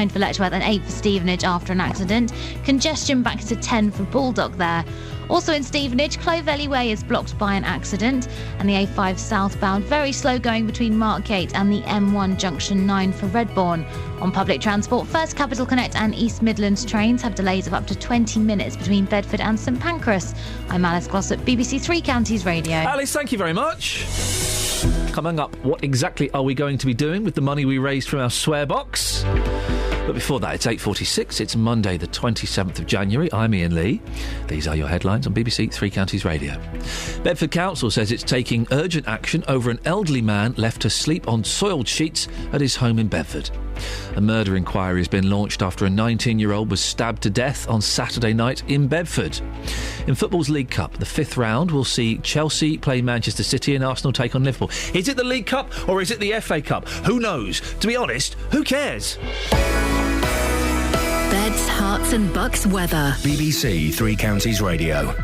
for Letchworth and 8 for Stevenage after an accident. Congestion back to 10 for Baldock there. Also in Stevenage, Clovelly Way is blocked by an accident, and the A5 southbound very slow going between Markgate and the M1 junction 9 for Redbourne. On public transport, First Capital Connect and East Midlands trains have delays of up to 20 minutes between Bedford and St Pancras. I'm Alice Glossop, BBC Three Counties Radio. Alice, thank you very much. Coming up, what exactly are we going to be doing with the money we raised from our swear box? But before that, it's 8:46. It's Monday, the 27th of January. I'm Iain Lee. These are your headlines on BBC Three Counties Radio. Bedford Council says it's taking urgent action over an elderly man left to sleep on soiled sheets at his home in Bedford. A murder inquiry has been launched after a 19-year-old was stabbed to death on Saturday night in Bedford. In football's League Cup, the 5th round will see Chelsea play Manchester City and Arsenal take on Liverpool. Is it the League Cup or is it the FA Cup? Who knows? To be honest, who cares? Beds, Herts and Bucks weather. BBC Three Counties Radio.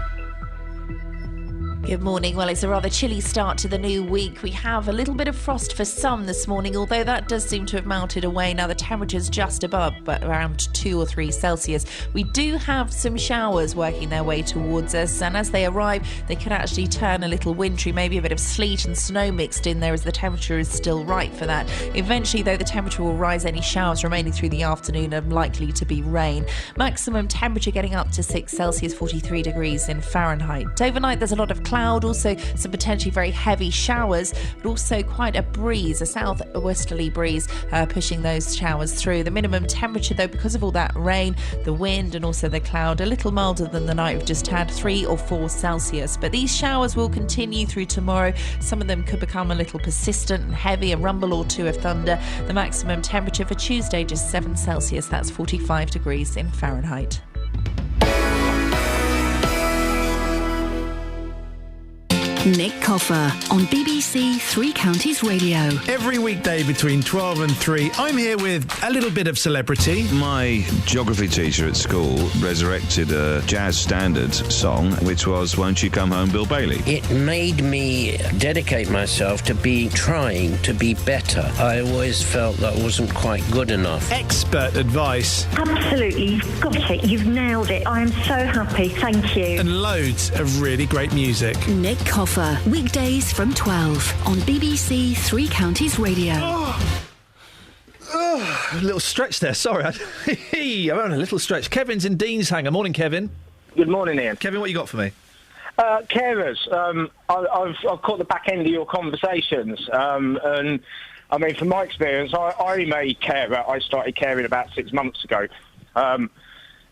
Good morning. Well, it's a rather chilly start to the new week. We have a little bit of frost for some this morning, although that does seem to have melted away. Now the temperature's just above, but around 2 or 3 Celsius. We do have some showers working their way towards us, and as they arrive, they can actually turn a little wintry, maybe a bit of sleet and snow mixed in there as the temperature is still right for that. Eventually, though, the temperature will rise. Any showers remaining through the afternoon are likely to be rain. Maximum temperature getting up to 6 Celsius, 43 degrees in Fahrenheit. Overnight, there's a lot of cloud, also some potentially very heavy showers, but also quite a breeze, a southwesterly breeze pushing those showers through. The minimum temperature, though, because of all that rain, the wind and also the cloud, a little milder than the night we've just had, 3 or 4 Celsius. But these showers will continue through tomorrow. Some of them could become a little persistent and heavy, a rumble or two of thunder. The maximum temperature for Tuesday, just 7 Celsius, that's 45 degrees in Fahrenheit. Nick Coffer on BBC Three Counties Radio. Every weekday between 12 and 3, I'm here with a little bit of celebrity. My geography teacher at school resurrected a jazz standard song, which was Won't You Come Home, Bill Bailey. It made me dedicate myself to trying to be better. I always felt that wasn't quite good enough. Expert advice. Absolutely, you've got it, you've nailed it. I am so happy, thank you. And loads of really great music. Nick Coffer, weekdays from 12 on BBC Three Counties Radio. A little stretch there, sorry. I'm on a little stretch. Kevin's in Deanshanger. Morning, Kevin. Good morning, Ian. Kevin, what you got for me? Carers. I've caught the back end of your conversations, and I mean, from my experience, I'm a carer. I started caring about 6 months ago.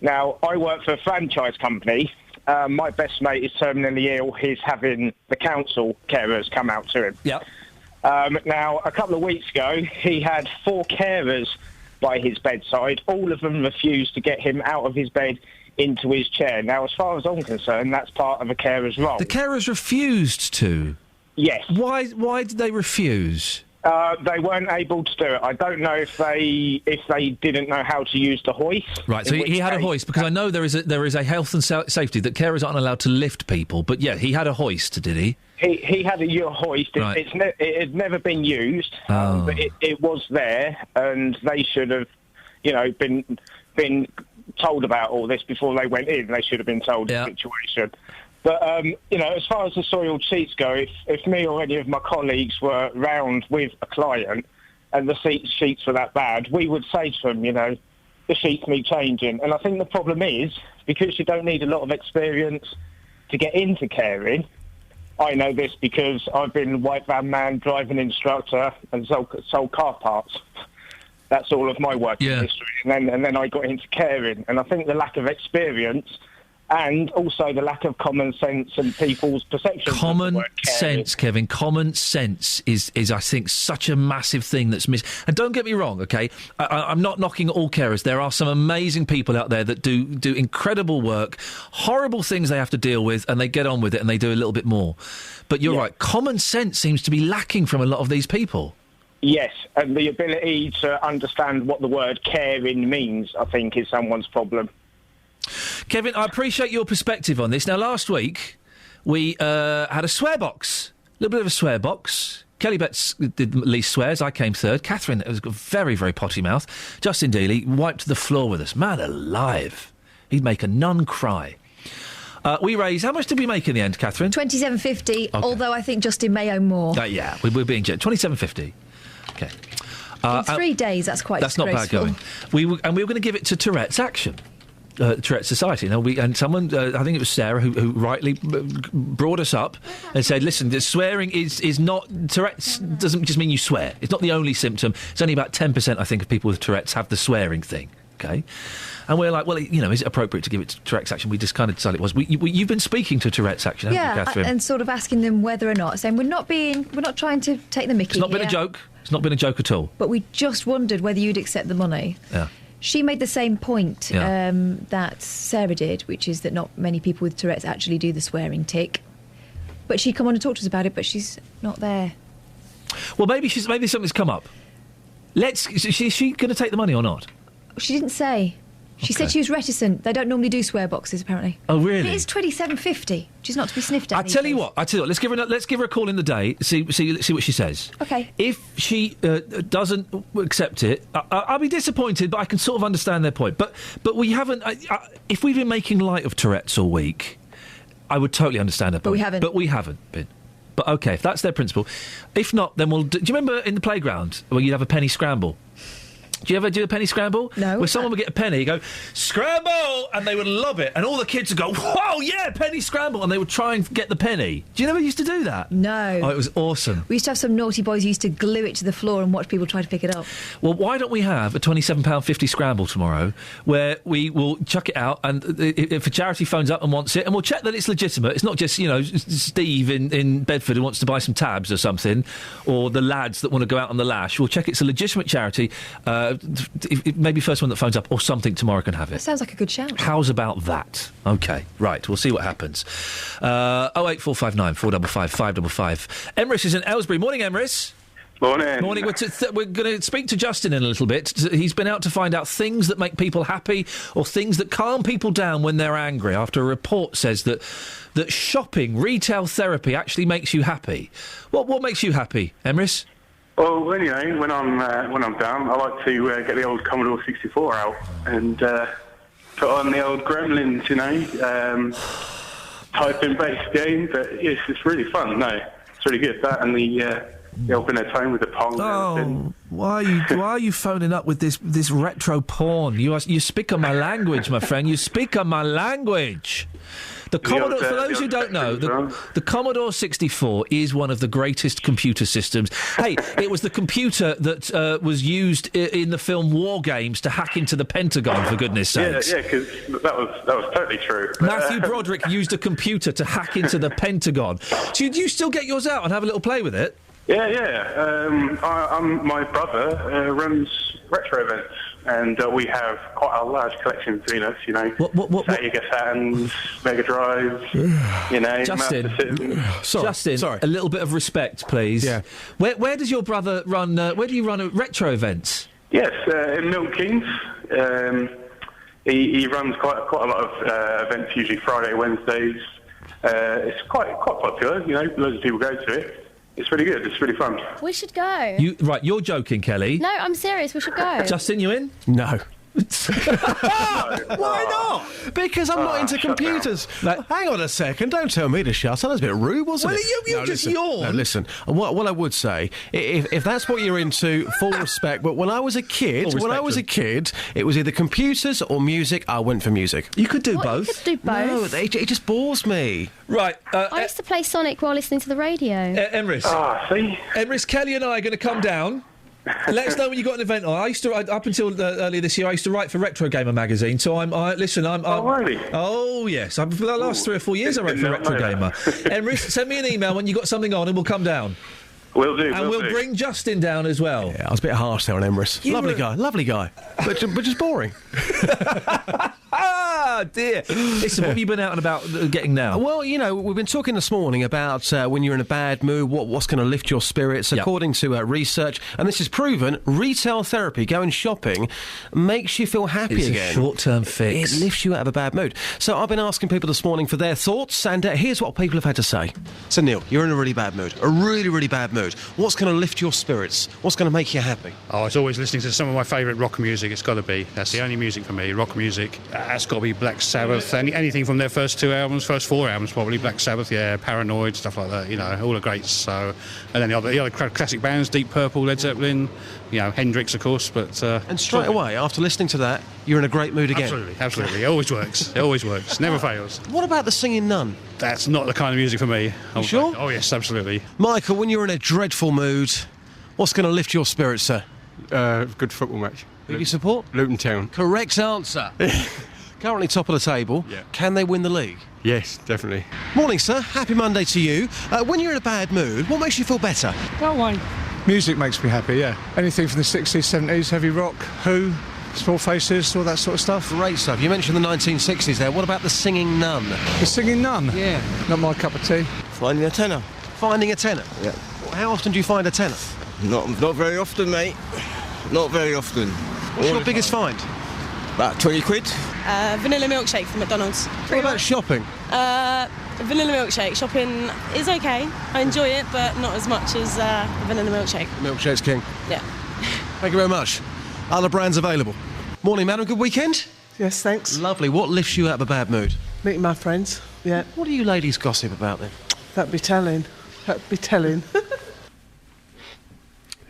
Now, I work for a franchise company. My best mate is terminally ill. He's having the council carers come out to him. Yeah. Now, a couple of weeks ago, he had 4 carers by his bedside. All of them refused to get him out of his bed into his chair. Now, as far as I'm concerned, that's part of a carer's role. The carers refused to? Yes. Why did they refuse? They weren't able to do it. I don't know if they didn't know how to use the hoist. Right, so he had a hoist, because I know there is a health and safety that carers aren't allowed to lift people, but yeah, he had a hoist, did he? He had a hoist. Right. It had never been used, but it was there, and they should have, been told about all this before they went in. They should have been told the situation. But, as far as the soiled sheets go, if me or any of my colleagues were round with a client and the sheets were that bad, we would say to them, the sheets need changing. And I think the problem is, because you don't need a lot of experience to get into caring, I know this because I've been white van man, driving instructor, and sold car parts. That's all of my working history. And then I got into caring. And I think the lack of experience and also the lack of common sense and people's perceptions. Common sense, Kevin. Common sense is I think, such a massive thing that's missed. And don't get me wrong, OK? I'm not knocking all carers. There are some amazing people out there that do incredible work, horrible things they have to deal with, and they get on with it and they do a little bit more. But you're right. Common sense seems to be lacking from a lot of these people. Yes, and the ability to understand what the word caring means, I think, is someone's problem. Kevin, I appreciate your perspective on this. Now, last week, we had a swear box. A little bit of a swear box. Kelly Betts did least swears. I came third. Catherine has got a very, very potty mouth. Justin Dealey wiped the floor with us. Man alive. He'd make a nun cry. We raised... How much did we make in the end, Catherine? $27.50, although I think Justin may owe more. Yeah, we're being generous. $27.50. OK. In 3 days, that's quite That's not bad going. We were going to give it to Tourette's Action. Tourette's Society. And someone, I think it was Sarah, who rightly brought us up and said, listen, the swearing is not... Tourette's doesn't just mean you swear. It's not the only symptom. It's only about 10%, I think, of people with Tourette's have the swearing thing. OK? And we're like, well, is it appropriate to give it to Tourette's Action? We just kind of decided it was. You've been speaking to Tourette's Action, haven't you, Catherine? And sort of asking them whether or not, saying we're not trying to take the mickey. It's not been a joke. It's not been a joke at all. But we just wondered whether you'd accept the money. Yeah. She made the same point that Sarah did, which is that not many people with Tourette's actually do the swearing tick. But she'd come on and talk to us about it, but she's not there. Well, maybe something's come up. Is she going to take the money or not? She didn't say. She said she was reticent. They don't normally do swear boxes, apparently. Oh, really? But it is $27.50, which is not to be sniffed at. I tell you what. Let's give her a call in the day. See what she says. Okay. If she doesn't accept it, I'll be disappointed. But I can sort of understand their point. But we haven't. If we've been making light of Tourette's all week, I would totally understand her point. But we haven't been. But okay, if that's their principle. If not, then we'll. Do you remember in the playground where you'd have a penny scramble? Do you ever do a penny scramble? No. Where someone would get a penny, go, scramble! And they would love it. And all the kids would go, whoa, yeah, penny scramble! And they would try and get the penny. Do you never used to do that? No. Oh, it was awesome. We used to have some naughty boys who used to glue it to the floor and watch people try to pick it up. Well, why don't we have a £27.50 scramble tomorrow where we will chuck it out and if a charity phones up and wants it, and we'll check that it's legitimate. It's not just, Steve in Bedford who wants to buy some tabs or something, or the lads that want to go out on the lash. We'll check it's a legitimate charity. Maybe first one that phones up or something tomorrow can have it. That sounds like a good shout. How's about that? OK, right, we'll see what happens. 08459 455 555. Emrys is in Aylesbury. Morning, Emrys. Morning. Morning. We're going to speak to Justin in a little bit. He's been out to find out things that make people happy or things that calm people down when they're angry, after a report says that shopping, retail therapy actually makes you happy. What makes you happy, Emrys? Well, when I'm down, I like to get the old Commodore 64 out and put on the old Gremlins, typing-based game. But it's really fun. No, it's really good. That and the open at home with the Pong. Oh, why are you phoning up with this retro porn? You speak on my language, my friend. You speak on my language. The Commodore, for those who don't know, the Commodore 64 is one of the greatest computer systems. Hey, it was the computer that was used in the film War Games to hack into the Pentagon, for goodness sakes. Yeah, because that was totally true. Matthew Broderick used a computer to hack into the Pentagon. Do you still get yours out and have a little play with it? Yeah. My brother runs retro events, and we have quite a large collection between us. Sega Saturns, Mega Drives. Justin, sorry. A little bit of respect, please. Yeah. Where does your brother run? Where do you run retro events? Yes, in Milton Keynes. He runs quite a lot of events, usually Friday, Wednesdays. It's quite popular. Loads of people go to it. It's really good. It's really fun. We should go. You're joking, Kelly. No, I'm serious. We should go. Justin, you in? No. Why not? Because I'm not into computers. Hang on a second. Don't tell me to shut. That was a bit rude, wasn't it? Well, you just yawned. No, listen. What I would say, if that's what you're into, full respect. But when I was a kid, it was either computers or music. I went for music. You could do both. You could do both. No, it just bores me. Right. I used to play Sonic while listening to the radio. Emrys. See? Emrys, Kelly and I are going to come down. Let us know when you got an event on. I used to, up until earlier this year, I used to write for Retro Gamer magazine. So really? Oh yes, for the last 3 or 4 years I wrote for Retro Gamer. Emrys, send me an email when you got something on, and we'll come down. Will do. And we'll bring Justin down as well. Yeah, I was a bit harsh there on Emrys. Lovely guy, but just boring. Oh, dear. Listen, what have you been out and about getting now? Well, you know, we've been talking this morning about when you're in a bad mood, what's going to lift your spirits. According to research, and this is proven, retail therapy, going shopping, makes you feel happy again. It's a short-term fix. It lifts you out of a bad mood. So I've been asking people this morning for their thoughts, and here's what people have had to say. So, Neil, you're in a really bad mood. A really, really bad mood. What's going to lift your spirits? What's going to make you happy? Oh, it's always listening to some of my favourite rock music. It's got to be. That's the only music for me, rock music. That's got to be Black Sabbath. Anything from their first 4 albums probably. Black Sabbath, Paranoid, stuff like that, you know, all the greats. So, and then the other classic bands, Deep Purple, Led Zeppelin, you know, Hendrix, of course. But and straight away, after listening to that, you're in a great mood again. Absolutely. It always works. It always works. Never fails. What about the Singing Nun? That's not the kind of music for me. You sure? Oh, yes, absolutely. Michael, when you're in a dreadful mood, what's going to lift your spirits, sir? Good football match. Who do you support? Luton Town. Correct answer. Currently top of the table. Yeah. Can they win the league? Yes, definitely. Morning, sir. Happy Monday to you. When you're in a bad mood, what makes you feel better? Well, wine. Music makes me happy, yeah. Anything from the 60s, 70s, heavy rock, Who, Small Faces, all that sort of stuff. Great stuff. You mentioned the 1960s there. What about the Singing Nun? The Singing Nun? Yeah. Not my cup of tea. Finding a tenner. Finding a tenner? Yeah. How often do you find a tenner? Not very often, mate. Not very often. What's your biggest find? About 20 quid. Vanilla milkshake from McDonald's. What about shopping? Vanilla milkshake. Shopping is okay. I enjoy it, but not as much as vanilla milkshake. Milkshake's king. Yeah. Thank you very much. Other brands available. Morning, madam. Good weekend? Yes, thanks. Lovely. What lifts you out of a bad mood? Meeting my friends, yeah. What do you ladies gossip about then? That'd be telling.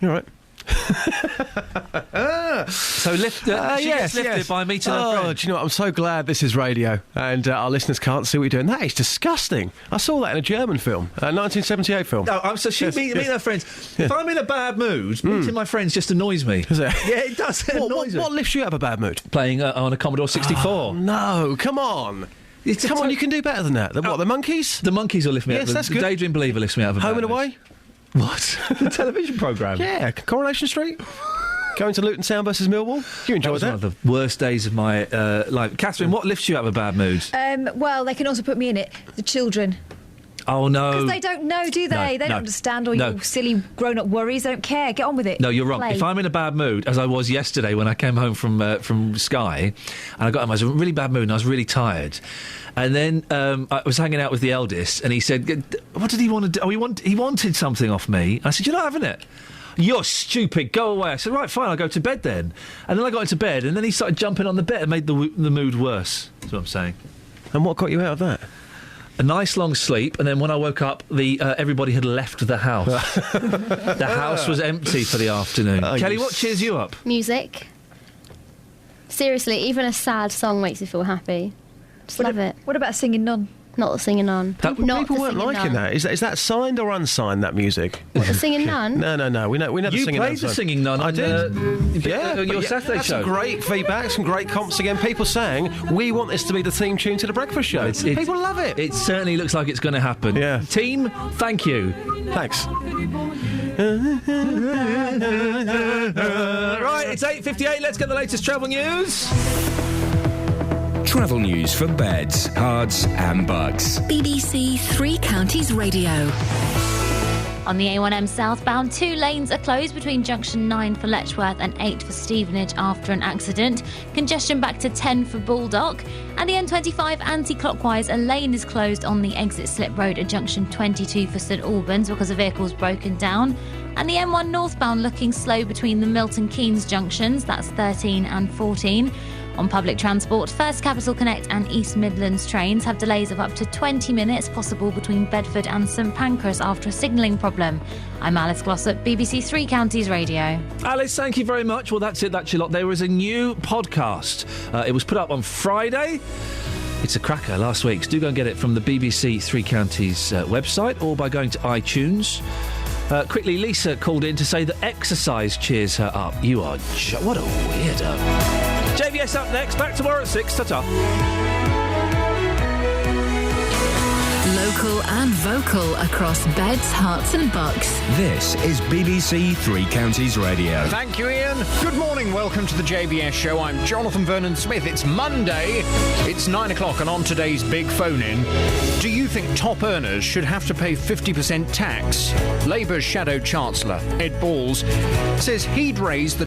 You all right? So lifted by meeting her friend. Do you know what? I'm so glad this is radio and our listeners can't see what you're doing. That is disgusting. I saw that in a German film, a 1978 film. No, so she meeting her friends. If I'm in a bad mood, meeting my friends just annoys me. Does it? Yeah, it does. It annoys me. What lifts you out of a bad mood? Playing on a Commodore 64. Oh, no, come on. Come on, you can do better than that. The Monkeys? The Monkeys will lift me out. Yes, that's the good. Daydream Believer lifts me out of a bad Home and mood. Away? What? The television programme? Yeah, Coronation Street. Going to Luton Town versus Millwall. You enjoyed that? One of the worst days of my life. Catherine, what lifts you out of a bad mood? Well, they can also put me in it. The children. Oh, no. Because they don't know, do they? They don't understand all your silly grown-up worries. They don't care. Get on with it. No, you're wrong. Play. If I'm in a bad mood, as I was yesterday when I came home from Sky, and I got home, I was in a really bad mood and I was really tired. And then I was hanging out with the eldest, and he said, "What did he want to do? Oh, he wanted something off me." I said, "You're not having it. You're stupid. Go away." I said, "Right, fine. I'll go to bed then." And then I got into bed, and then he started jumping on the bed and made the mood worse. That's what I'm saying. And what got you out of that? A nice long sleep, and then when I woke up, everybody had left the house. The house was empty for the afternoon. Kelly, what cheers you up? Music. Seriously, even a sad song makes you feel happy. Just love it. What about Singing Nun? Not the Singing Nun. People weren't liking that. Is that signed or unsigned, that music? What, the Singing Nun? No. We know the You Singing Nun. played the Singing Nun. I did. Your Saturday show. Some great feedback, some great comps again. People saying, we want this to be the theme tune to the breakfast show. People love it. It certainly looks like it's going to happen. Yeah. Team, thank you. Thanks. Right, it's 8:58. Let's get the latest travel news. Travel news for beds, cards and bugs. BBC Three Counties Radio. On the A1M southbound, 2 lanes are closed between junction 9 for Letchworth and 8 for Stevenage after an accident. Congestion back to 10 for Baldock. And the M25 anti-clockwise, a lane is closed on the exit slip road at junction 22 for St Albans because a vehicle's broken down. And the M1 northbound looking slow between the Milton Keynes junctions, that's 13 and 14. On public transport, First Capital Connect and East Midlands trains have delays of up to 20 minutes possible between Bedford and St Pancras after a signalling problem. I'm Alice Glossop, BBC Three Counties Radio. Alice, thank you very much. Well, that's it. That's your lot. There was a new podcast. It was put up on Friday. It's a cracker, last week's. Do go and get it from the BBC Three Counties website or by going to iTunes. Quickly, Lisa called in to say that exercise cheers her up. You are... what a weirdo. JVS up next. Back tomorrow at 6. Ta-ta. Local local and vocal across beds, hearts and bucks. This is BBC Three Counties Radio. Thank you, Iain. Good morning. Welcome to the JBS show. I'm Jonathan Vernon Smith. It's Monday. It's 9 o'clock, and on today's big phone-in, do you think top earners should have to pay 50% tax? Labour's Shadow Chancellor, Ed Balls, says he'd raise the